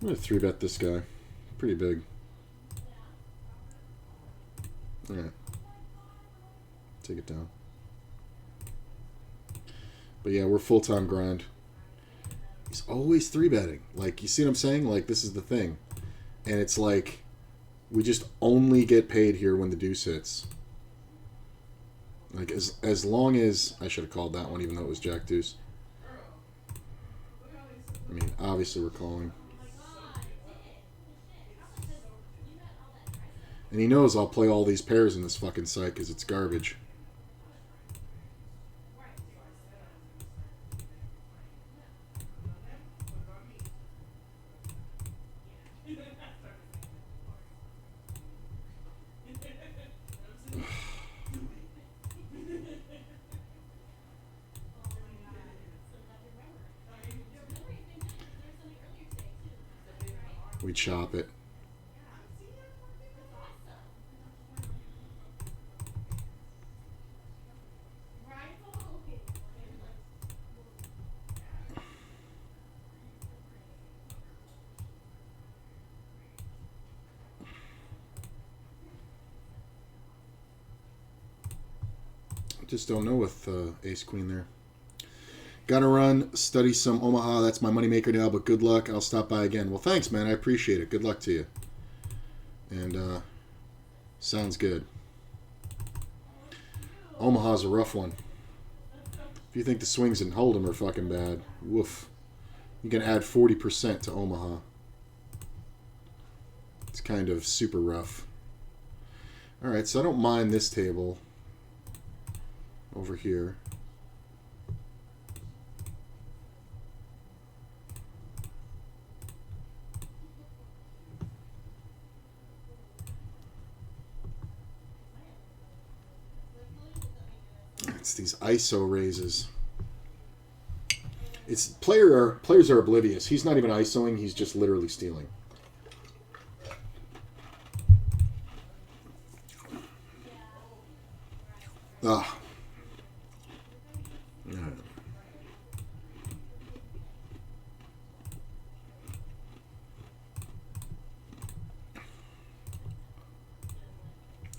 I'm going to 3-bet this guy. Pretty big. Alright. Take it down. But yeah, we're full-time grind. He's always 3-betting. Like, you see what I'm saying? Like, this is the thing. And it's like, we just only get paid here when the deuce hits. Like, as long as... I should have called that one even though it was jack deuce. I mean, obviously we're calling. And he knows I'll play all these pairs in this fucking site because it's garbage. We chop it. Just don't know with ace queen there. Gotta run, study some Omaha. That's my moneymaker now, but good luck. I'll stop by again. Well, thanks, man. I appreciate it. Good luck to you. And sounds good. Omaha's a rough one. If you think the swings and Hold'em are fucking bad, woof. You can add 40% to Omaha. It's kind of super rough. Alright, so I don't mind this table over here. It's these ISO raises. It's players are oblivious. He's not even ISOing, he's just literally stealing. Ah.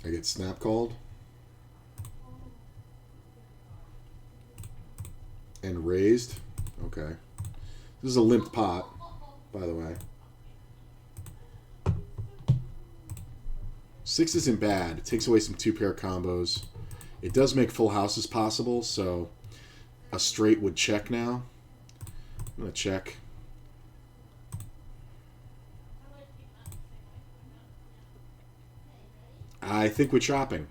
I get snap called. And raised. Okay. This is a limp pot, by the way. 6 isn't bad. It takes away some 2-pair combos. It does make full houses possible, so a straight would check now. I'm going to check. I think we're chopping.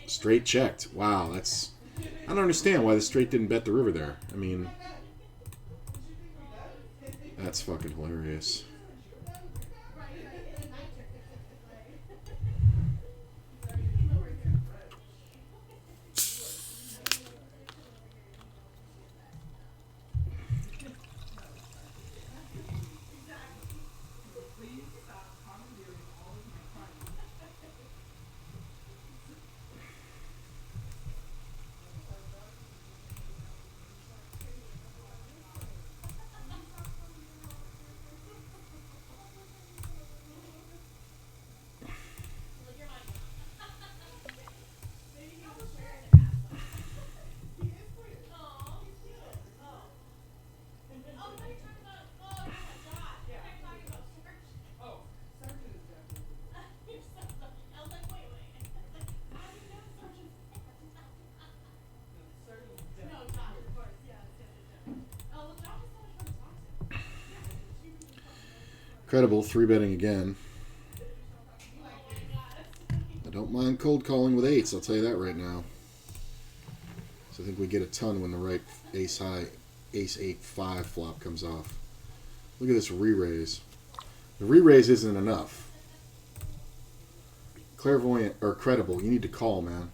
Straight checked. Wow, that's... I don't understand why the straight didn't bet the river there. I mean... That's fucking hilarious. Credible, 3-betting again. I don't mind cold calling with 8s, I'll tell you that right now. So I think we get a ton when the right ace high, ace 8-5 flop comes off. Look at this re-raise. The re-raise isn't enough. Clairvoyant, or credible, you need to call, man.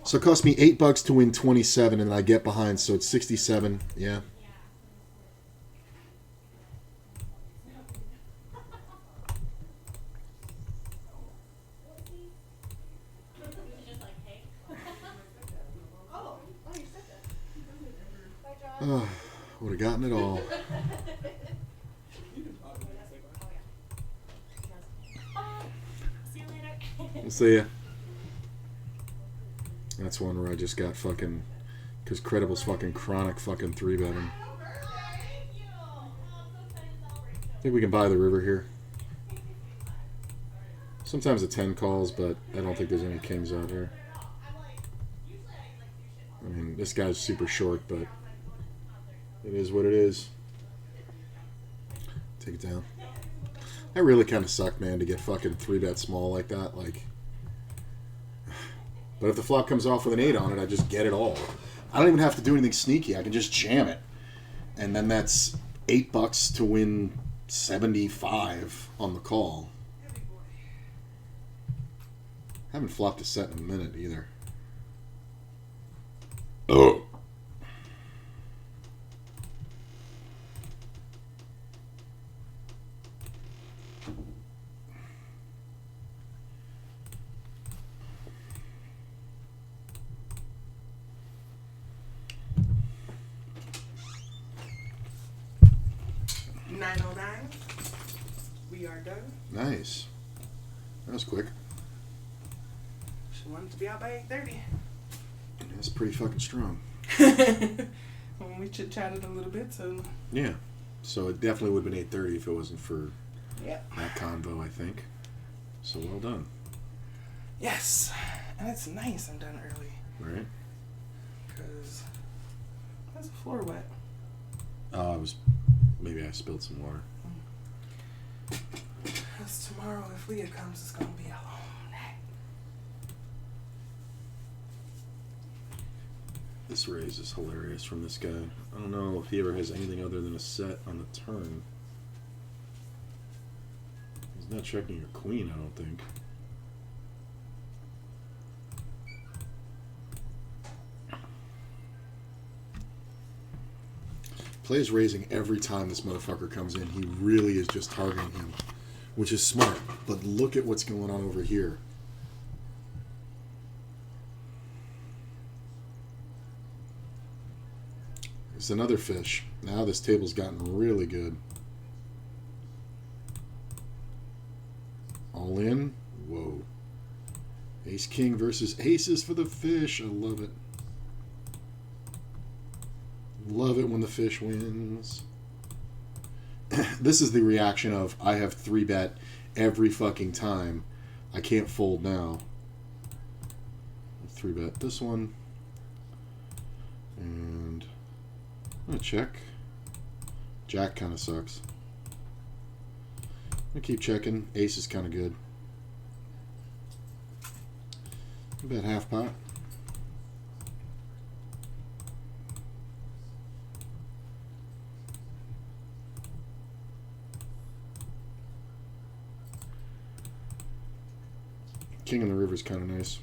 So it cost me $8 to win 27, and I get behind, so it's 67. Yeah. Oh, would have gotten it all. See you later. We'll see ya. That's one where I just got fucking... Because Credible's fucking chronic fucking 3-betting. I think we can buy the river here. Sometimes a 10 calls, but I don't think there's any kings out here. I mean, this guy's super short, but it is what it is. Take it down. That really kind of sucked, man, to get fucking 3-bet small like that. Like, but if the flop comes off with an 8 on it, I just get it all. I don't even have to do anything sneaky. I can just jam it. And then that's $8 to win 75 on the call. Haven't flopped a set in a minute either. Oh. We are done. Nice. That was quick. She wanted to be out by 8:30. That's pretty fucking strong. When we chit-chatted a little bit, so... Yeah. So it definitely would have been 8:30 if it wasn't for Yep. that convo, I think. So well done. Yes. And it's nice I'm done early. Right? Because... How's the floor wet? Maybe I spilled some water. Because tomorrow, if Leah comes, it's going to be a long night. This raise is hilarious from this guy. I don't know if he ever has anything other than a set on the turn. He's not checking your queen, I don't think. Plays raising every time this motherfucker comes in. He really is just targeting him, which is smart. But look at what's going on over here. It's another fish. Now this table's gotten really good. All in. Whoa. Ace King versus aces for the fish. I love it. Love it when the fish wins. This is the reaction of, I have 3-bet every fucking time. I can't fold now. 3-bet this one. And I'm going to check. Jack kind of sucks. I'm going to keep checking. Ace is kind of good. Bet half pot. King in the river is kind of nice.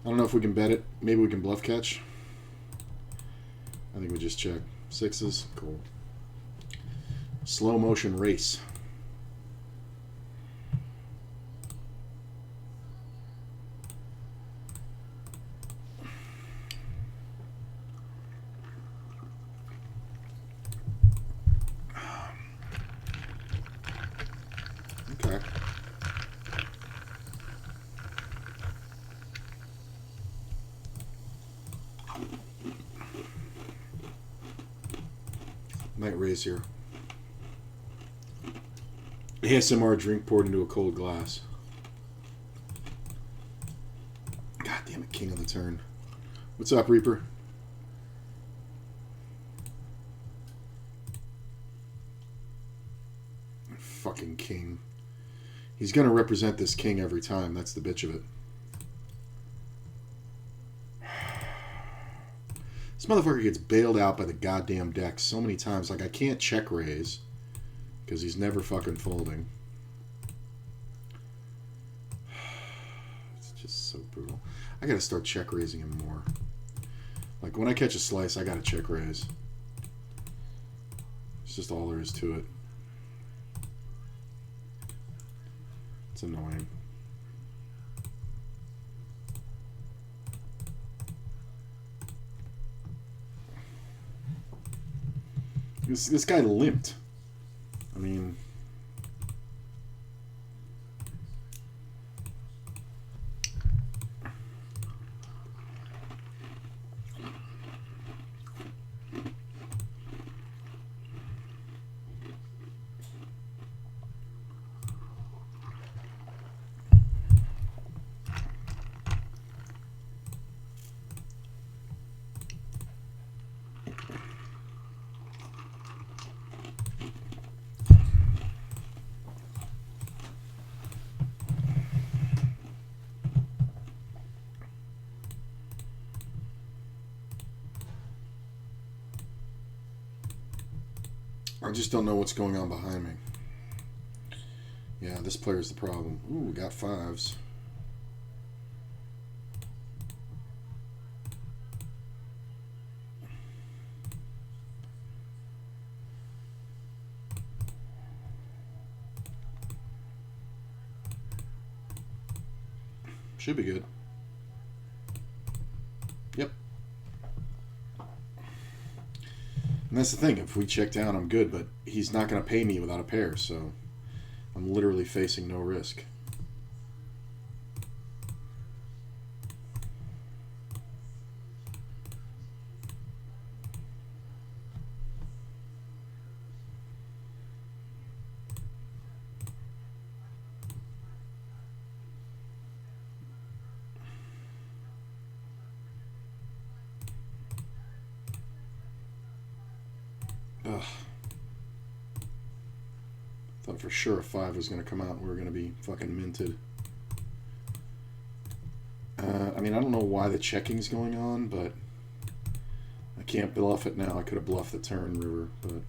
I don't know if we can bet it. Maybe we can bluff catch. I think we just check. 6s. Cool. Slow motion race. Okay. Might raise here. ASMR drink poured into a cold glass. God damn it, king on the turn. What's up, Reaper? fucking king. He's going to represent this king every time. That's the bitch of it. This motherfucker gets bailed out by the goddamn deck so many times. Like, I can't check raise because he's never fucking folding. It's just so brutal. I gotta start check raising him more. Like, when I catch a slice, I gotta check raise. It's just all there is to it. It's annoying. This guy limped. I mean... I just don't know what's going on behind me. Yeah, this player's the problem. Ooh, we got fives. Should be good. Yep. And that's the thing. If we check down, I'm good, but he's not going to pay me without a pair, so I'm literally facing no risk. Ugh. Thought for sure a 5 was going to come out and we were going to be fucking minted. I mean, I don't know why the checking's going on, but I can't bluff it now. I could have bluffed the turn river, but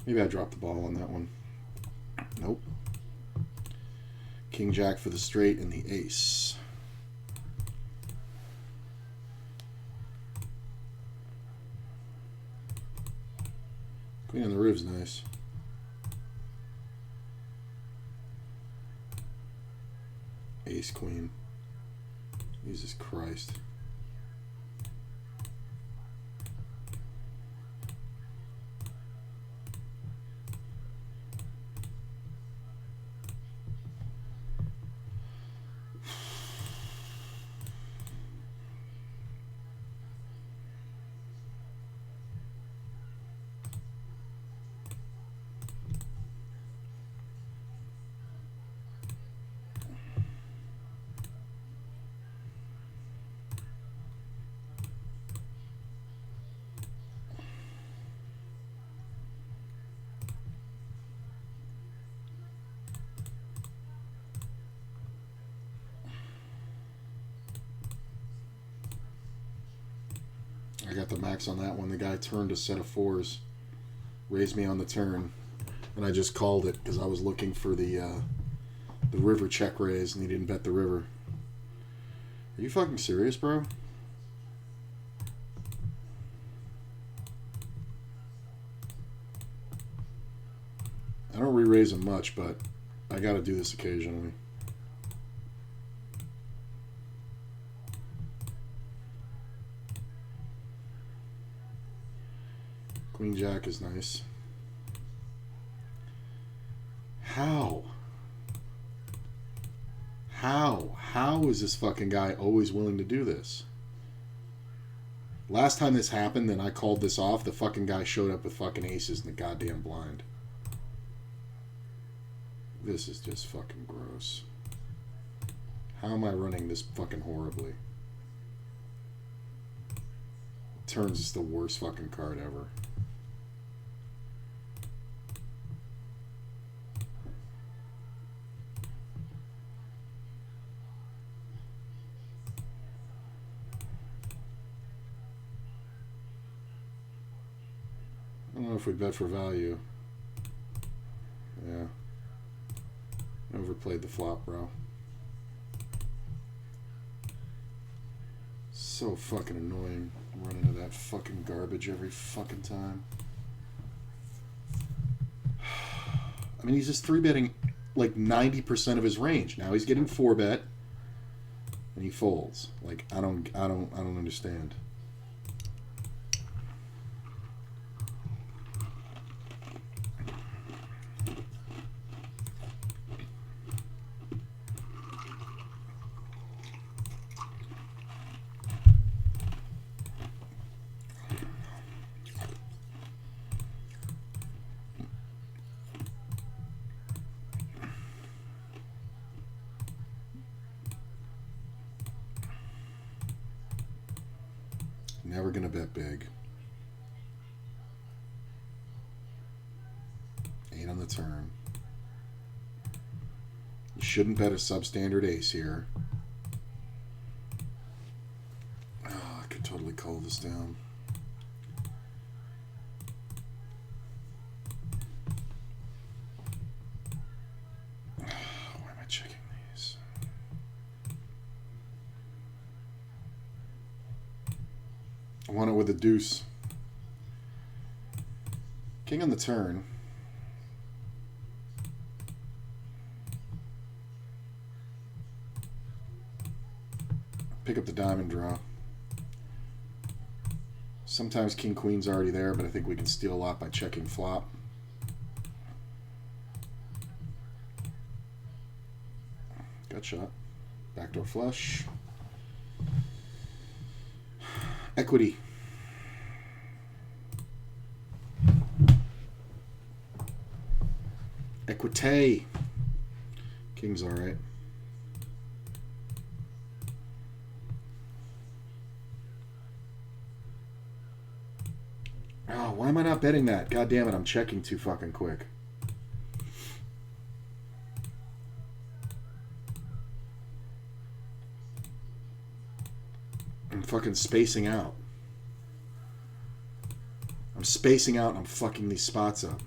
maybe I dropped the ball on that one. Nope. King Jack for the straight and the ace. Queen on the river's nice. Ace queen. Jesus Christ. I got the max on that one. The guy turned a set of 4s, raised me on the turn, and I just called it because I was looking for the river check raise, and he didn't bet the river. Are you fucking serious, bro? I don't re-raise him much, but I got to do this occasionally. Queen Jack is nice. How? How is this fucking guy always willing to do this? Last time this happened, and I called this off, the fucking guy showed up with fucking aces in the goddamn blind. This is just fucking gross. How am I running this fucking horribly? Turns is the worst fucking card ever. don't know if we bet for value. Yeah. Overplayed the flop, bro. So fucking annoying. Running into that fucking garbage every fucking time. I mean, he's just 3-betting like 90% of his range. Now he's getting 4-bet and he folds. Like I don't understand. Never gonna bet big. 8 on the turn. You shouldn't bet a substandard ace here. Oh, I could totally call this down. Why am I checking these? I want it with a deuce. King on the turn. Pick up the diamond draw. Sometimes king queen's already there, but I think we can steal a lot by checking flop. Gut shot. Backdoor flush. Equity. Equite. King's all right. Oh, why am I not betting that? God damn it, I'm checking too fucking quick. I'm fucking spacing out. I'm spacing out and I'm fucking these spots up.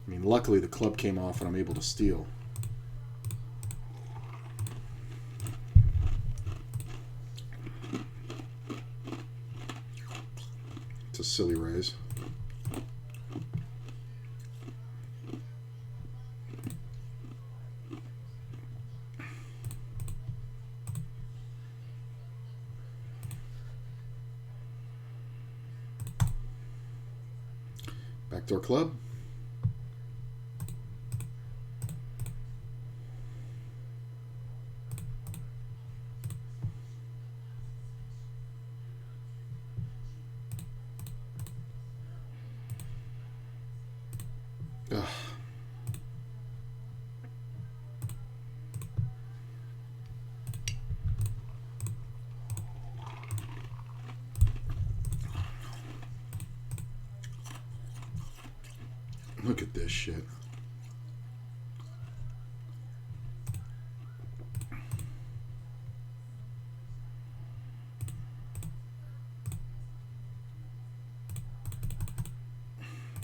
I mean, luckily the club came off and I'm able to steal. It's a silly raise. Backdoor club. Ugh. Look at this shit.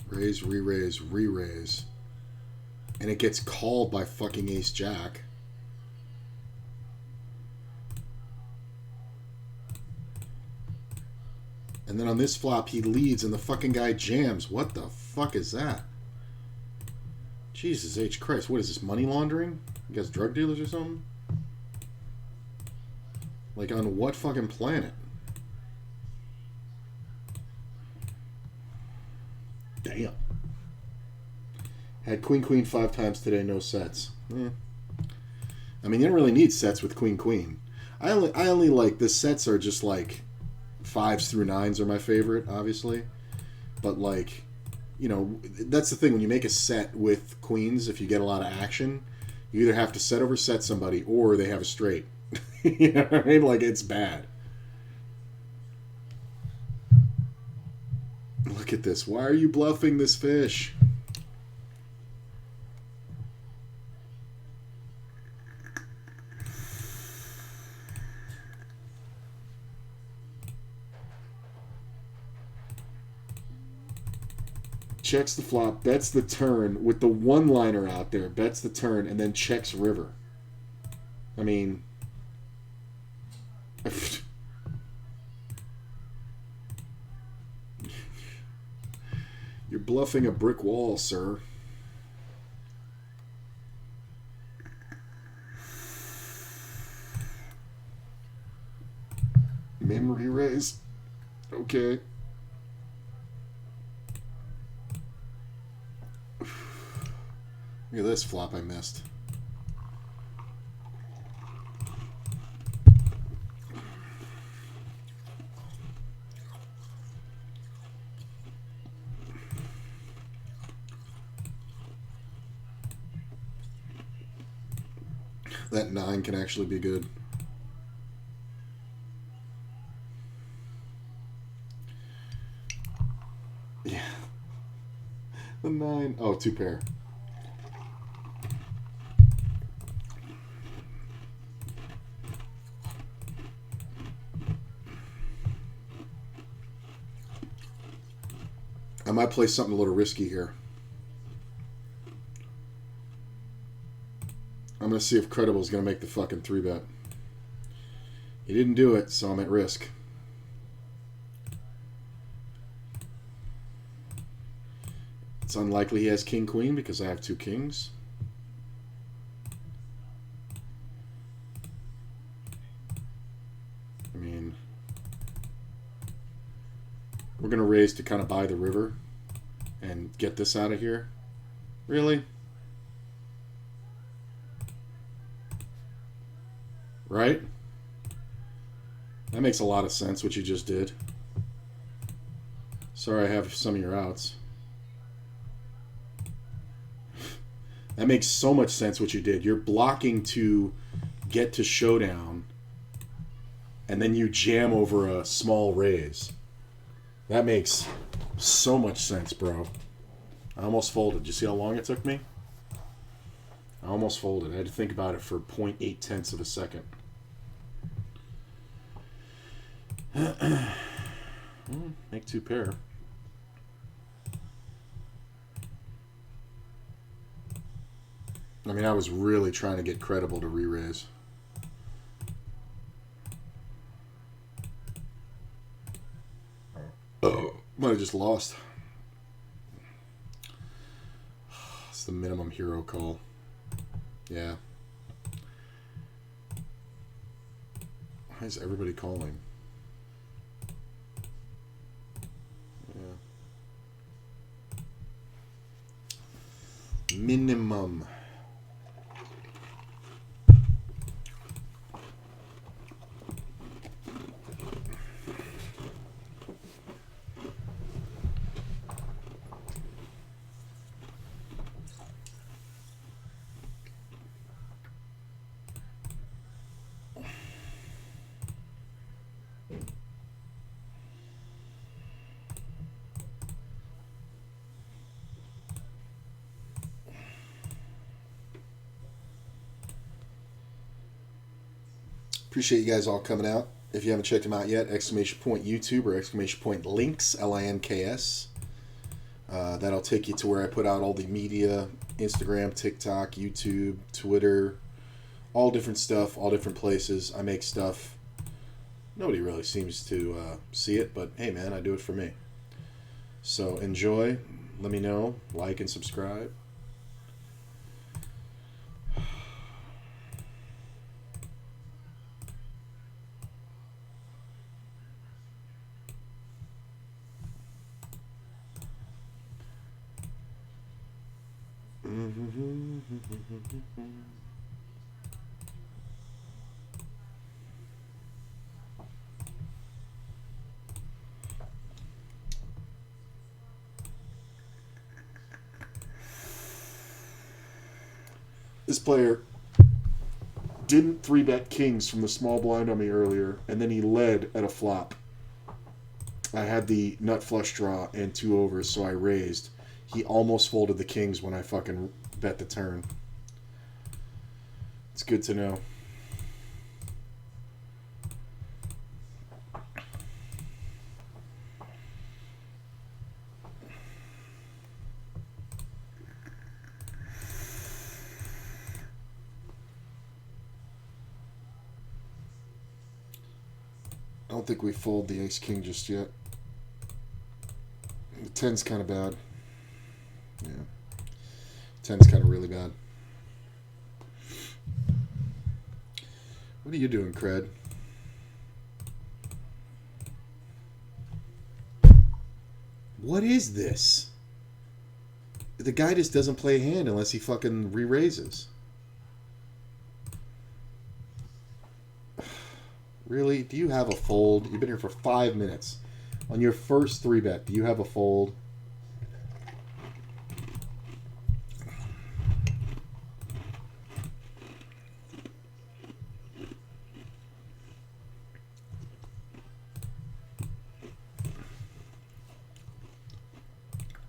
Raise, re-raise, re-raise. And it gets called by fucking ace jack. And then on this flop he leads and the fucking guy jams. What the fuck is that? Jesus H. Christ, what is this, money laundering? You guys drug dealers or something? Like, on what fucking planet? Damn. Had queen-queen 5 times today, no sets. I mean, you don't really need sets with queen-queen. I only like, the sets are just like 5s through 9s are my favorite, obviously. But like, you know, that's the thing. When you make a set with queens, if you get a lot of action, you either have to set over set somebody or they have a straight. You know what I mean? Like, it's bad. Look at this. Why are you bluffing this fish? checks the flop, bets the turn with the one-liner out there, bets the turn, and then checks river. I mean, you're bluffing a brick wall, sir. Memory raise. Okay. Look at this flop I missed. That 9 can actually be good. Yeah. The 9. Oh, 2 pair. I might play something a little risky here. I'm going to see if Credible's going to make the fucking 3-bet. He didn't do it, so I'm at risk. It's unlikely he has king-queen because I have 2 kings. I mean, we're going to raise to kind of buy the river and get this out of here. Really? Right? That makes a lot of sense, what you just did. Sorry I have some of your outs. That makes so much sense what you did. You're blocking to get to showdown, and then you jam over a small raise. That makes so much sense, bro. I almost folded. You see how long it took me? I almost folded. I had to think about it for 0.8 of a second. Make 2 pair. I mean, I was really trying to get Credible to re-raise. Oh, might have just lost. It's the minimum hero call. Yeah. Why is everybody calling? Yeah. Minimum. Appreciate you guys all coming out. If you haven't checked them out yet, exclamation point YouTube or exclamation point links, LINKS. That'll take you to where I put out all the media, Instagram, TikTok, YouTube, Twitter, all different stuff, all different places. I make stuff. Nobody really seems to see it, but hey man, I do it for me. So enjoy. Let me know. Like and subscribe. This player didn't 3-bet kings from the small blind on me earlier, and then he led at a flop. I had the nut flush draw and 2 overs, so I raised. He almost folded the kings when I fucking bet the turn. It's good to know. I don't think we fold the ace king just yet. The 10's kind of bad. Yeah. 10's kind of really bad. What are you doing, Cred? What is this? The guy just doesn't play a hand unless he fucking re-raises. Really? Do you have a fold? You've been here for 5 minutes. On your first 3-bet, do you have a fold?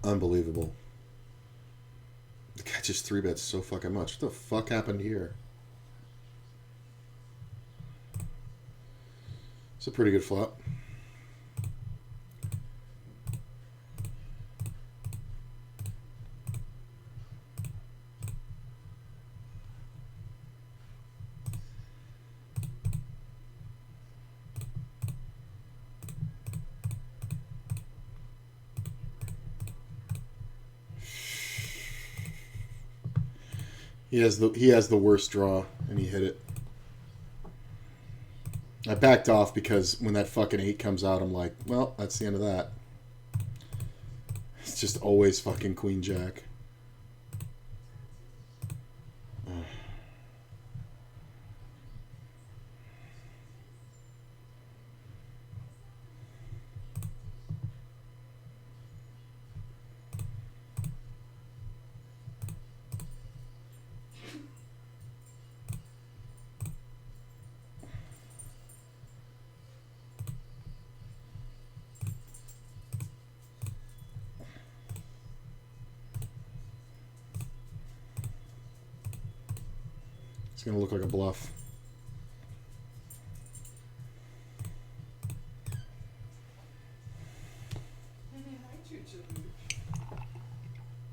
Unbelievable. The guy just 3-bets so fucking much. What the fuck happened here? It's a pretty good flop. He has the worst draw, and he hit it. I backed off because when that fucking 8 comes out, I'm like, well, that's the end of that. It's just always fucking queen jack. It's going to look like a bluff.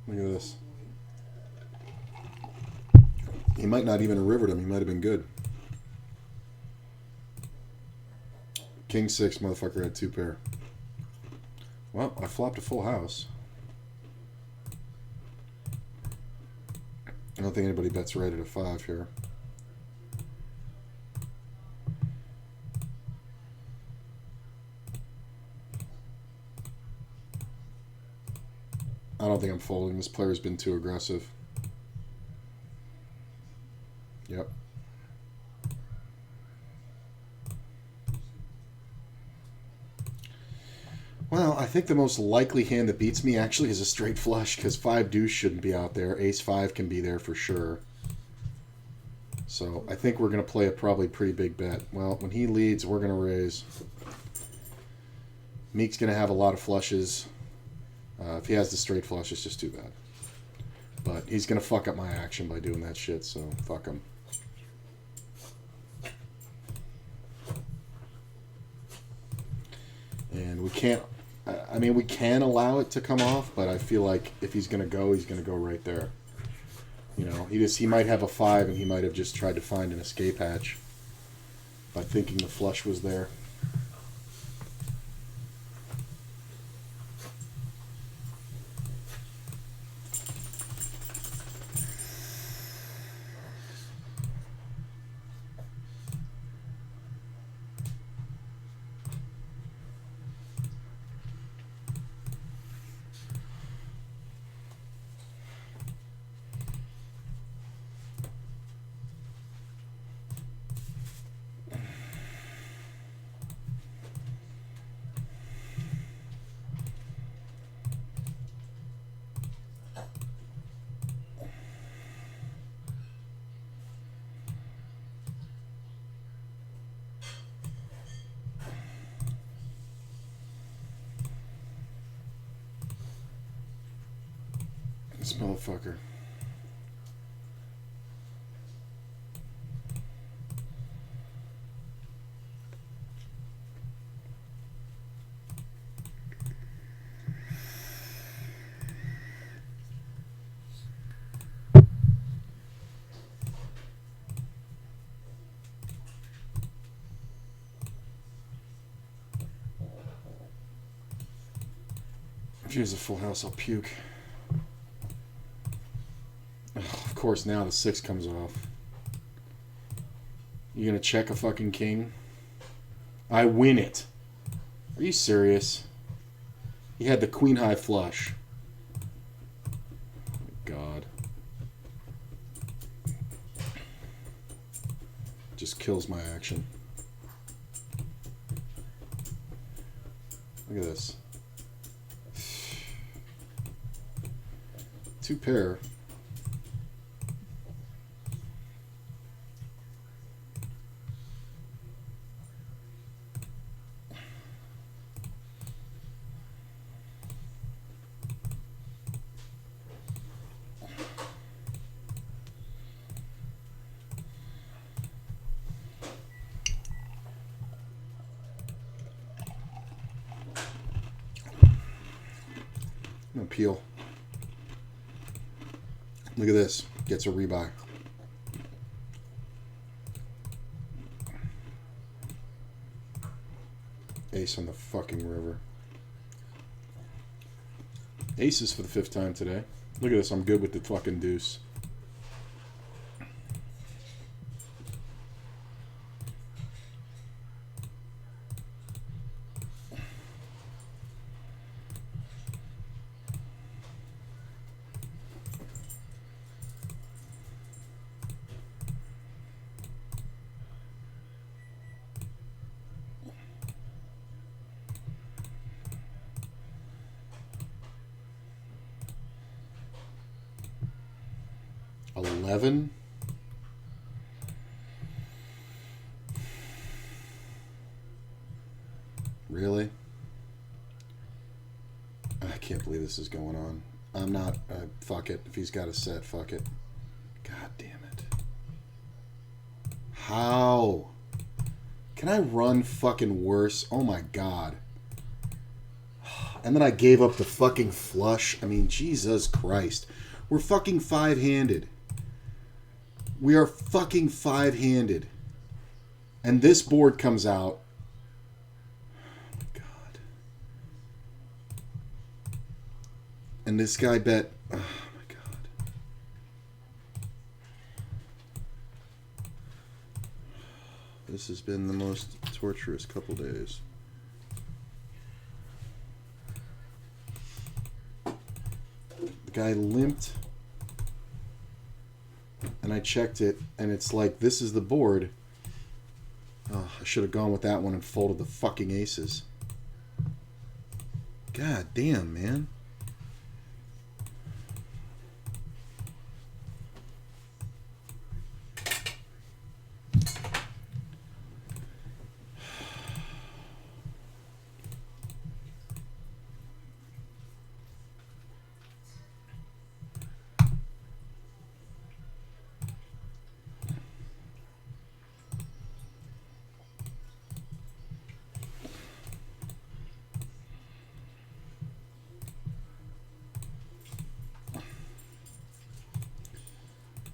Look at this. He might not even have rivered him. He might have been good. King 6, motherfucker had 2 pair. Well, I flopped a full house. I don't think anybody bets right at a 5 here. I don't think I'm folding. This player's been too aggressive. Yep. Well, I think the most likely hand that beats me actually is a straight flush, because 5 deuce shouldn't be out there. Ace 5 can be there for sure. So I think we're going to play a probably pretty big bet. Well, when he leads, we're going to raise. Meek's going to have a lot of flushes. If he has the straight flush, it's just too bad. But he's going to fuck up my action by doing that shit, so fuck him. And we can't... I mean, we can allow it to come off, but I feel like if he's going to go right there. You know, he might have a 5, and he might have just tried to find an escape hatch by thinking the flush was there. This motherfucker. If he has a full house, I'll puke. Ugh, of course, now the 6 comes off. You gonna check a fucking king? I win it. Are you serious? He had the queen high flush. God. Just kills my action. Look at this. 2 pair. Peel. Look at this. Gets a rebuy. Ace on the fucking river. Aces for the 5th time today. Look at this. I'm good with the fucking deuce. Really? I can't believe this is going on. I'm not... fuck it. If he's got a set, fuck it. God damn it. How? Can I run fucking worse? Oh my god. And then I gave up the fucking flush. I mean, Jesus Christ. We're fucking 5-handed. We are fucking 5-handed. And this board comes out. Oh my god. And this guy bet. Oh my god. This has been the most torturous couple days. The guy limped. And I checked it, and it's like, this is the board. Oh, I should have gone with that one and folded the fucking aces. God damn, man.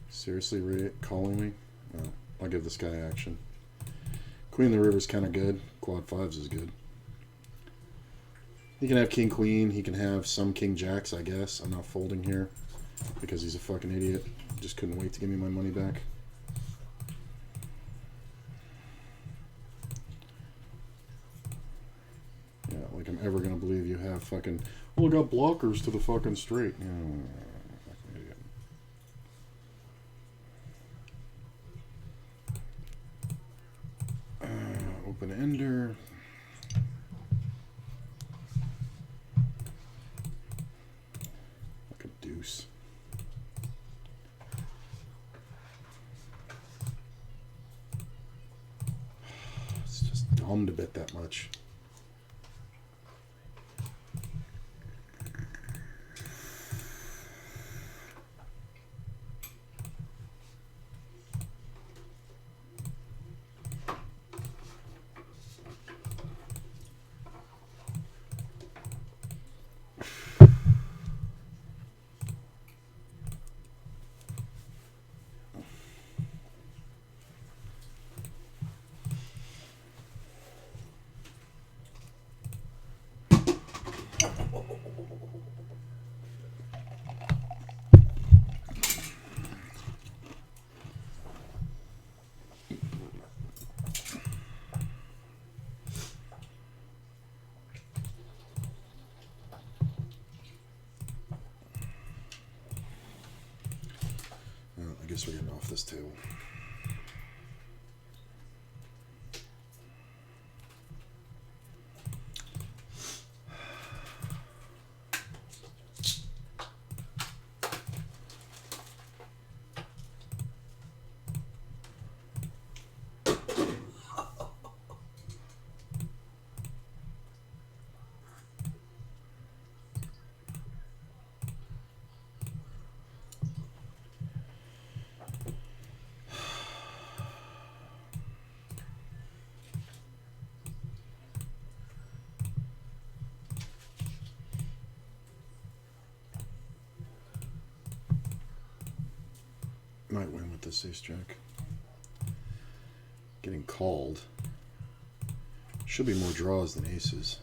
Seriously, Ray, calling me? Oh, I'll give this guy action. Queen of the River's kind of good. Quad 5s is good. He can have King Queen. He can have some King Jacks, I guess. I'm not folding here because he's a fucking idiot. Just couldn't wait to give me my money back. Yeah, like I'm ever going to believe you have fucking... Well, I got blockers to the fucking straight. Yeah, fucking idiot. Open ender. Like a deuce. It's just dumb to bet that much. guess we're getting off this table. Might win with this ace jack. Getting called. Should be more draws than aces.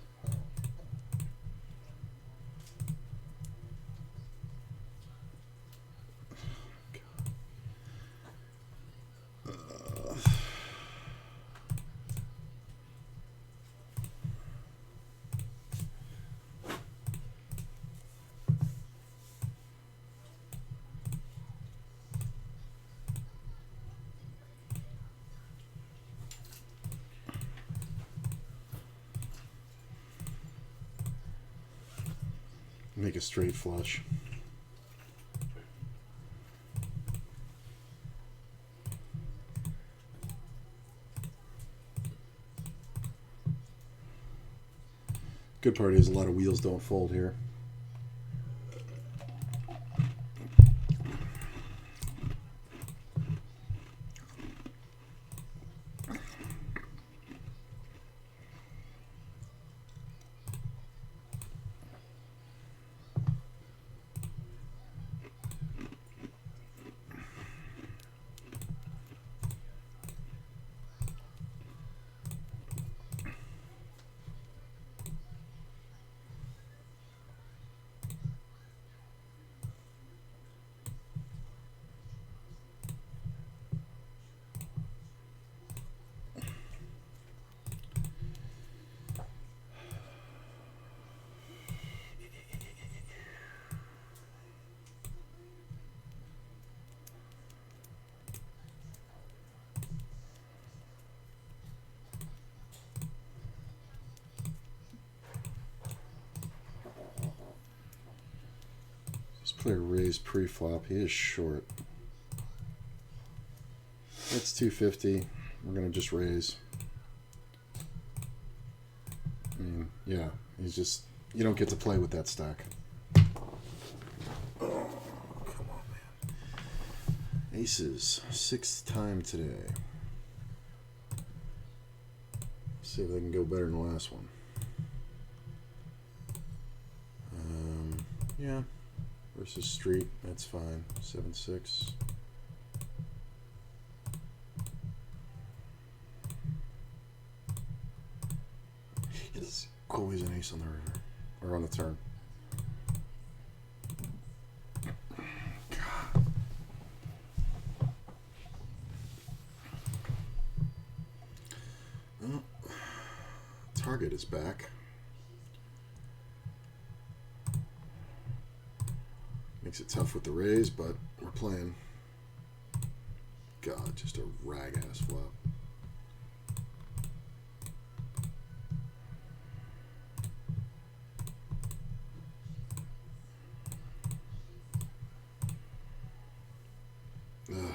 Make a straight flush. Good part is a lot of wheels don't fold here. Player raised pre-flop. He is short. That's 250. We're gonna just raise. I mean, yeah, he's just, you don't get to play with that stack. Oh, come on, man. Aces, 6th time today. See if they can go better than the last one. Yeah. Versus street, that's fine. 7-6. It's always an ace on the river, or on the turn. God. Well, target is back. Makes it tough with the raise, but we're playing. God, just a rag-ass flop. Ugh.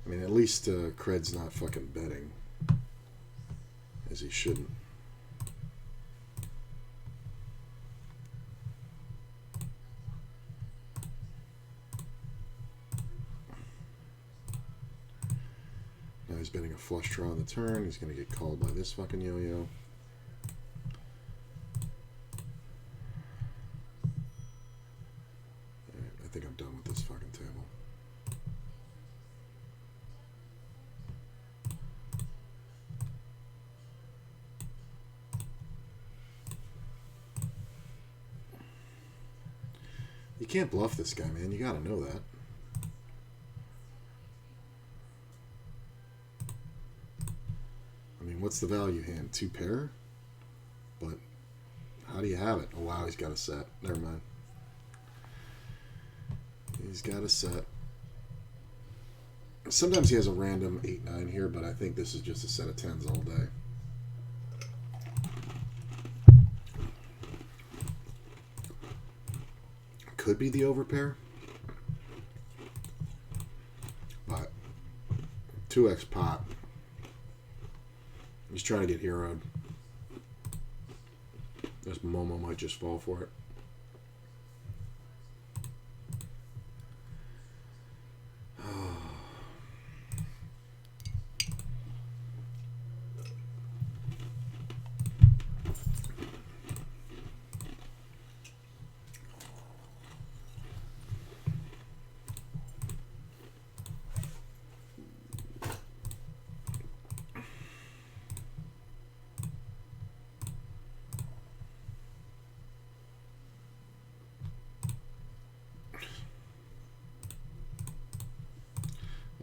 I mean, at least Cred's not fucking betting, as he shouldn't. He's betting a flush draw on the turn. He's going to get called by this fucking yo-yo. Alright, I think I'm done with this fucking table. You can't bluff this guy, man. You got to know that. What's the value hand? 2 pair? But how do you have it? Oh wow, he's got a set. Never mind. He's got a set. Sometimes he has a random 8-9 here, but I think this is just a set of 10s all day. Could be the overpair. But 2x pot. He's trying to get heroed. This Momo might just fall for it.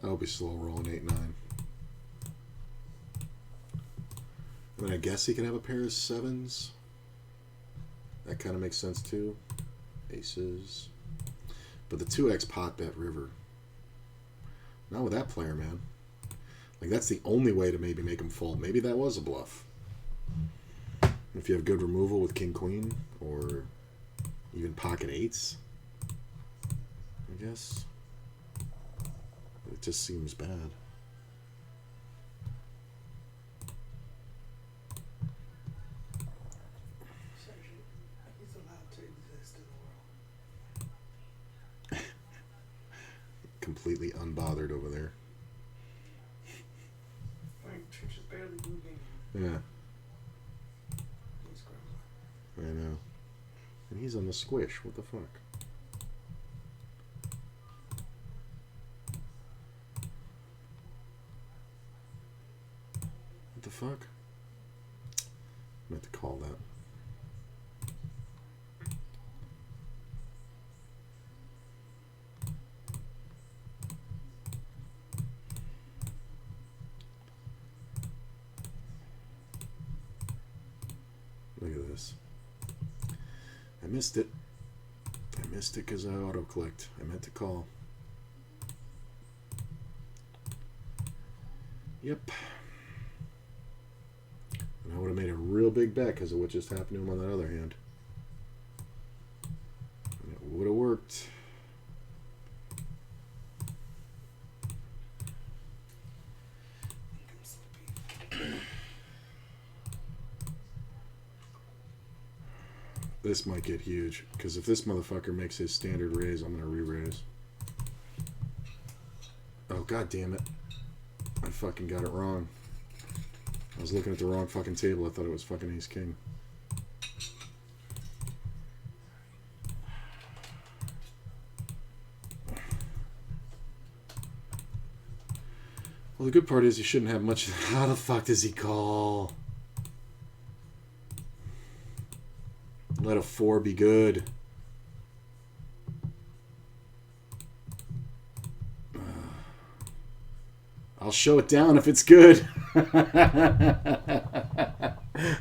I'll be slow rolling 8-9. I mean, I guess he can have a pair of 7s. That kind of makes sense too. Aces. But the 2x pot bet river. Not with that player, man. Like, that's the only way to maybe make him fold. Maybe that was a bluff. If you have good removal with king queen or even pocket 8s, I guess. It just seems bad. He's allowed to exist in the world. Completely unbothered over there. Like, Church is barely moving. Yeah, He's grumbling. I know. And he's on the squish. What the fuck? What the fuck? I meant to call that. Look at this. I missed it. I missed it because I auto-clicked. I meant to call. Yep. And I would have made a real big bet because of what just happened to him on that other hand. And it would have worked. This might get huge, because if this motherfucker makes his standard raise, I'm going to re-raise. Oh, god damn it. I fucking got it wrong. I was looking at the wrong fucking table. I thought it was fucking ace-king. Well, the good part is you shouldn't have much. How the fuck does he call? Let a 4 be good. I'll show it down if it's good. I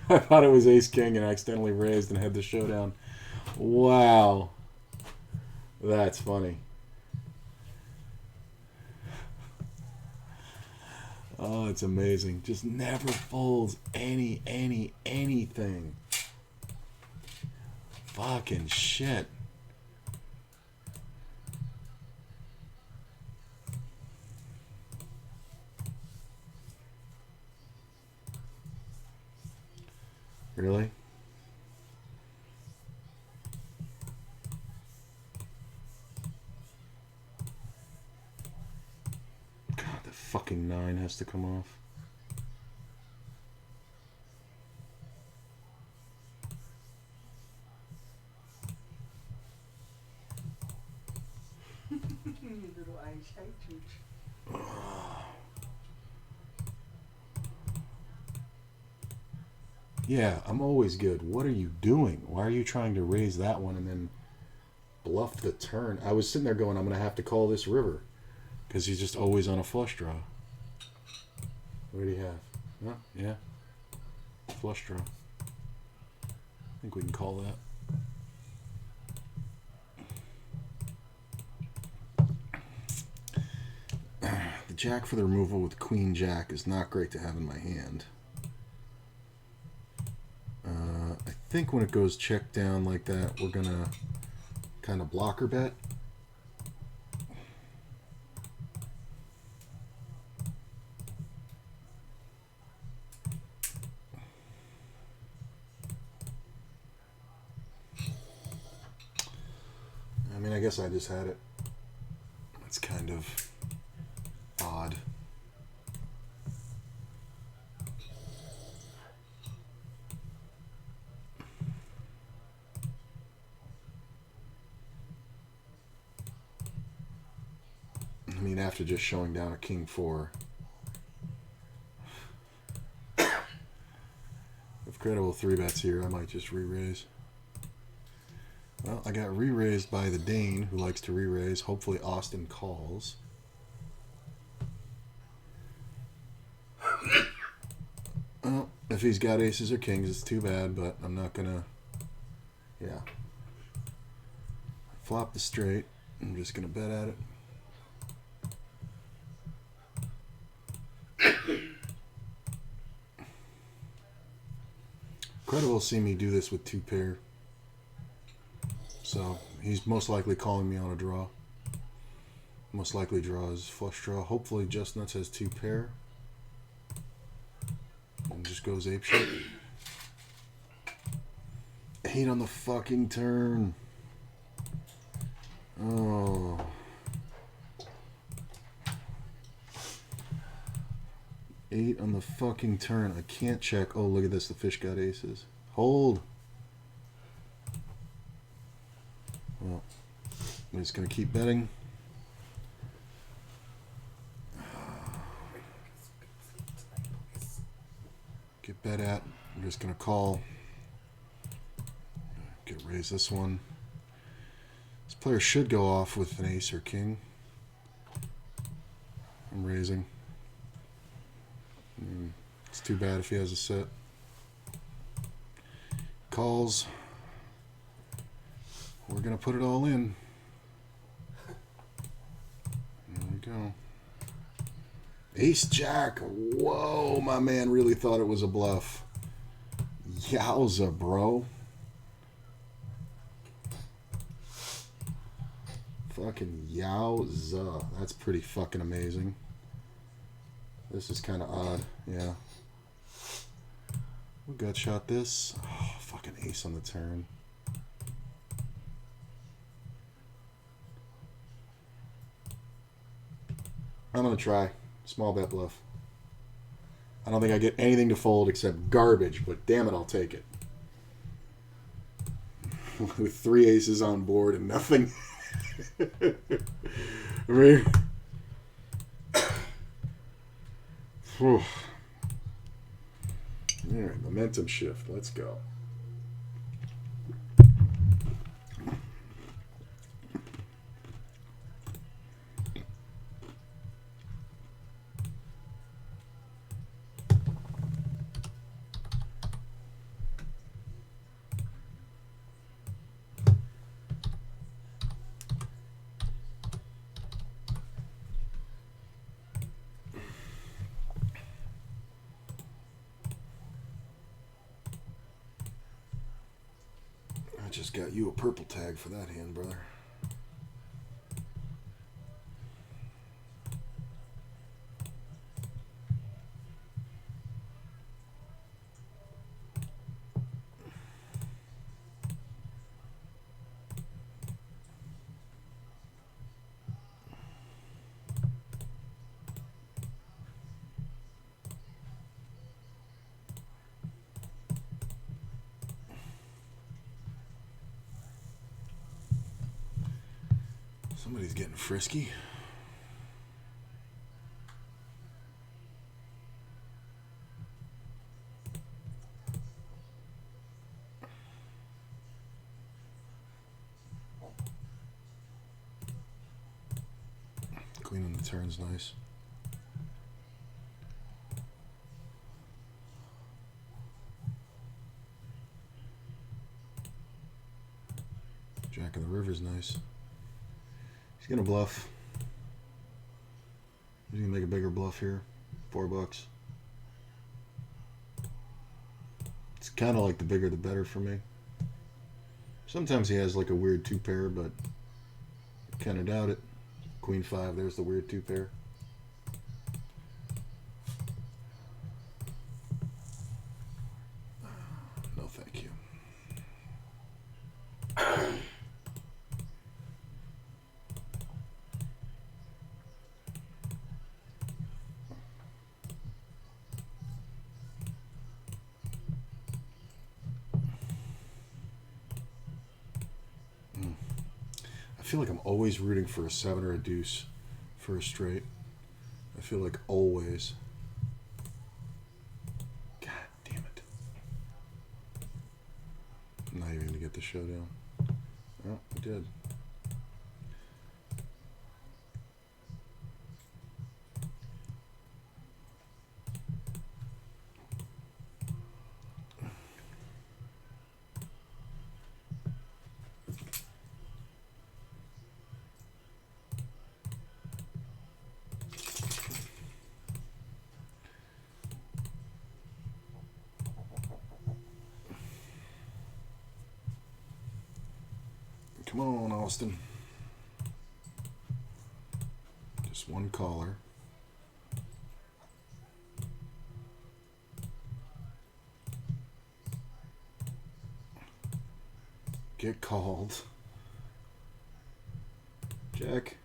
thought it was ace king and accidentally raised and had the showdown. Wow. That's funny. Oh, it's amazing. Just never folds anything. Fucking shit. Really? God, the fucking 9 has to come off. Little ice chooch. Yeah, I'm always good. What are you doing? Why are you trying to raise that one and then bluff the turn? I was sitting there going, I'm going to have to call this river because he's just always on a flush draw. What do you have? Huh? Yeah. Flush draw. I think we can call that. jack for the removal with queen jack is not great to have in my hand. I think when it goes check down like that, we're gonna kind of blocker bet. I mean, I guess I just had it. It's kind of odd. I mean, after just showing down a king 4. With credible 3-bets here, I might just re-raise. Well, I got re-raised by the Dane, who likes to re-raise. Hopefully Austin calls. Well, if he's got aces or kings, it's too bad, but I'm not gonna... Yeah. Flop the straight. I'm just gonna bet at it. Credible will see me do this with 2 pair. So he's most likely calling me on a draw. Most likely draws flush draw. Hopefully Just Nuts has 2 pair. And just goes apeshit. 8 on the fucking turn. Oh. 8 on the fucking turn. I can't check. Oh, look at this. The fish got aces. Hold. Well, I'm just going to keep betting. Get bet at. I'm just going to call. Get raise this one. This player should go off with an ace or king. I'm raising. It's too bad if he has a set. Calls. We're going to put it all in. There we go. Ace Jack. Whoa, my man really thought it was a bluff. Yowza, bro. Fucking yowza. That's pretty fucking amazing. This is kind of odd. Yeah. We gut shot this. Oh, fucking ace on the turn. I'm going to try. Small bet bluff. I don't think I get anything to fold except garbage, but damn it, I'll take it. With 3 aces on board and nothing. I mean, whew. All right, momentum shift. Let's go. I just got you a purple tag for that hand, brother. Somebody's getting frisky. Queen on the turn's nice. Jack of the river's nice. He's gonna bluff. You can make a bigger bluff here. $4. It's kind of like the bigger the better for me. Sometimes he has like a weird 2-pair, but I kind of doubt it. Queen 5, there's the weird 2-pair. No, thank you. I feel like I'm always rooting for a 7 or a deuce for a straight. I feel like always. God damn it. I'm not even going to get the showdown. Oh, I did. Come on, Austin. Just one caller. Get called. Jack.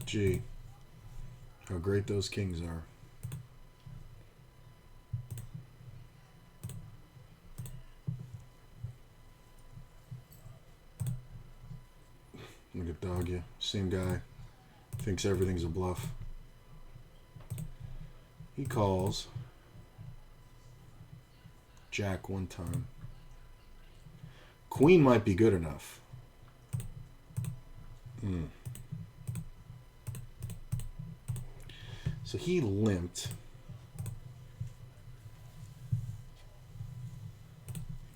Gee. How great those kings are. Look at dog you. Same guy. Thinks everything's a bluff. He calls. Jack one time. Queen might be good enough. So he limped.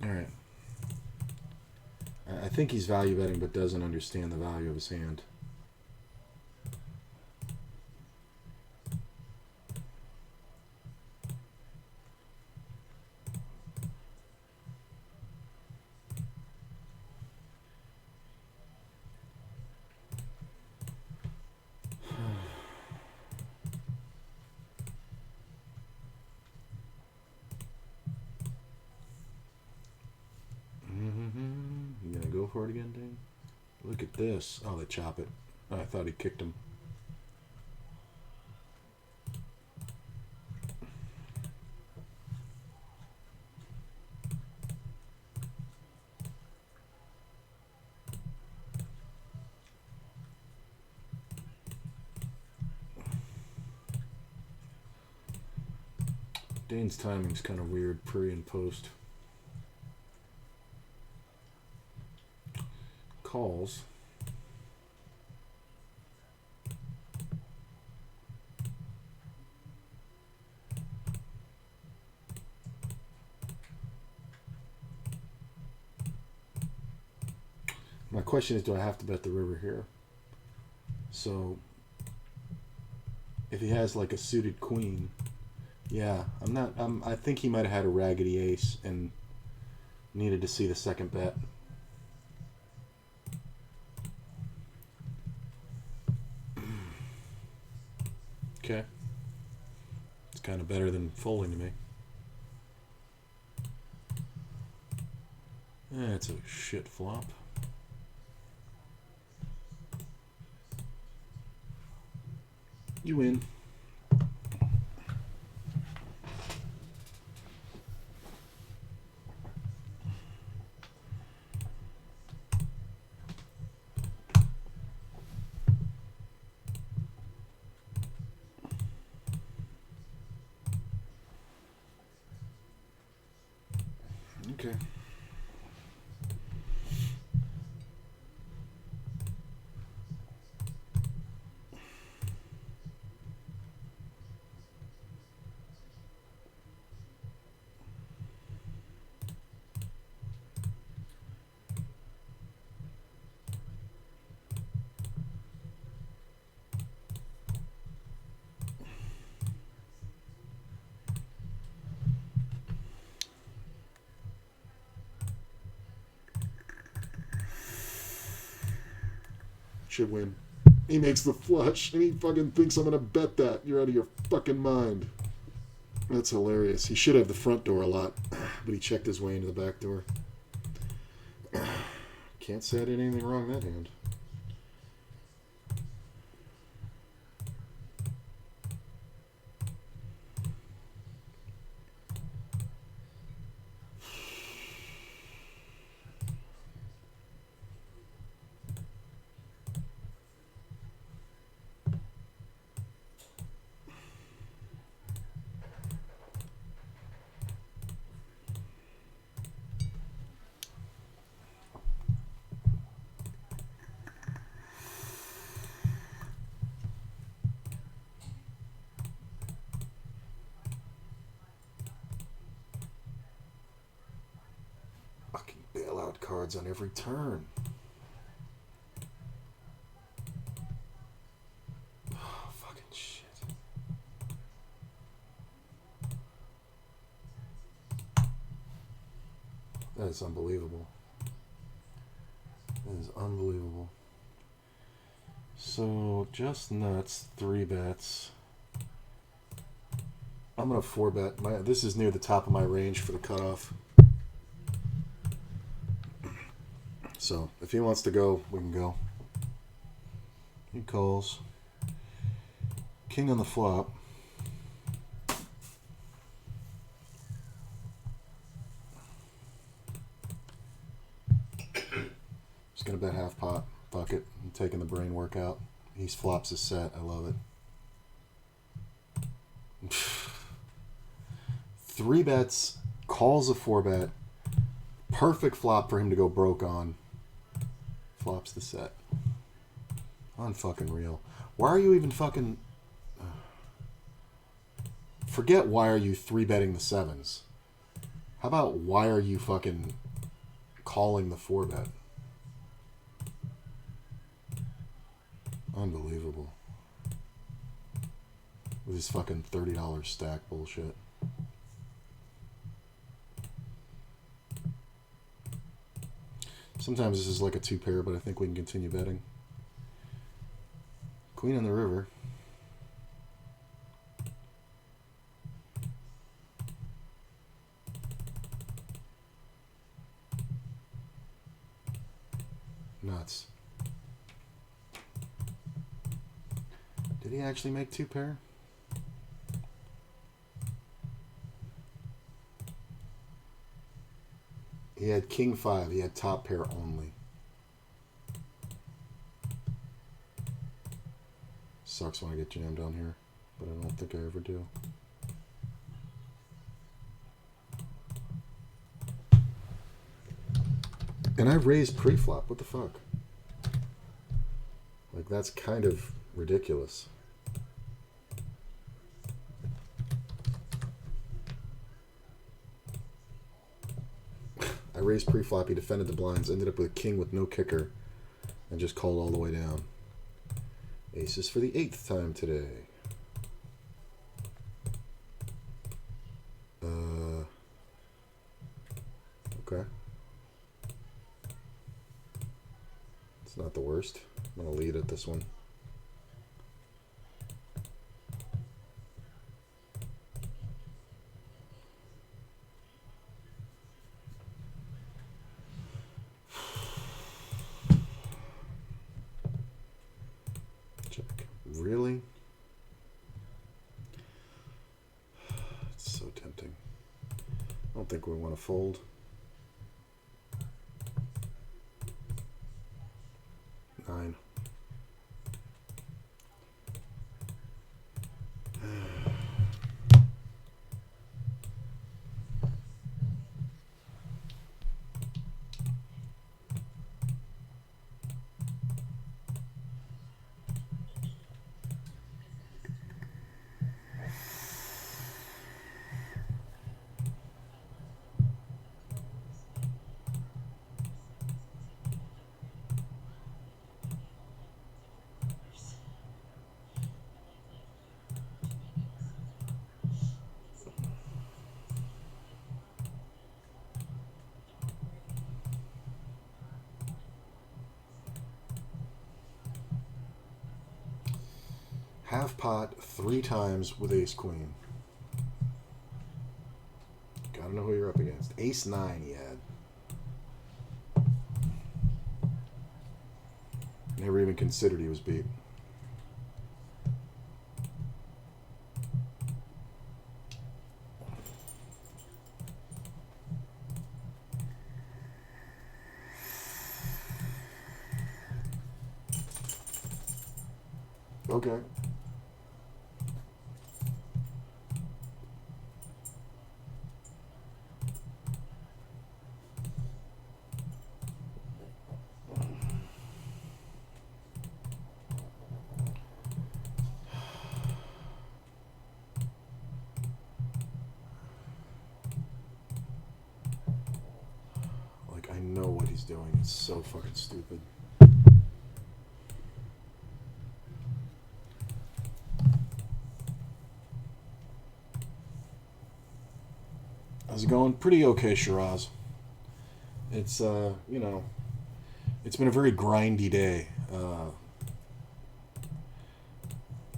Alright. I think he's value betting but doesn't understand the value of his hand. You gonna go for it again, Dane? Look at this. Oh, they chop it. Oh, I thought he kicked him. Dane's timing's kind of weird, pre and post. Calls. My question is, do I have to bet the river here? So, if he has like a suited queen, yeah, I think he might have had a raggedy ace and needed to see the second bet. Okay. It's kind of better than folding to me. That's a shit flop. You win. Okay. should win. He makes the flush, and he fucking thinks I'm going to bet that. You're out of your fucking mind. That's hilarious. He should have the front door a lot, but he checked his way into the back door. Can't say I did anything wrong that hand. Fucking bailout cards on every turn. Oh, fucking shit. That is unbelievable. That is unbelievable. So, just nuts, 3 bets. I'm going to 4 bet. This is near the top of my range for the cutoff. So, if he wants to go, we can go. He calls. King on the flop. Just going to bet half pot. Fuck it. I'm taking the brain workout. He flops his set. I love it. 3 bets. Calls a 4 bet. Perfect flop for him to go broke on. Flops the set. Unfucking real. Why are you even fucking... Forget why are you 3-betting the 7s. How about why are you fucking calling the 4 bet? Unbelievable. With his fucking $30 stack bullshit. Sometimes this is like a 2 pair, but I think we can continue betting. Queen on the river. Nuts. Did he actually make 2 pair? He had king 5. He had top pair only. Sucks when I get jammed down here, but I don't think I ever do. And I raised pre-flop. What the fuck? Like, that's kind of ridiculous. I raised pre-flop, he defended the blinds, ended up with a king with no kicker, and just called all the way down. Aces for the 8th time today. Okay. It's not the worst. I'm going to lead at this one. Really? It's so tempting. I don't think we want to fold. Nine. half pot 3 times with ace queen. Gotta know who you're up against. Ace 9 he had. Never even considered he was beat. Okay. Like, I know what he's doing. It's so fucking stupid. How's it going? Pretty okay, Shiraz. It's, you know, it's been a very grindy day.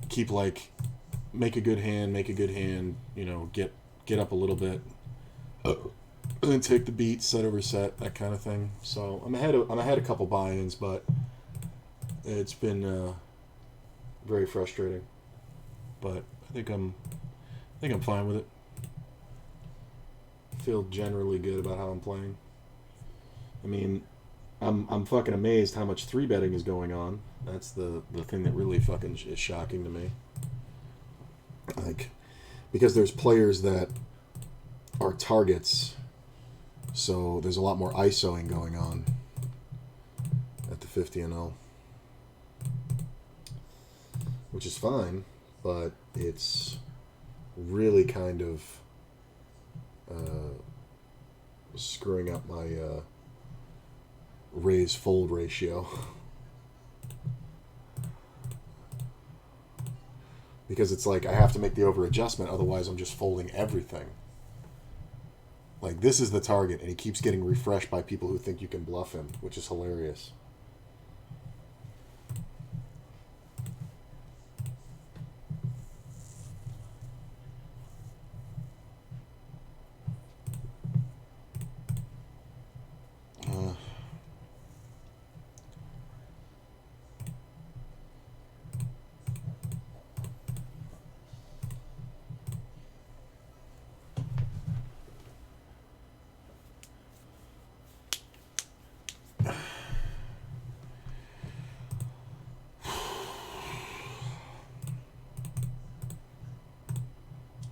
Keep, like, make a good hand, you know, get up a little bit, and then take the beat, set over set, that kind of thing. So I'm ahead a couple buy-ins, but it's been very frustrating. But I think I'm fine with it. Feel generally good about how I'm playing. I mean, I'm fucking amazed how much 3-betting is going on. That's the thing that really fucking is shocking to me. Like, because there's players that are targets, so there's a lot more ISOing going on at the 50-0, which is fine, but it's really kind of screwing up my raise fold ratio. Because it's like I have to make the over adjustment, otherwise I'm just folding everything. Like, this is the target, and he keeps getting refreshed by people who think you can bluff him, which is hilarious.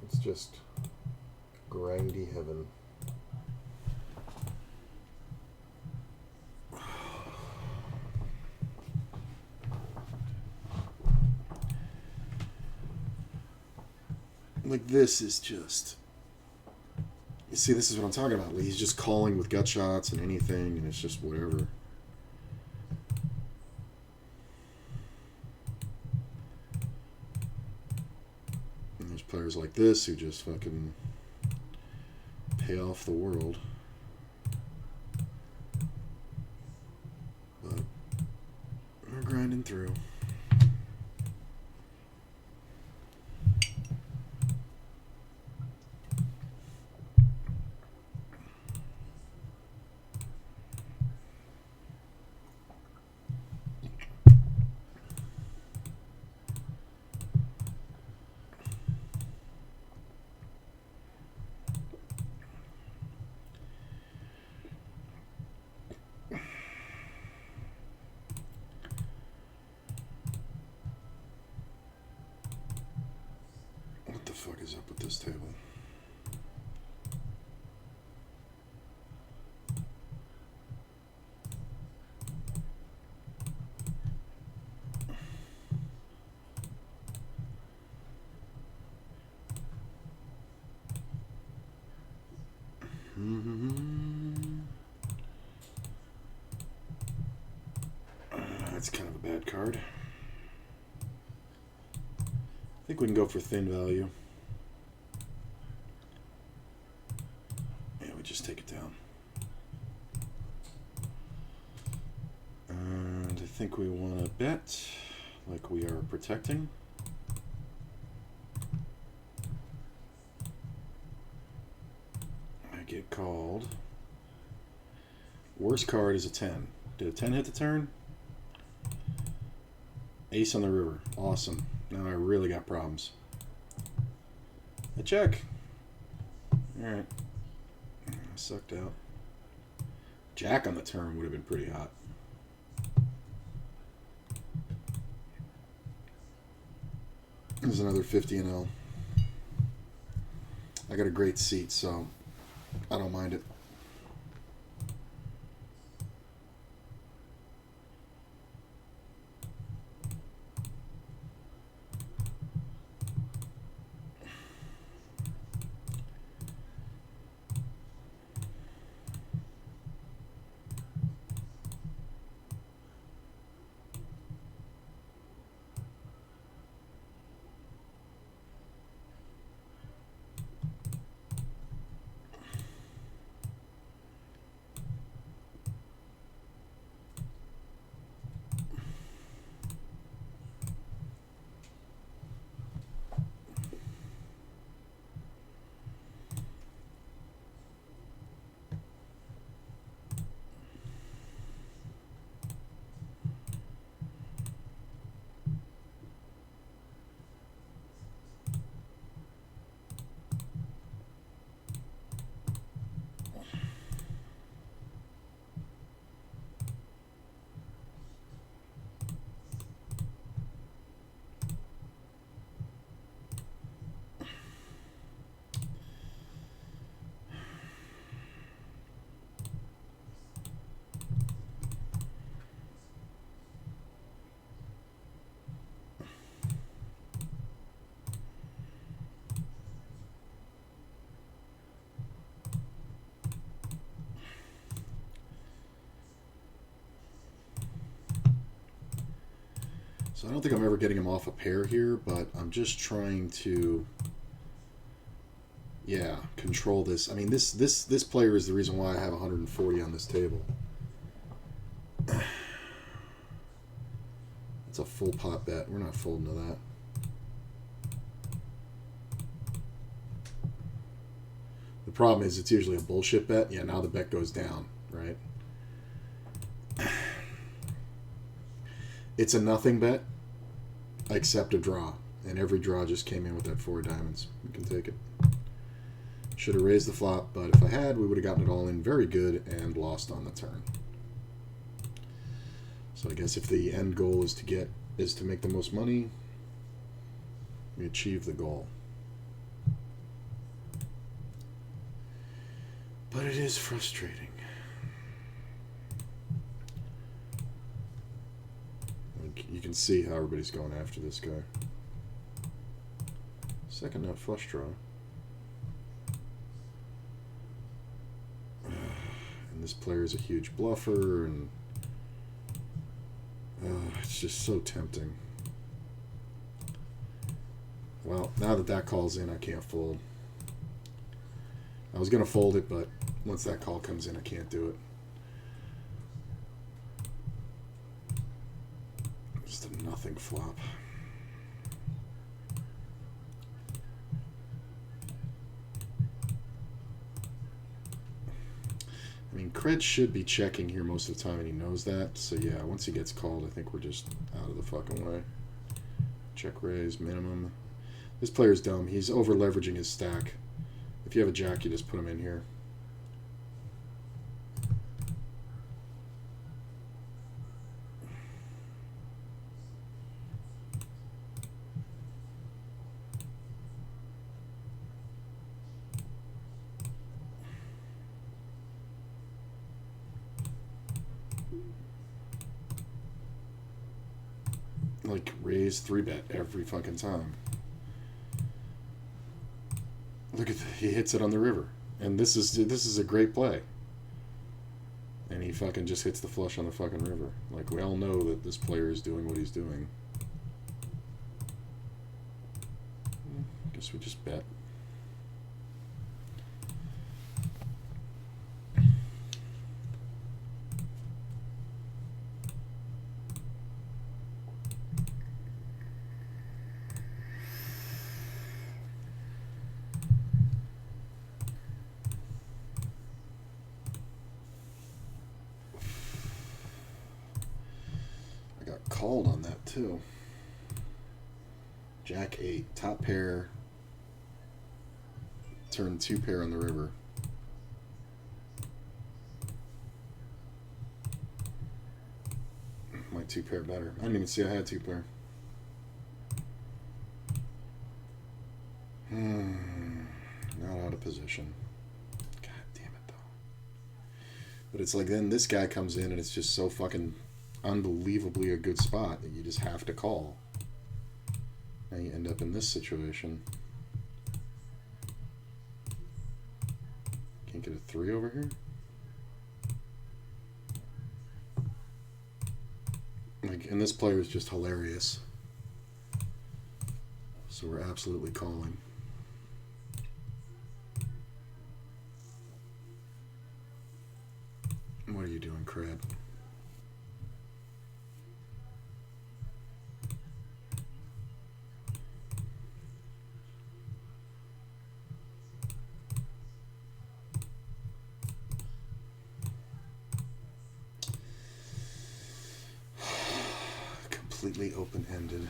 It's just grindy heaven. Like, this is just... You see, this is what I'm talking about. Like, he's just calling with gut shots and anything, and it's just whatever. And there's players like this who just fucking pay off the world. But we're grinding through. What the fuck is up with this table? That's kind of a bad card. I think we can go for thin value. Yeah, we just take it down. And I think we want to bet like we are protecting. get called. Worst card is a 10. Did a 10 hit the turn? Ace on the river. Awesome. Now I really got problems. A check. Alright. Sucked out. Jack on the turn would have been pretty hot. There's another 50 and L. I got a great seat, so I don't mind it. So I don't think I'm ever getting him off a pair here, but I'm just trying to, yeah, control this. I mean, this player is the reason why I have 140 on this table. It's a full pot bet. We're not folding to that. The problem is it's usually a bullshit bet. Yeah, now the bet goes down, right? It's a nothing bet, except a draw. And every draw just came in with that 4 diamonds. We can take it. Should have raised the flop, but if I had, we would have gotten it all in very good and lost on the turn. So I guess if the end goal is to make the most money, we achieve the goal. But it is frustrating. You can see how everybody's going after this guy. Second nut flush draw. And this player is a huge bluffer, and it's just so tempting. Well, now that that call's in, I can't fold. I was going to fold it, but once that call comes in, I can't do it. Just a nothing flop. I mean, Cred should be checking here most of the time, and he knows that. So yeah, once he gets called, I think we're just out of the fucking way. Check raise, minimum. This player's dumb. He's over-leveraging his stack. If you have a jack, you just put him in here. Like, raise 3-bet every fucking time. Look at he hits it on the river, and this is a great play. And he fucking just hits the flush on the fucking river. Like, we all know that this player is doing what he's doing. Guess we just bet. too. Jack 8, top pair. Turn 2 pair on the river. My 2 pair better. I didn't even see I had 2 pair. Not out of position. God damn it, though. But it's like then this guy comes in and it's just so fucking unbelievably a good spot that you just have to call. And you end up in this situation. Can't get a 3 over here? Like, and this player is just hilarious. So we're absolutely calling. What are you doing, Crab? Completely open-ended.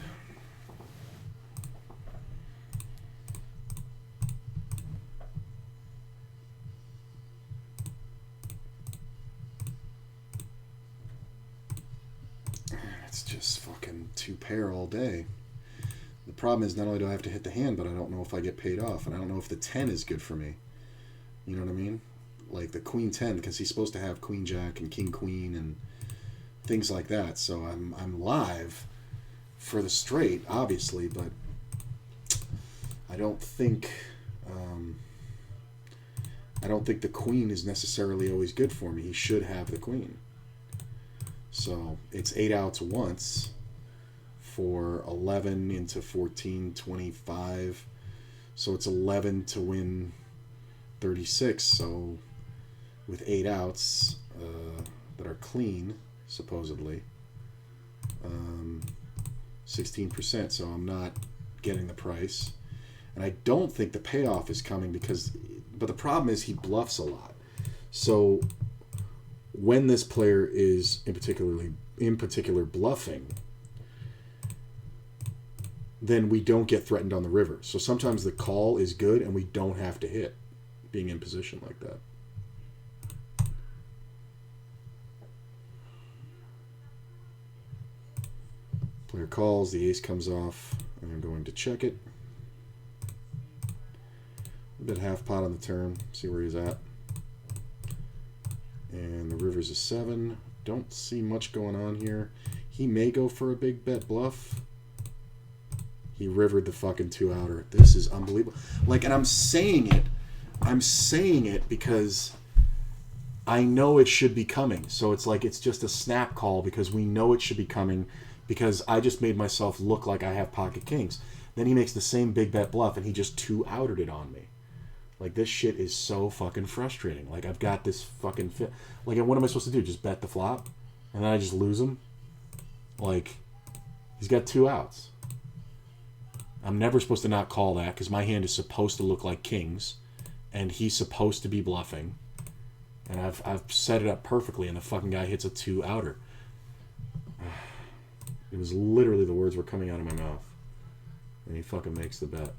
It's just fucking 2 pair all day. The problem is not only do I have to hit the hand, but I don't know if I get paid off, and I don't know if the 10 is good for me. You know what I mean? Like the Queen 10, because he's supposed to have Queen Jack and King Queen and things like that. So I'm live for the straight, obviously, but I don't think the Queen is necessarily always good for me. He should have the Queen. So it's 8 outs once for 11 into 14, 25. So it's 11 to win 36. So with 8 outs that are clean, supposedly, 16%. So I'm not getting the price. And I don't think the payoff is coming but the problem is he bluffs a lot. So when this player is in particular bluffing, then we don't get threatened on the river. So sometimes the call is good and we don't have to hit being in position like that. Player calls, the ace comes off, and I'm going to check it. A bit half pot on the turn, see where he's at. And the river's a 7. Don't see much going on here. He may go for a big bet bluff. He rivered the fucking 2-outer. This is unbelievable. Like, and I'm saying it because I know it should be coming. So it's like it's just a snap call because we know it should be coming because I just made myself look like I have pocket kings. Then he makes the same big bet bluff and he just 2-outered it on me. Like, this shit is so fucking frustrating. Like, I've got this fucking fit. Like, what am I supposed to do? Just bet the flop? And then I just lose him? Like, he's got 2 outs. I'm never supposed to not call that because my hand is supposed to look like kings. And he's supposed to be bluffing. And I've set it up perfectly and the fucking guy hits a 2-outer. It was literally the words were coming out of my mouth. And he fucking makes the bet.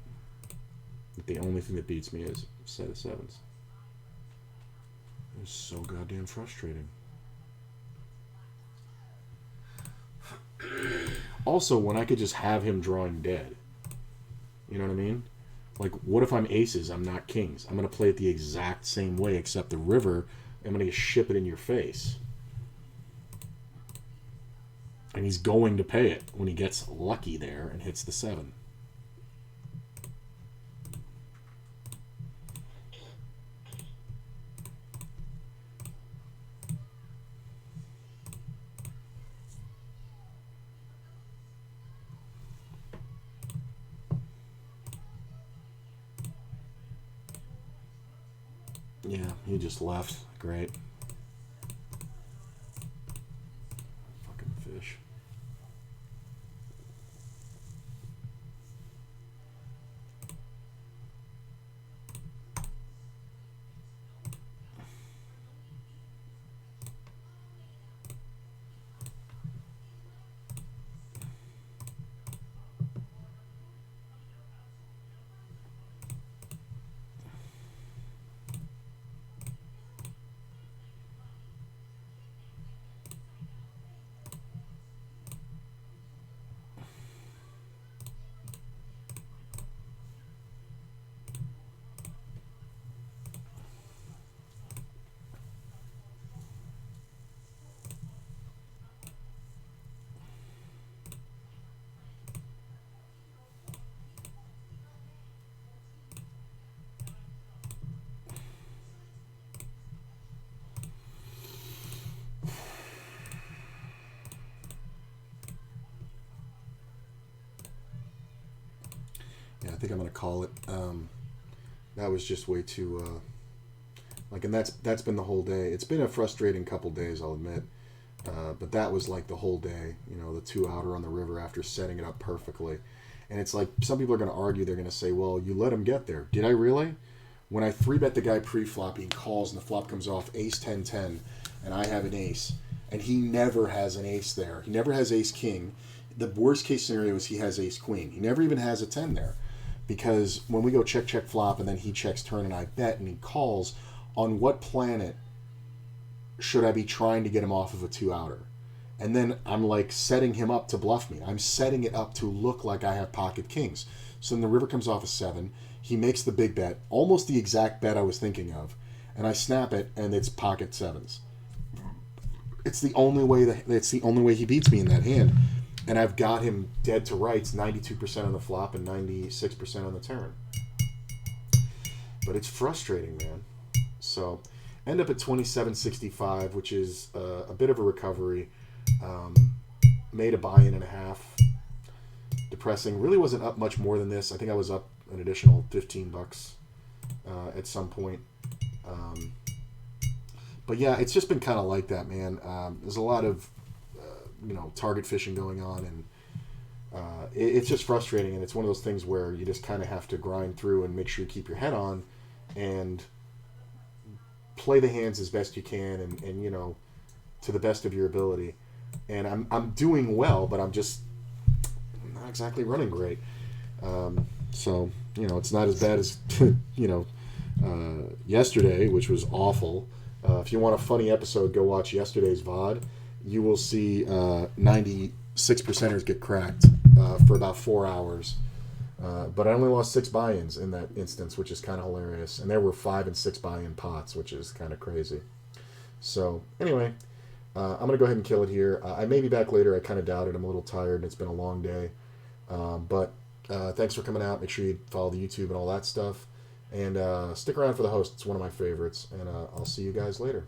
The only thing that beats me is a set of 7s. It's so goddamn frustrating. Also, when I could just have him drawing dead. You know what I mean? Like, what if I'm aces? I'm not kings. I'm going to play it the exact same way, except the river, I'm going to ship it in your face. And he's going to pay it when he gets lucky there and hits the 7. Yeah, he just left. Great. Fucking fish. think I'm gonna call it. That was just way too and that's been the whole day. It's been a frustrating couple days, I'll admit. But that was like the whole day, the 2-outer on the river after setting it up perfectly. And it's like, some people are going to argue, they're going to say, well, you let him get there. Did I really? When I 3-bet the guy pre-flop, he calls and the flop comes off ace 10-10, and I have an ace. And he never has an ace there. He never has ace king. The worst case scenario is he has ace queen. He never even has a 10 there. Because when we go check, check, flop, and then he checks turn and I bet and he calls, on what planet should I be trying to get him off of a 2-outer? And then I'm like setting him up to bluff me. I'm setting it up to look like I have pocket kings. So then the river comes off a 7. He makes the big bet, almost the exact bet I was thinking of. And I snap it, and it's pocket 7s. It's the only way he beats me in that hand. And I've got him dead to rights, 92% on the flop and 96% on the turn. But it's frustrating, man. So, end up at 27.65, which is a bit of a recovery. Made a buy-in and a half. Depressing. Really wasn't up much more than this. I think I was up an additional $15 at some point. But yeah, it's just been kind of like that, man. There's a lot of target fishing going on, and it's just frustrating. And it's one of those things where you just kind of have to grind through and make sure you keep your head on and play the hands as best you can, and to the best of your ability. And I'm doing well, but I'm not exactly running great. So it's not as bad as yesterday, which was awful. If you want a funny episode, go watch yesterday's VOD. You will see 96%ers get cracked for about 4 hours. But I only lost 6 buy-ins in that instance, which is kind of hilarious. And there were 5 and 6 buy-in pots, which is kind of crazy. So anyway, I'm going to go ahead and kill it here. I may be back later. I kind of doubt it. I'm a little tired, and it's been a long day. But thanks for coming out. Make sure you follow the YouTube and all that stuff. And stick around for the host. It's one of my favorites. And I'll see you guys later.